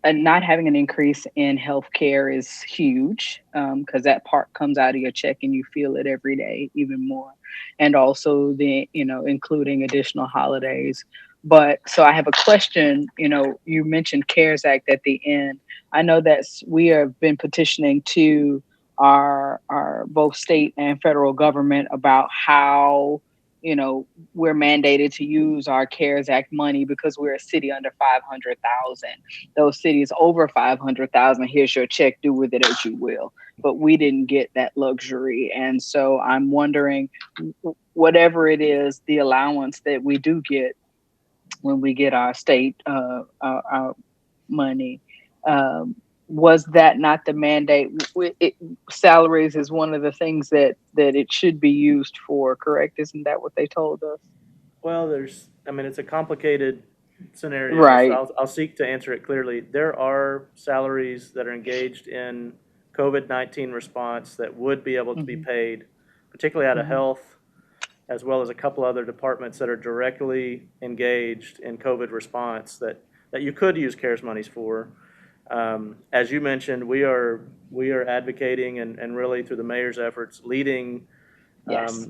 not having an increase in healthcare is huge, because that part comes out of your check and you feel it every day even more. And also including additional holidays. But so I have a question. You mentioned CARES Act at the end. I know that we have been petitioning to our both state and federal government about how we're mandated to use our CARES Act money because we're a city under 500,000. Those cities over 500,000, here's your check, do with it as you will. But we didn't get that luxury. And so I'm wondering, whatever it is, the allowance that we do get when we get our state our money, was that not the mandate? Salaries is one of the things that it should be used for, correct? Isn't that what they told us? Well, it's a complicated scenario. Right. So I'll seek to answer it clearly. There are salaries that are engaged in COVID-19 response that would be able to be paid, particularly out of health, as well as a couple other departments that are directly engaged in COVID response that you could use CARES monies for. As you mentioned, we are advocating and really through the mayor's efforts leading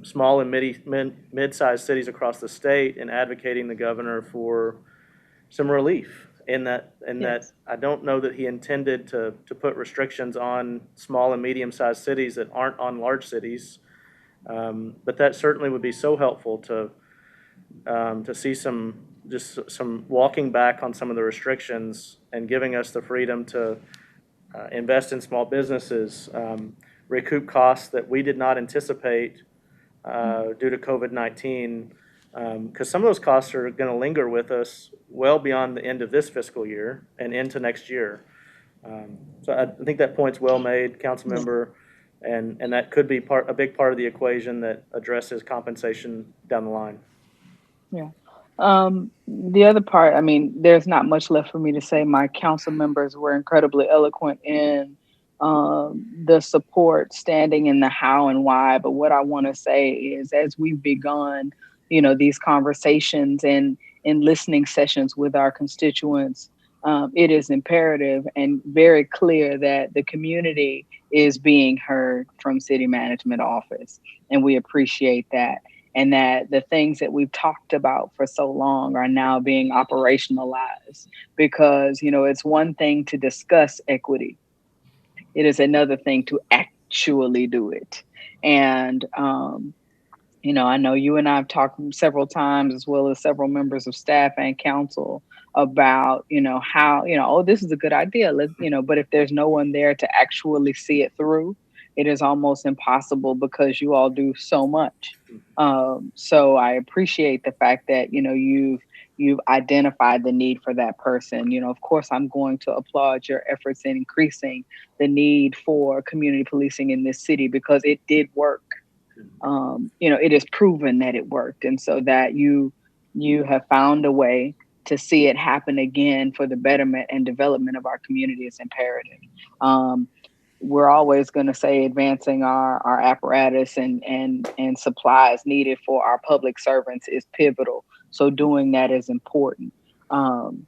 small and mid-sized cities across the state and advocating the governor for some relief in that I don't know that he intended to put restrictions on small and medium-sized cities that aren't on large cities. But that certainly would be so helpful to see some walking back on some of the restrictions and giving us the freedom to invest in small businesses, recoup costs that we did not anticipate due to COVID-19, because some of those costs are going to linger with us well beyond the end of this fiscal year and into next year. So I think that point's well made, council member, and that could be a big part of the equation that addresses compensation down the line. Yeah. The other part, there's not much left for me to say. My council members were incredibly eloquent in the support, standing in the how and why. But what I want to say is, as we've begun, these conversations and in listening sessions with our constituents, it is imperative and very clear that the community is being heard from city management office. And we appreciate that. And that the things that we've talked about for so long are now being operationalized, because, it's one thing to discuss equity. It is another thing to actually do it. And, I know you and I have talked several times, as well as several members of staff and council, about, how, oh, this is a good idea. But if there's no one there to actually see it through, it is almost impossible, because you all do so much. So I appreciate the fact that, you've identified the need for that person. Of course, I'm going to applaud your efforts in increasing the need for community policing in this city, because it did work. It is proven that it worked. And so that you have found a way to see it happen again for the betterment and development of our community is imperative. We're always going to say advancing our apparatus and supplies needed for our public servants is pivotal. So doing that is important. I'm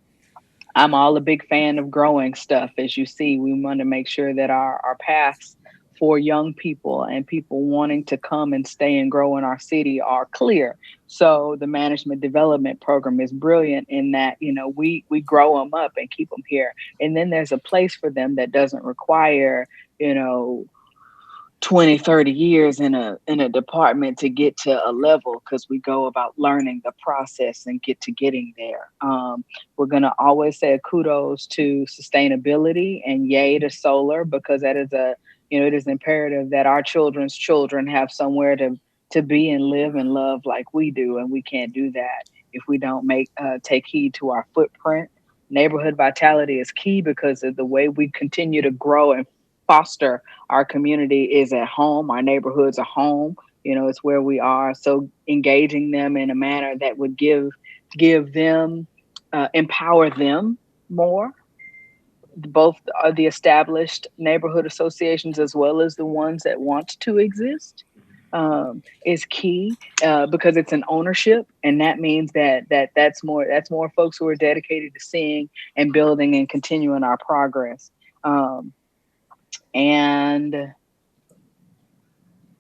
all a big fan of growing stuff. As you see, we want to make sure that our paths for young people and people wanting to come and stay and grow in our city are clear. So the management development program is brilliant in that, we grow them up and keep them here. And then there's a place for them that doesn't require, 20, 30 years in a department to get to a level, because we go about learning the process and getting there. We're going to always say kudos to sustainability and yay to solar, because that is it is imperative that our children's children have somewhere to be and live and love like we do. And we can't do that if we don't take heed to our footprint. Neighborhood vitality is key, because of the way we continue to grow and foster our community is at home. Our neighborhoods are home. It's where we are. So engaging them in a manner that would give them, empower them more, both the established neighborhood associations as well as the ones that want to exist, is key, because it's an ownership, and that means that's more folks who are dedicated to seeing and building and continuing our progress. And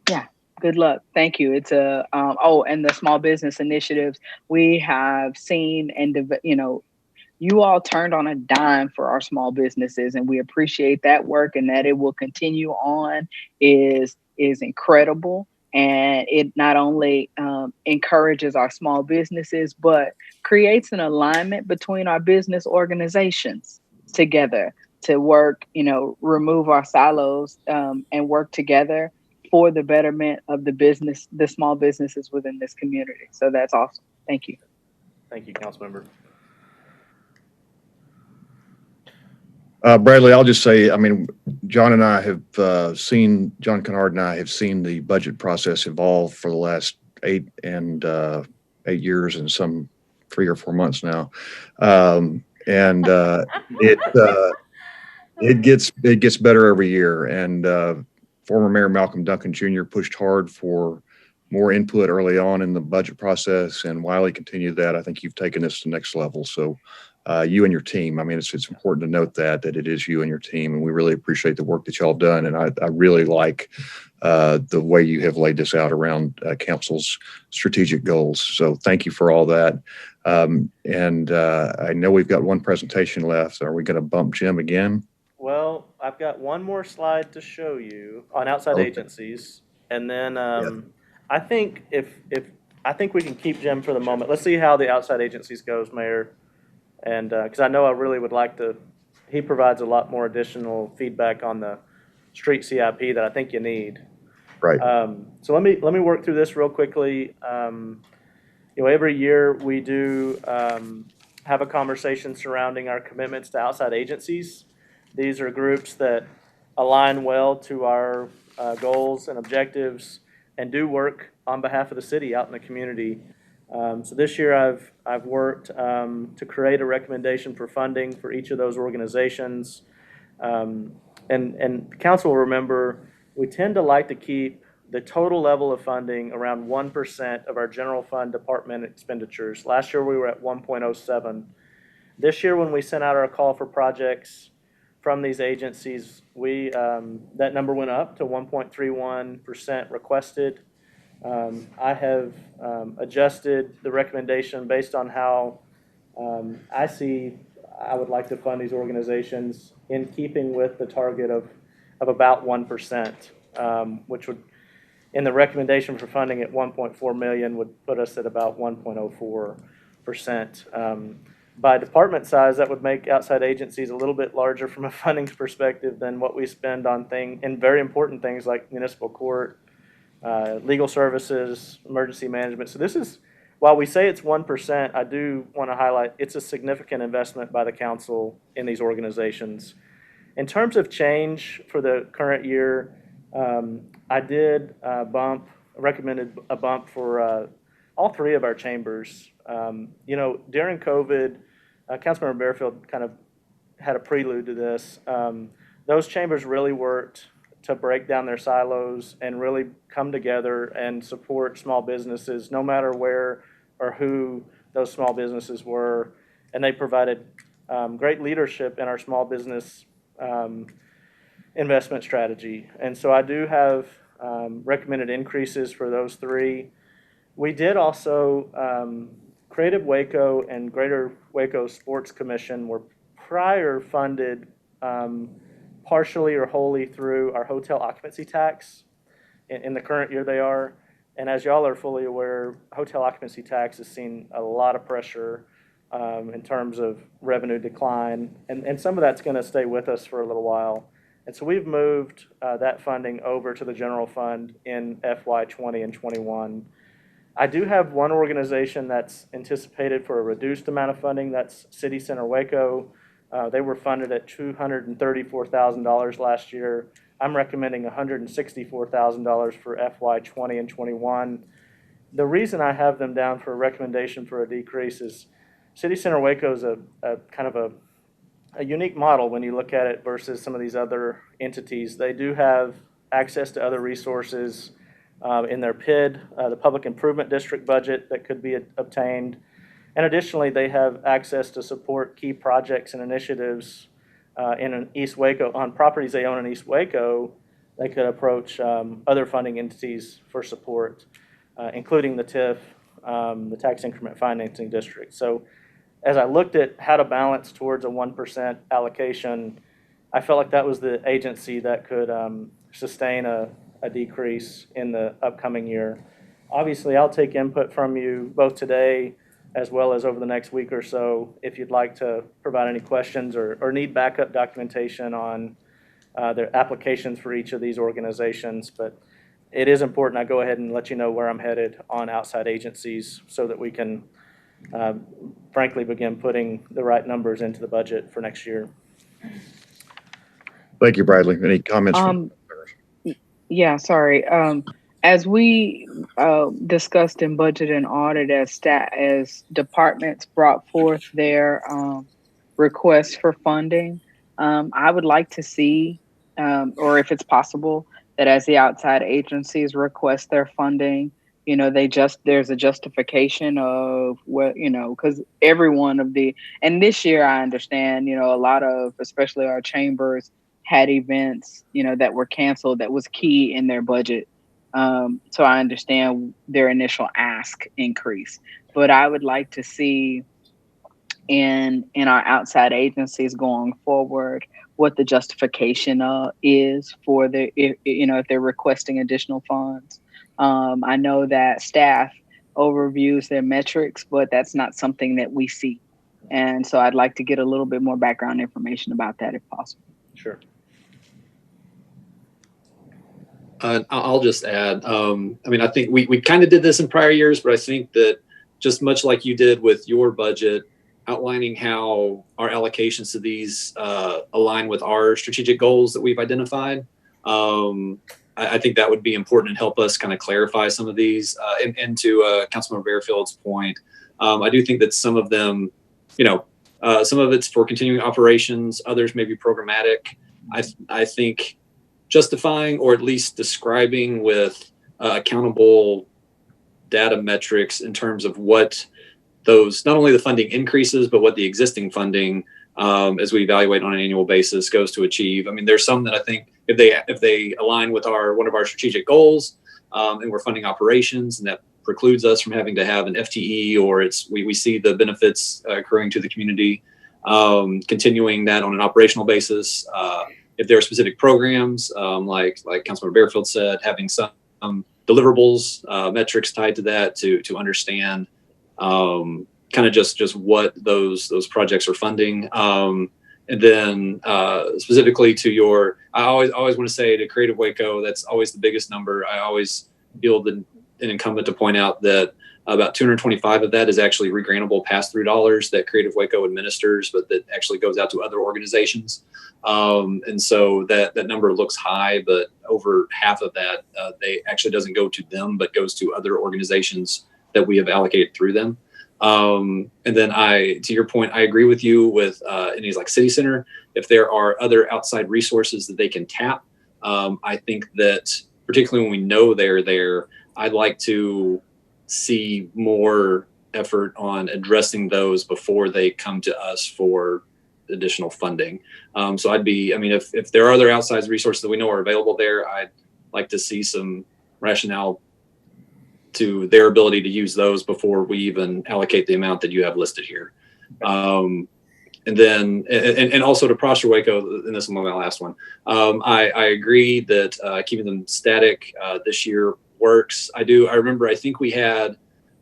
yeah, good luck. Thank you. It's and the small business initiatives we have seen, and you all turned on a dime for our small businesses, and we appreciate that work, and that it will continue on is incredible. And it not only encourages our small businesses, but creates an alignment between our business organizations together to work, remove our silos, and work together for the betterment of the small businesses within this community. So that's awesome. Thank you. Thank you, Councilmember. Bradley, I'll just say, John Kennard and I have seen the budget process evolve for the last 8 years and some 3 or 4 months now. It gets better every year. And former Mayor Malcolm Duncan Jr. pushed hard for more input early on in the budget process, and Wiley continued that. I think you've taken this to the next level. So you and your team, it's important to note that it is you and your team, and we really appreciate the work that y'all have done. And I really like the way you have laid this out around council's strategic goals. So thank you for all that. I know we've got one presentation left. Are we going to bump Jim again? Well, I've got one more slide to show you on outside agencies, and then I think I think we can keep Jim for the moment. Let's see how the outside agencies goes, Mayor. And because I know I really would like to, he provides a lot more additional feedback on the street CIP that I think you need. Right. So let me work through this real quickly. Every year we do have a conversation surrounding our commitments to outside agencies. These are groups that align well to our goals and objectives and do work on behalf of the city out in the community. So this year I've worked to create a recommendation for funding for each of those organizations. And the council will remember, we tend to like to keep the total level of funding around 1% of our general fund department expenditures. Last year we were at 1.07. This year when we sent out our call for projects from these agencies, that number went up to 1.31% requested. I have adjusted the recommendation based on how I would like to fund these organizations in keeping with the target of about 1%, which would, in the recommendation for funding at 1.4 million, would put us at about 1.04%. By department size, that would make outside agencies a little bit larger from a funding perspective than what we spend on very important things like municipal court, legal services, emergency management. So this is, while we say it's 1%, I do want to highlight it's a significant investment by the council in these organizations. In terms of change for the current year, I did recommended a bump for all 3 of our chambers. During COVID, Councilmember Bearfield kind of had a prelude to this. Those chambers really worked to break down their silos and really come together and support small businesses, no matter where or who those small businesses were. And they provided great leadership in our small business investment strategy. And so I do have recommended increases for those 3. We did also, Creative Waco and Greater Waco Sports Commission were prior funded partially or wholly through our hotel occupancy tax. in the current year they are. And as y'all are fully aware, hotel occupancy tax has seen a lot of pressure in terms of revenue decline. And some of that's going to stay with us for a little while. And so we've moved that funding over to the general fund in FY 20 and 21. I do have one organization that's anticipated for a reduced amount of funding. That's City Center Waco. They were funded at $234,000 last year. I'm recommending $164,000 for FY 20 and 21. The reason I have them down for a recommendation for a decrease is City Center Waco is a kind of a unique model when you look at it versus some of these other entities. They do have access to other resources in their PID, the Public Improvement District budget that could be obtained. And additionally, they have access to support key projects and initiatives in East Waco, on properties they own in East Waco. They could approach other funding entities for support, including the TIF, the Tax Increment Financing District. So as I looked at how to balance towards a 1% allocation, I felt like that was the agency that could sustain a decrease in the upcoming year. Obviously, I'll take input from you both today as well as over the next week or so if you'd like to provide any questions or need backup documentation on their applications for each of these organizations. But it is important I go ahead and let you know where I'm headed on outside agencies so that we can frankly begin putting the right numbers into the budget for next year. Thank you, Bradley. Any comments? Yeah, sorry. As we discussed in budget and audit, as departments brought forth their requests for funding, I would like to see, or if it's possible, that as the outside agencies request their funding, there's a justification of what, because every one of and this year I understand, a lot of, especially our chambers, had events, that were canceled that was key in their budget. So I understand their initial ask increase, but I would like to see in our outside agencies going forward what the justification is for if they're requesting additional funds. I know that staff overviews their metrics, but that's not something that we see. And so I'd like to get a little bit more background information about that if possible. Sure. I'll just add, I think we kind of did this in prior years, but I think that just much like you did with your budget, outlining how our allocations to these align with our strategic goals that we've identified, I think that would be important and help us kind of clarify some of these. And to Councilmember Barefield's point, I do think that some of them, some of it's for continuing operations, others may be programmatic. I think justifying or at least describing with accountable data metrics in terms of what those, not only the funding increases, but what the existing funding, as we evaluate on an annual basis, goes to achieve. I mean, there's some that I think if they align with one of our strategic goals, and we're funding operations, and that precludes us from having to have an FTE, or we see the benefits accruing to the community, continuing that on an operational basis. If there are specific programs, like Councilmember Barefield said, having some deliverables, metrics tied to that to understand kind of just what those projects are funding. And then specifically to I always want to say to Creative Waco, that's always the biggest number. I always feel an incumbent to point out that about 225 of that is actually regrantable pass-through dollars that Creative Waco administers, but that actually goes out to other organizations. And so that number looks high, but over half of that, they actually doesn't go to them, but goes to other organizations that we have allocated through them. And then to your point, I agree with you with entities like City Center. If there are other outside resources that they can tap, I think that particularly when we know they're there, I'd like to see more effort on addressing those before they come to us for additional funding. So if there are other outside resources that we know are available there, I'd like to see some rationale to their ability to use those before we even allocate the amount that you have listed here. And then, and also to Prosper Waco, and this is my last one. I agree that keeping them static this year works. I remember, I think we had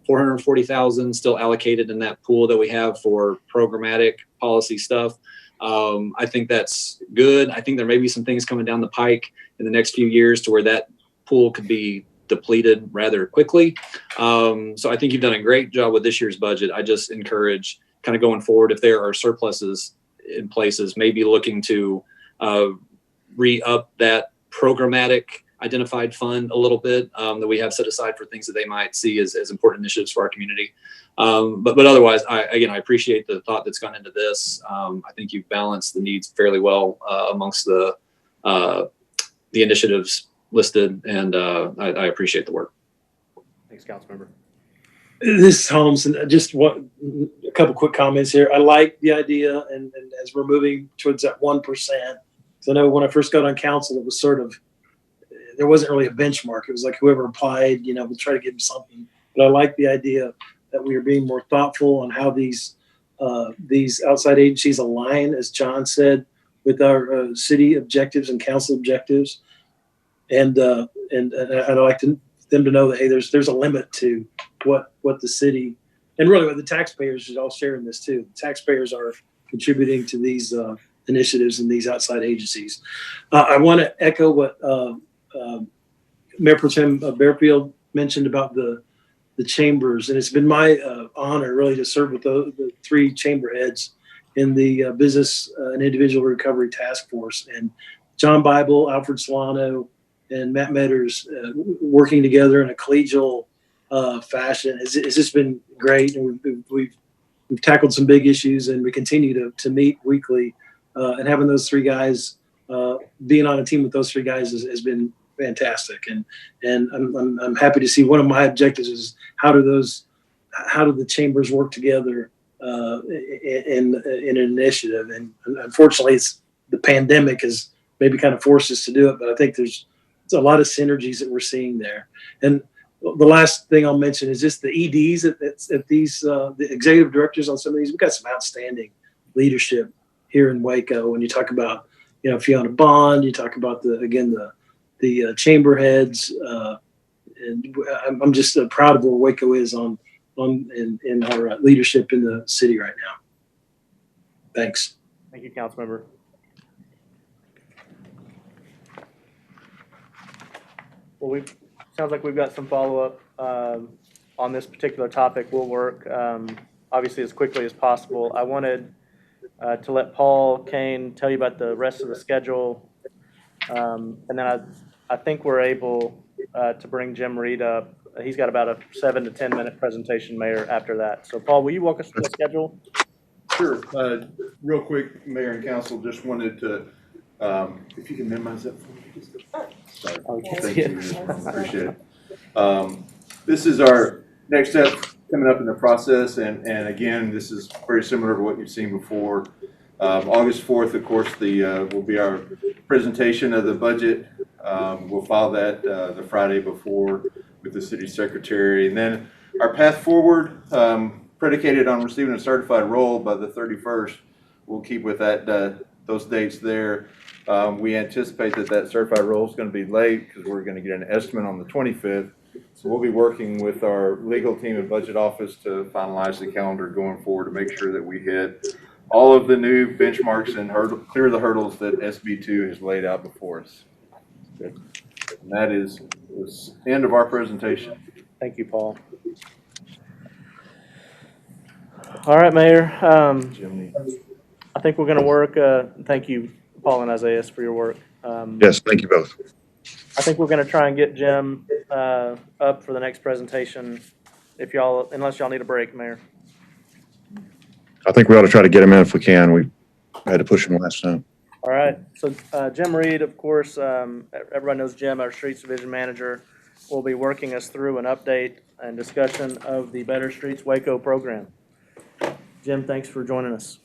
440,000 still allocated in that pool that we have for programmatic policy stuff. I think that's good. I think there may be some things coming down the pike in the next few years to where that pool could be depleted rather quickly. So I think you've done a great job with this year's budget. I just encourage kind of going forward, if there are surpluses in places, maybe looking to re-up that programmatic identified fund a little bit that we have set aside for things that they might see as important initiatives for our community. But otherwise, I appreciate the thought that's gone into this. I think you've balanced the needs fairly well amongst the initiatives listed, and I appreciate the work. Thanks, Councilmember. This is Holmes, and just a couple quick comments here. I like the idea, and as we're moving towards that 1%, because I know when I first got on council, it was sort of, there wasn't really a benchmark. It was like whoever applied, we'll try to give them something. But I like the idea that we are being more thoughtful on how these outside agencies align, as John said, with our city objectives and council objectives. And I'd like them to know that, hey, there's a limit to what the city, and really what the taxpayers should all share in this too. The taxpayers are contributing to these initiatives and these outside agencies. I want to echo what Mayor Pro Tem Bearfield mentioned about the chambers, and it's been my honor really to serve with the three chamber heads in the Business and Individual Recovery Task Force, and John Bible, Alfred Solano, and Matt Metters working together in a collegial fashion. It's just been great, and we've tackled some big issues, and we continue to meet weekly. And having those three guys, being on a team with those three guys has been fantastic. And I'm happy to see one of my objectives is how do the chambers work together in an initiative. And unfortunately, the pandemic has maybe kind of forced us to do it, but I think there's a lot of synergies that we're seeing there. And the last thing I'll mention is just the EDs at these, the executive directors on some of these. We've got some outstanding leadership here in Waco. When you talk about, Fiona Bond, you talk about the chamber heads, and I'm just proud of where Waco is in our leadership in the city right now. Thanks. Thank you, Councilmember. Well, sounds like we've got some follow-up on this particular topic. We'll work obviously as quickly as possible. I wanted to let Paul Kane tell you about the rest of the schedule, and then I think we're able to bring Jim Reed up. He's got about a 7 to 10 minute presentation, Mayor, after that. So Paul, will you walk us through the schedule? Sure. Real quick, Mayor and Council, just wanted to, if you can minimize that for me. Sorry. Thank you. Appreciate it. This is our next step coming up in the process, and again, this is very similar to what you've seen before. August 4th, of course, will be our presentation of the budget. We'll file that the Friday before with the city secretary, and then our path forward, predicated on receiving a certified roll by the 31st. We'll keep with that those dates there. We anticipate that certified roll is going to be late because we're going to get an estimate on the 25th. So we'll be working with our legal team and budget office to finalize the calendar going forward to make sure that we hit all of the new benchmarks and clear the hurdles that SB2 has laid out before us. Good. And that is the end of our presentation. Thank you, Paul. All right, Mayor. I think we're going to work. Thank you, Paul and Isaiah, for your work. Yes, thank you both. I think we're going to try and get Jim up for the next presentation, unless y'all need a break, Mayor. I think we ought to try to get him in if we can. We had to push him last time. All right. So Jim Reed, of course, everybody knows Jim, our Streets Division Manager, will be working us through an update and discussion of the Better Streets Waco program. Jim, thanks for joining us.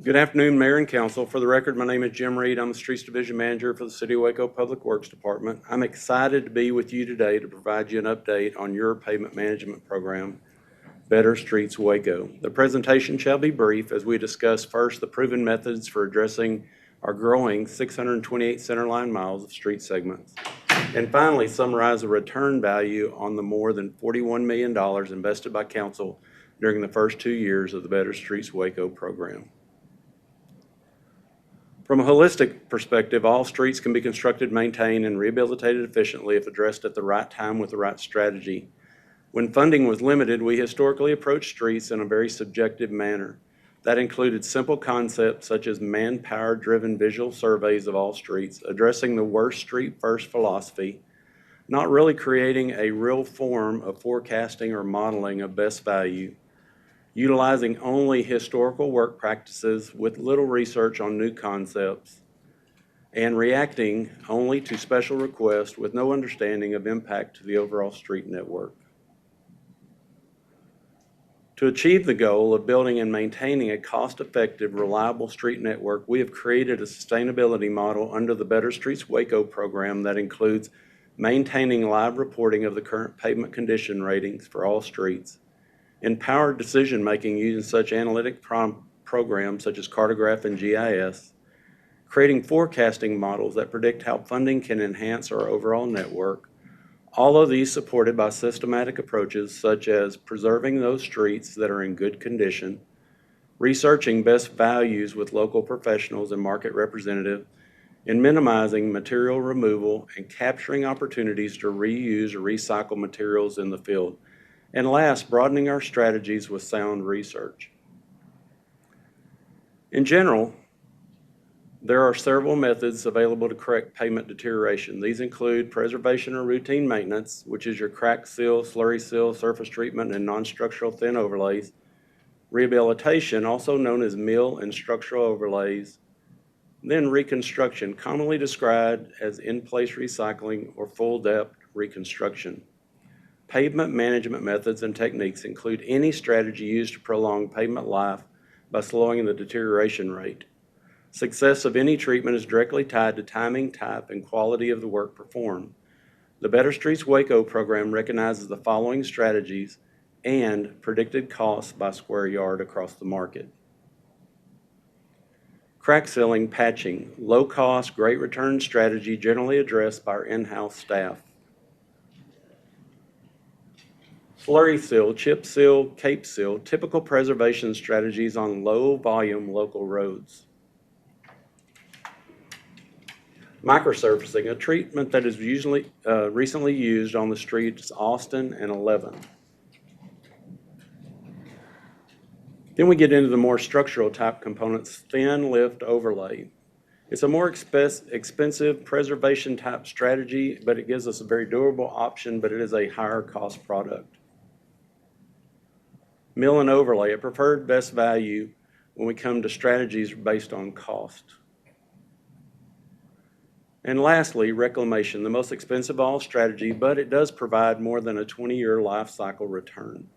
Good afternoon, Mayor and Council. For the record, my name is Jim Reed. I'm the Streets Division Manager for the City of Waco Public Works Department. I'm excited to be with you today to provide you an update on your pavement management program, Better Streets Waco. The presentation shall be brief as we discuss first the proven methods for addressing our growing 628 centerline miles of street segments, and finally summarize the return value on the more than $41 million invested by Council during the first 2 years of the Better Streets Waco program. From a holistic perspective, all streets can be constructed, maintained, and rehabilitated efficiently if addressed at the right time with the right strategy. When funding was limited, we historically approached streets in a very subjective manner. That included simple concepts such as manpower-driven visual surveys of all streets, addressing the worst street first philosophy, not really creating a real form of forecasting or modeling of best value, utilizing only historical work practices with little research on new concepts, and reacting only to special requests with no understanding of impact to the overall street network. To achieve the goal of building and maintaining a cost-effective, reliable street network, we have created a sustainability model under the Better Streets Waco program that includes maintaining live reporting of the current pavement condition ratings for all streets, empowered decision-making using such analytic programs such as Cartograph and GIS, creating forecasting models that predict how funding can enhance our overall network, all of these supported by systematic approaches such as preserving those streets that are in good condition, researching best values with local professionals and market representatives, and minimizing material removal and capturing opportunities to reuse or recycle materials in the field. And last, broadening our strategies with sound research. In general, there are several methods available to correct pavement deterioration. These include preservation or routine maintenance, which is your crack seal, slurry seal, surface treatment, and non-structural thin overlays. Rehabilitation, also known as mill and structural overlays. Then reconstruction, commonly described as in-place recycling or full-depth reconstruction. Pavement management methods and techniques include any strategy used to prolong pavement life by slowing the deterioration rate. Success of any treatment is directly tied to timing, type, and quality of the work performed. The Better Streets Waco program recognizes the following strategies and predicted costs by square yard across the market. Crack sealing, patching, low cost, great return strategy generally addressed by our in-house staff. Slurry seal, chip seal, cape seal, typical preservation strategies on low volume local roads. Microsurfacing, a treatment that is usually recently used on the streets Austin and 11. Then we get into the more structural type components, thin lift overlay. It's a more expensive preservation type strategy, but it gives us a very durable option, but it is a higher cost product. Mill and overlay, a preferred best value when we come to strategies based on cost. And lastly, reclamation, the most expensive of all strategy, but it does provide more than a 20-year life cycle return.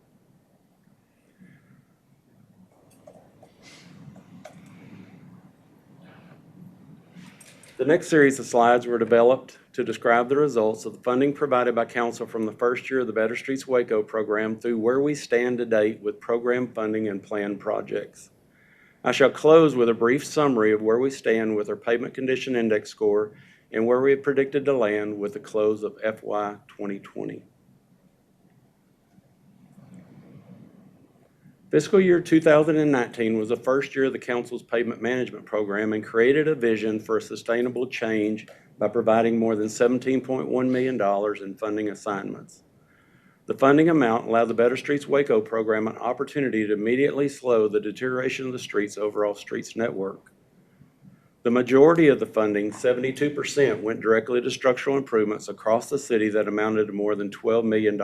The next series of slides were developed to describe the results of the funding provided by Council from the first year of the Better Streets Waco program through where we stand to date with program funding and planned projects. I shall close with a brief summary of where we stand with our pavement condition index score and where we have predicted to land with the close of FY 2020. Fiscal year 2019 was the first year of the Council's pavement management program and created a vision for a sustainable change by providing more than $17.1 million in funding assignments. The funding amount allowed the Better Streets Waco program an opportunity to immediately slow the deterioration of the street's overall streets network. The majority of the funding, 72%, went directly to structural improvements across the city that amounted to more than $12 million.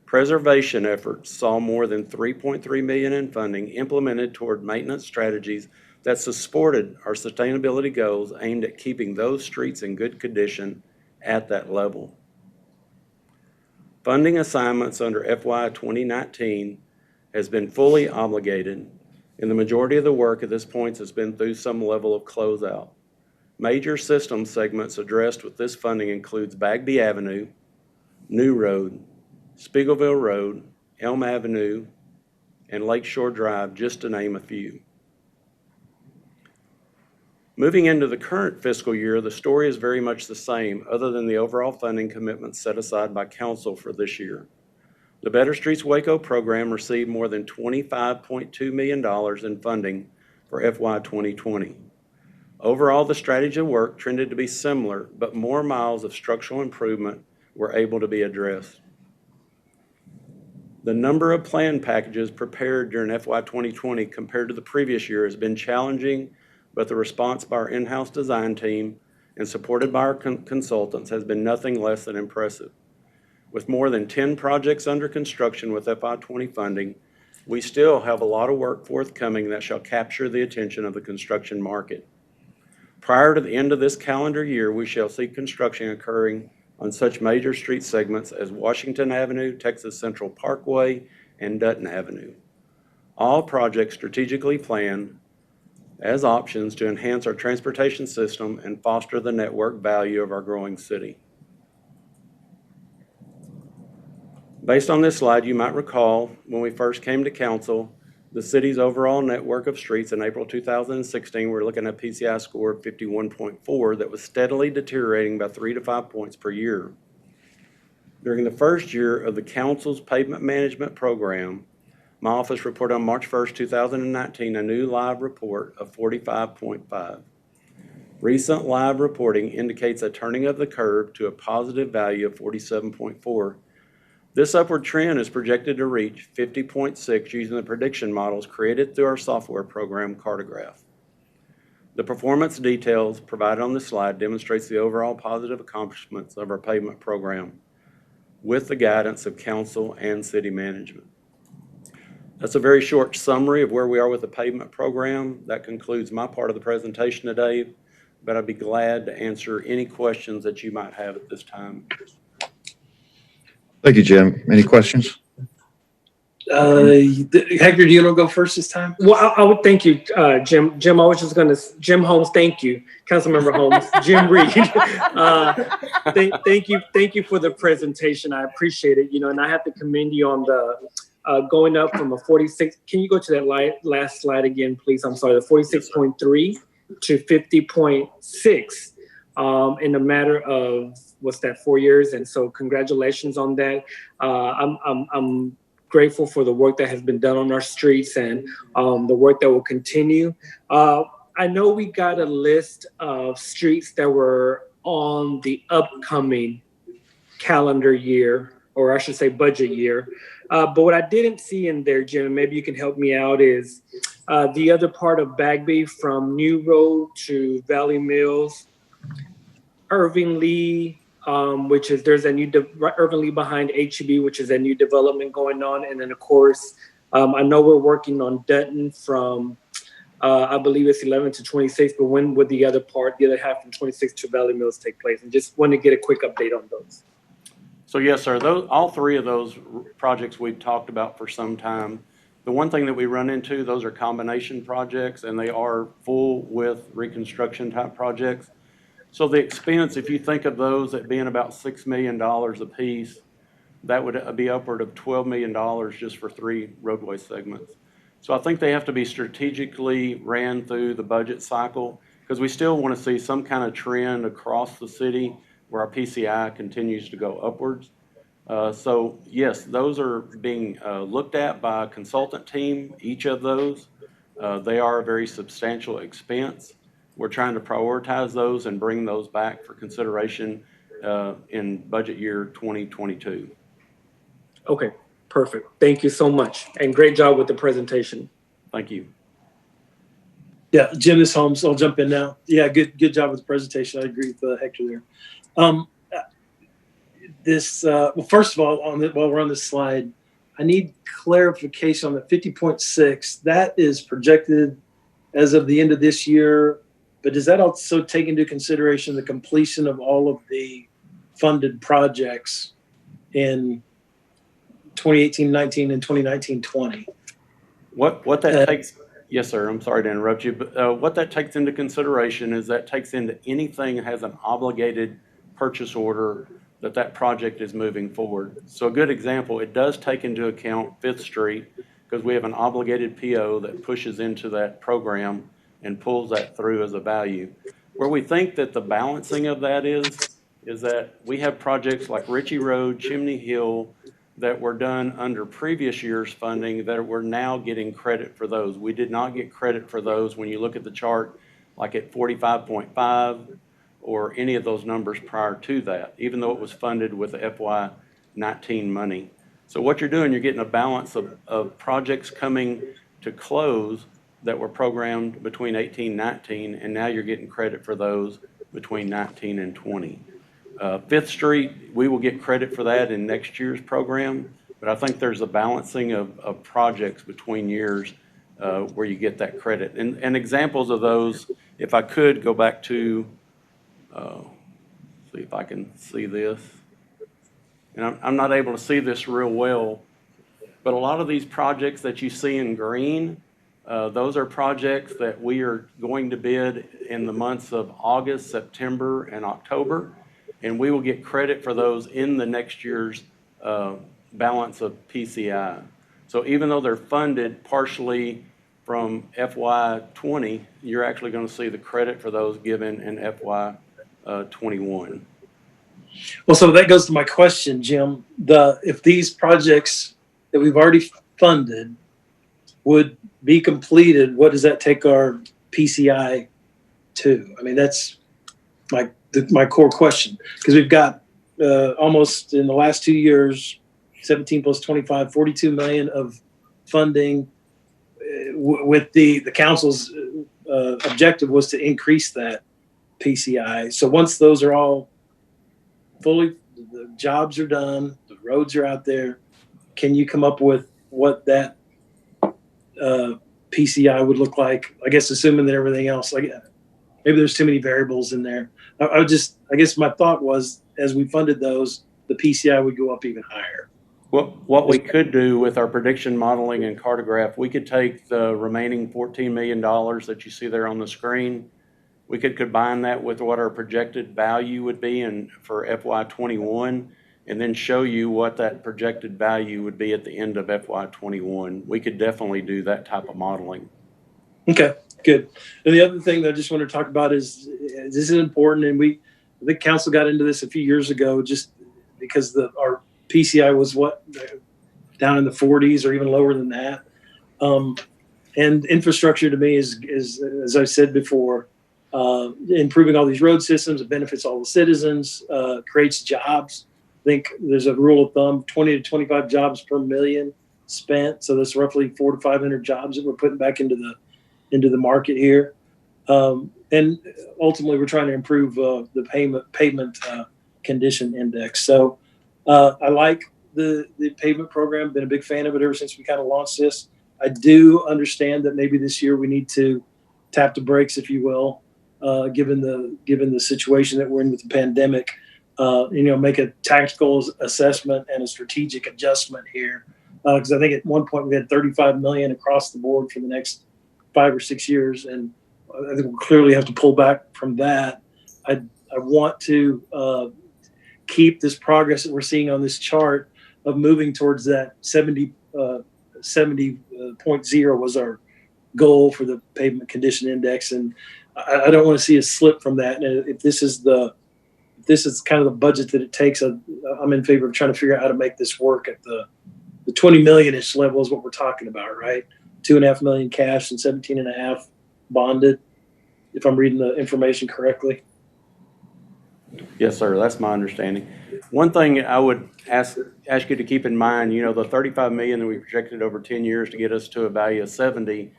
Preservation efforts saw more than $3.3 million in funding implemented toward maintenance strategies that supported our sustainability goals aimed at keeping those streets in good condition at that level. Funding assignments under FY 2019 has been fully obligated, and the majority of the work at this point has been through some level of closeout. Major system segments addressed with this funding includes Bagby Avenue, New Road, Spiegelville Road, Elm Avenue, and Lakeshore Drive, just to name a few. Moving into the current fiscal year, the story is very much the same, other than the overall funding commitment set aside by council for this year. The Better Streets Waco program received more than $25.2 million in funding for FY 2020. Overall, the strategy of work trended to be similar, but more miles of structural improvement were able to be addressed. The number of plan packages prepared during FY 2020 compared to the previous year has been challenging, but the response by our in-house design team and supported by our consultants has been nothing less than impressive. With more than 10 projects under construction with FY 20 funding, we still have a lot of work forthcoming that shall capture the attention of the construction market. Prior to the end of this calendar year, we shall see construction occurring on such major street segments as Washington Avenue, Texas Central Parkway, and Dutton Avenue. All projects strategically planned as options to enhance our transportation system and foster the network value of our growing city. Based on this slide, you might recall when we first came to council, the city's overall network of streets in April 2016, we're looking at a PCI score of 51.4 that was steadily deteriorating by 3 to 5 points per year. During the first year of the council's pavement management program, my office reported on March 1st, 2019, a new live report of 45.5. Recent live reporting indicates a turning of the curve to a positive value of 47.4. This upward trend is projected to reach 50.6 using the prediction models created through our software program, Cartograph. The performance details provided on this slide demonstrates the overall positive accomplishments of our pavement program with the guidance of council and city management. That's a very short summary of where we are with the pavement program. That concludes my part of the presentation today, but I'd be glad to answer any questions that you might have at this time. Thank you, Jim. Any questions? Hector, do you want to go first this time? Well, I would thank you, Jim. Jim, I was just going to, Jim Holmes, thank you. Councilmember Holmes, Jim Reed. Thank you for the presentation. I appreciate it. You know, and I have to commend you on the going up from a 46. Can you go to that last slide again, please? I'm sorry, the 46.3 to 50.6 in a matter of, what's that, 4 years? And so congratulations on that. I'm grateful for the work that has been done on our streets and the work that will continue. I know we got a list of streets that were on the upcoming calendar year, or I should say budget year. But what I didn't see in there, Jim, and maybe you can help me out, is the other part of Bagby from New Road to Valley Mills, Irving Lee, which is, there's a new, Irving Lee behind HEB, which is a new development going on. And then of course, I know we're working on Dutton from, I believe it's 11 to 26, but when would the other part, the other half from 26 to Valley Mills take place? And just want to get a quick update on those. So yes, sir, all three of those projects we've talked about for some time. The one thing that we run into, those are combination projects, and they are full with reconstruction type projects. So the expense, if you think of those at being about $6 million a piece, that would be upward of $12 million just for 3 roadway segments. So I think they have to be strategically ran through the budget cycle, because we still want to see some kind of trend across the city where our PCI continues to go upwards. So yes, those are being looked at by a consultant team, each of those. They are a very substantial expense. We're trying to prioritize those and bring those back for consideration in budget year 2022. Okay, perfect. Thank you so much. And great job with the presentation. Thank you. Yeah, Jim, this Holmes. I'll jump in now. Yeah, good job with the presentation. I agree with Hector there. Well, first of all, while we're on this slide, I need clarification on the 50.6. That is projected as of the end of this year, but does that also take into consideration the completion of all of the funded projects in 2018-19 and 2019-20? What that takes Yes, sir. I'm sorry to interrupt you, but what that takes into consideration is that takes into anything that has an obligated purchase order that project is moving forward. So a good example, it does take into account Fifth Street because we have an obligated PO that pushes into that program and pulls that through as a value. Where we think that the balancing of that is that we have projects like Ritchie Road, Chimney Hill, that were done under previous year's funding that we're now getting credit for those. We did not get credit for those when you look at the chart, like at 45.5 or any of those numbers prior to that, even though it was funded with the FY19 money. So what you're doing, you're getting a balance of projects coming to close that were programmed between 18 and 19, and now you're getting credit for those between 19 and 20. Fifth Street, we will get credit for that in next year's program, but I think there's a balancing of projects between years where you get that credit. And examples of those, if I could go back to, see if I can see this. And I'm not able to see this real well, but a lot of these projects that you see in green, those are projects that we are going to bid in the months of August, September, and October. And we will get credit for those in the next year's balance of PCI. So even though they're funded partially from FY20, you're actually going to see the credit for those given in FY21. Well, so that goes to my question, Jim. If these projects that we've already funded would be completed, what does that take our PCI to? I mean, that's my core question, because we've got almost in the last 2 years, 17 plus 25, 42 million of funding. With the council's objective was to increase that PCI. So once those are all fully, the jobs are done, the roads are out there, can you come up with what that PCI would look like? I guess assuming that everything else, like maybe there's too many variables in there. I guess my thought was, as we funded those, the PCI would go up even higher. What we could do with our prediction modeling and cartograph, we could take the remaining $14 million that you see there on the screen. We could combine that with what our projected value would be for FY21, and then show you what that projected value would be at the end of FY21. We could definitely do that type of modeling. Okay, good. And the other thing that I just want to talk about is this is important, and the council got into this a few years ago, just because our PCI was down in the 40s or even lower than that. And infrastructure to me is as I said before, improving all these road systems. It benefits all the citizens, creates jobs. I think there's a rule of thumb: 20 to 25 jobs per million spent. So that's roughly 400 to 500 jobs that we're putting back into the market here. And ultimately, we're trying to improve the pavement condition index. So I like the pavement program. Been a big fan of it ever since we kind of launched this. I do understand that maybe this year we need to tap the brakes, if you will, given the situation that we're in with the pandemic. Make a tactical assessment and a strategic adjustment here. Because I think at one point we had 35 million across the board for the next 5 or 6 years, and I think we'll clearly have to pull back from that. I want to keep this progress that we're seeing on this chart of moving towards that 70.0 was our goal for the pavement condition index, and I don't want to see a slip from that. And if this is kind of the budget that it takes, I'm in favor of trying to figure out how to make this work at the 20 million-ish level is what we're talking about, right? 2.5 million cash and 17.5 bonded, if I'm reading the information correctly. Yes, sir. That's my understanding. One thing I would ask you to keep in mind, the 35 million that we projected over 10 years to get us to a value of 70,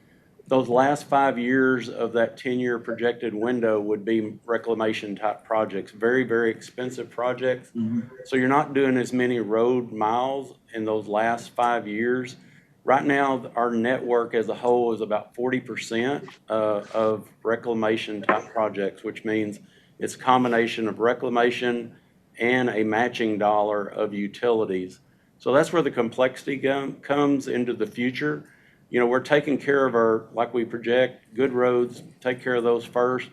those last 5 years of that 10-year projected window would be reclamation type projects, very, very expensive projects. Mm-hmm. So you're not doing as many road miles in those last 5 years. Right now, our network as a whole is about 40% of reclamation type projects, which means it's a combination of reclamation and a matching dollar of utilities. So that's where the complexity comes into the future. we're taking care of our, like we project, good roads, take care of those first.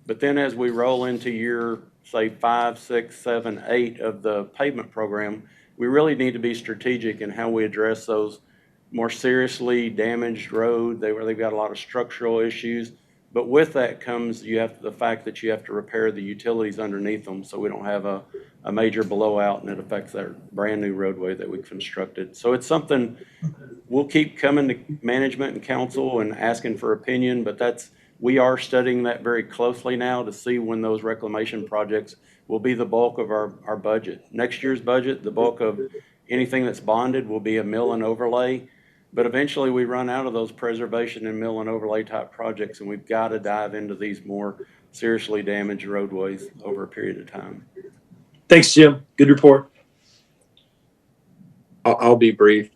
But then as we roll into year, say, 5, 6, 7, 8 of the pavement program, we really need to be strategic in how we address those more seriously damaged roads. They've got a lot of structural issues. But with that comes the fact that you have to repair the utilities underneath them so we don't have a major blowout and it affects our brand new roadway that we constructed. So it's something we'll keep coming to management and council and asking for opinion, but we are studying that very closely now to see when those reclamation projects will be the bulk of our budget. Next year's budget, the bulk of anything that's bonded will be a mill and overlay. But eventually we run out of those preservation and mill and overlay type projects, and we've got to dive into these more seriously damaged roadways over a period of time. Thanks, Jim. Good report. I'll be brief.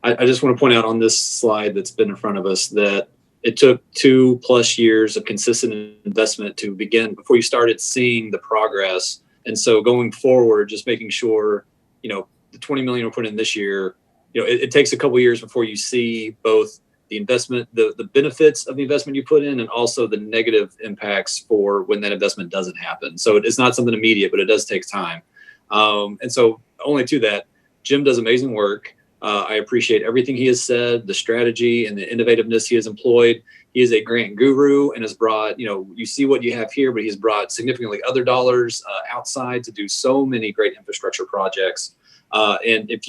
I just want to point out on this slide that's been in front of us that it took 2+ years of consistent investment to begin before you started seeing the progress. And so going forward, just making sure, the $20 million we're putting in this year, it takes a couple of years before you see both the investment, the benefits of the investment you put in, and also the negative impacts for when that investment doesn't happen. So it's not something immediate, but it does take time. And so only to that, Jim does amazing work. I appreciate everything he has said, the strategy and the innovativeness he has employed. He is a grant guru and has brought, you see what you have here, but he's brought significantly other dollars outside to do so many great infrastructure projects. And if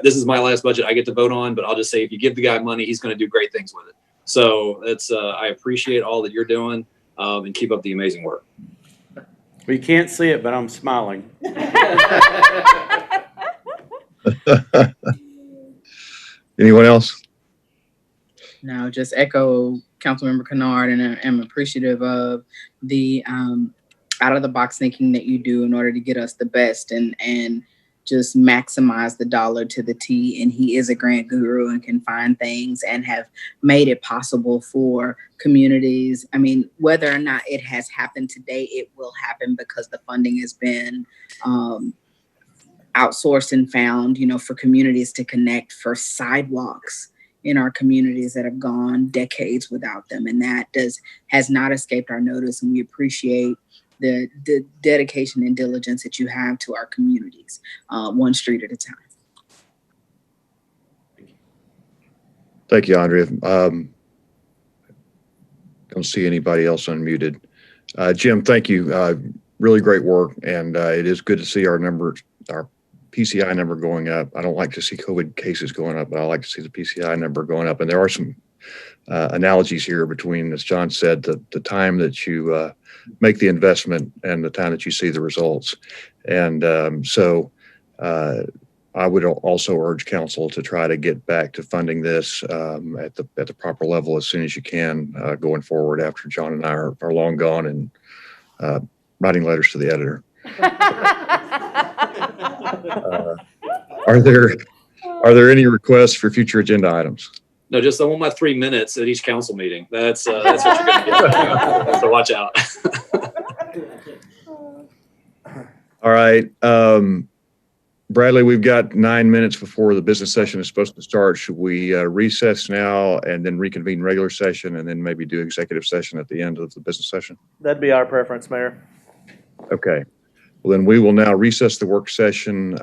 this is my last budget I get to vote on, but I'll just say, if you give the guy money, he's going to do great things with it. So I appreciate all that you're doing, and keep up the amazing work. We can't see it, but I'm smiling. Anyone else? No, just echo Councilmember Kennard, and I'm appreciative of the out of the box thinking that you do in order to get us the best and just maximize the dollar to the T. And he is a grant guru and can find things and have made it possible for communities. I mean, whether or not it has happened today, it will happen because the funding has been outsourced and found, for communities to connect, for sidewalks in our communities that have gone decades without them. And that has not escaped our notice. And we appreciate the dedication and diligence that you have to our communities, one street at a time. Thank you, Andrea. Don't see anybody else unmuted. Jim, thank you. Really great work. And it is good to see our PCI number going up. I don't like to see COVID cases going up, but I like to see the PCI number going up. And there are some analogies here between, as John said, the time that you make the investment and the time that you see the results. And so I would also urge council to try to get back to funding this at the proper level as soon as you can going forward, after John and I are long gone and writing letters to the editor. Are there any requests for future agenda items? No, just I want my 3 minutes at each council meeting. That's what you're going to get. So watch out. All right. Bradley, we've got 9 minutes before the business session is supposed to start. Should we recess now and then reconvene regular session and then maybe do executive session at the end of the business session? That'd be our preference, Mayor. Okay. Well, then we will now recess the work session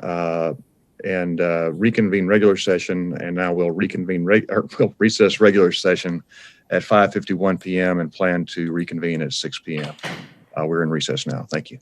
and reconvene regular session. And now we'll we'll recess regular session at 5:51 p.m. and plan to reconvene at 6 p.m. We're in recess now. Thank you.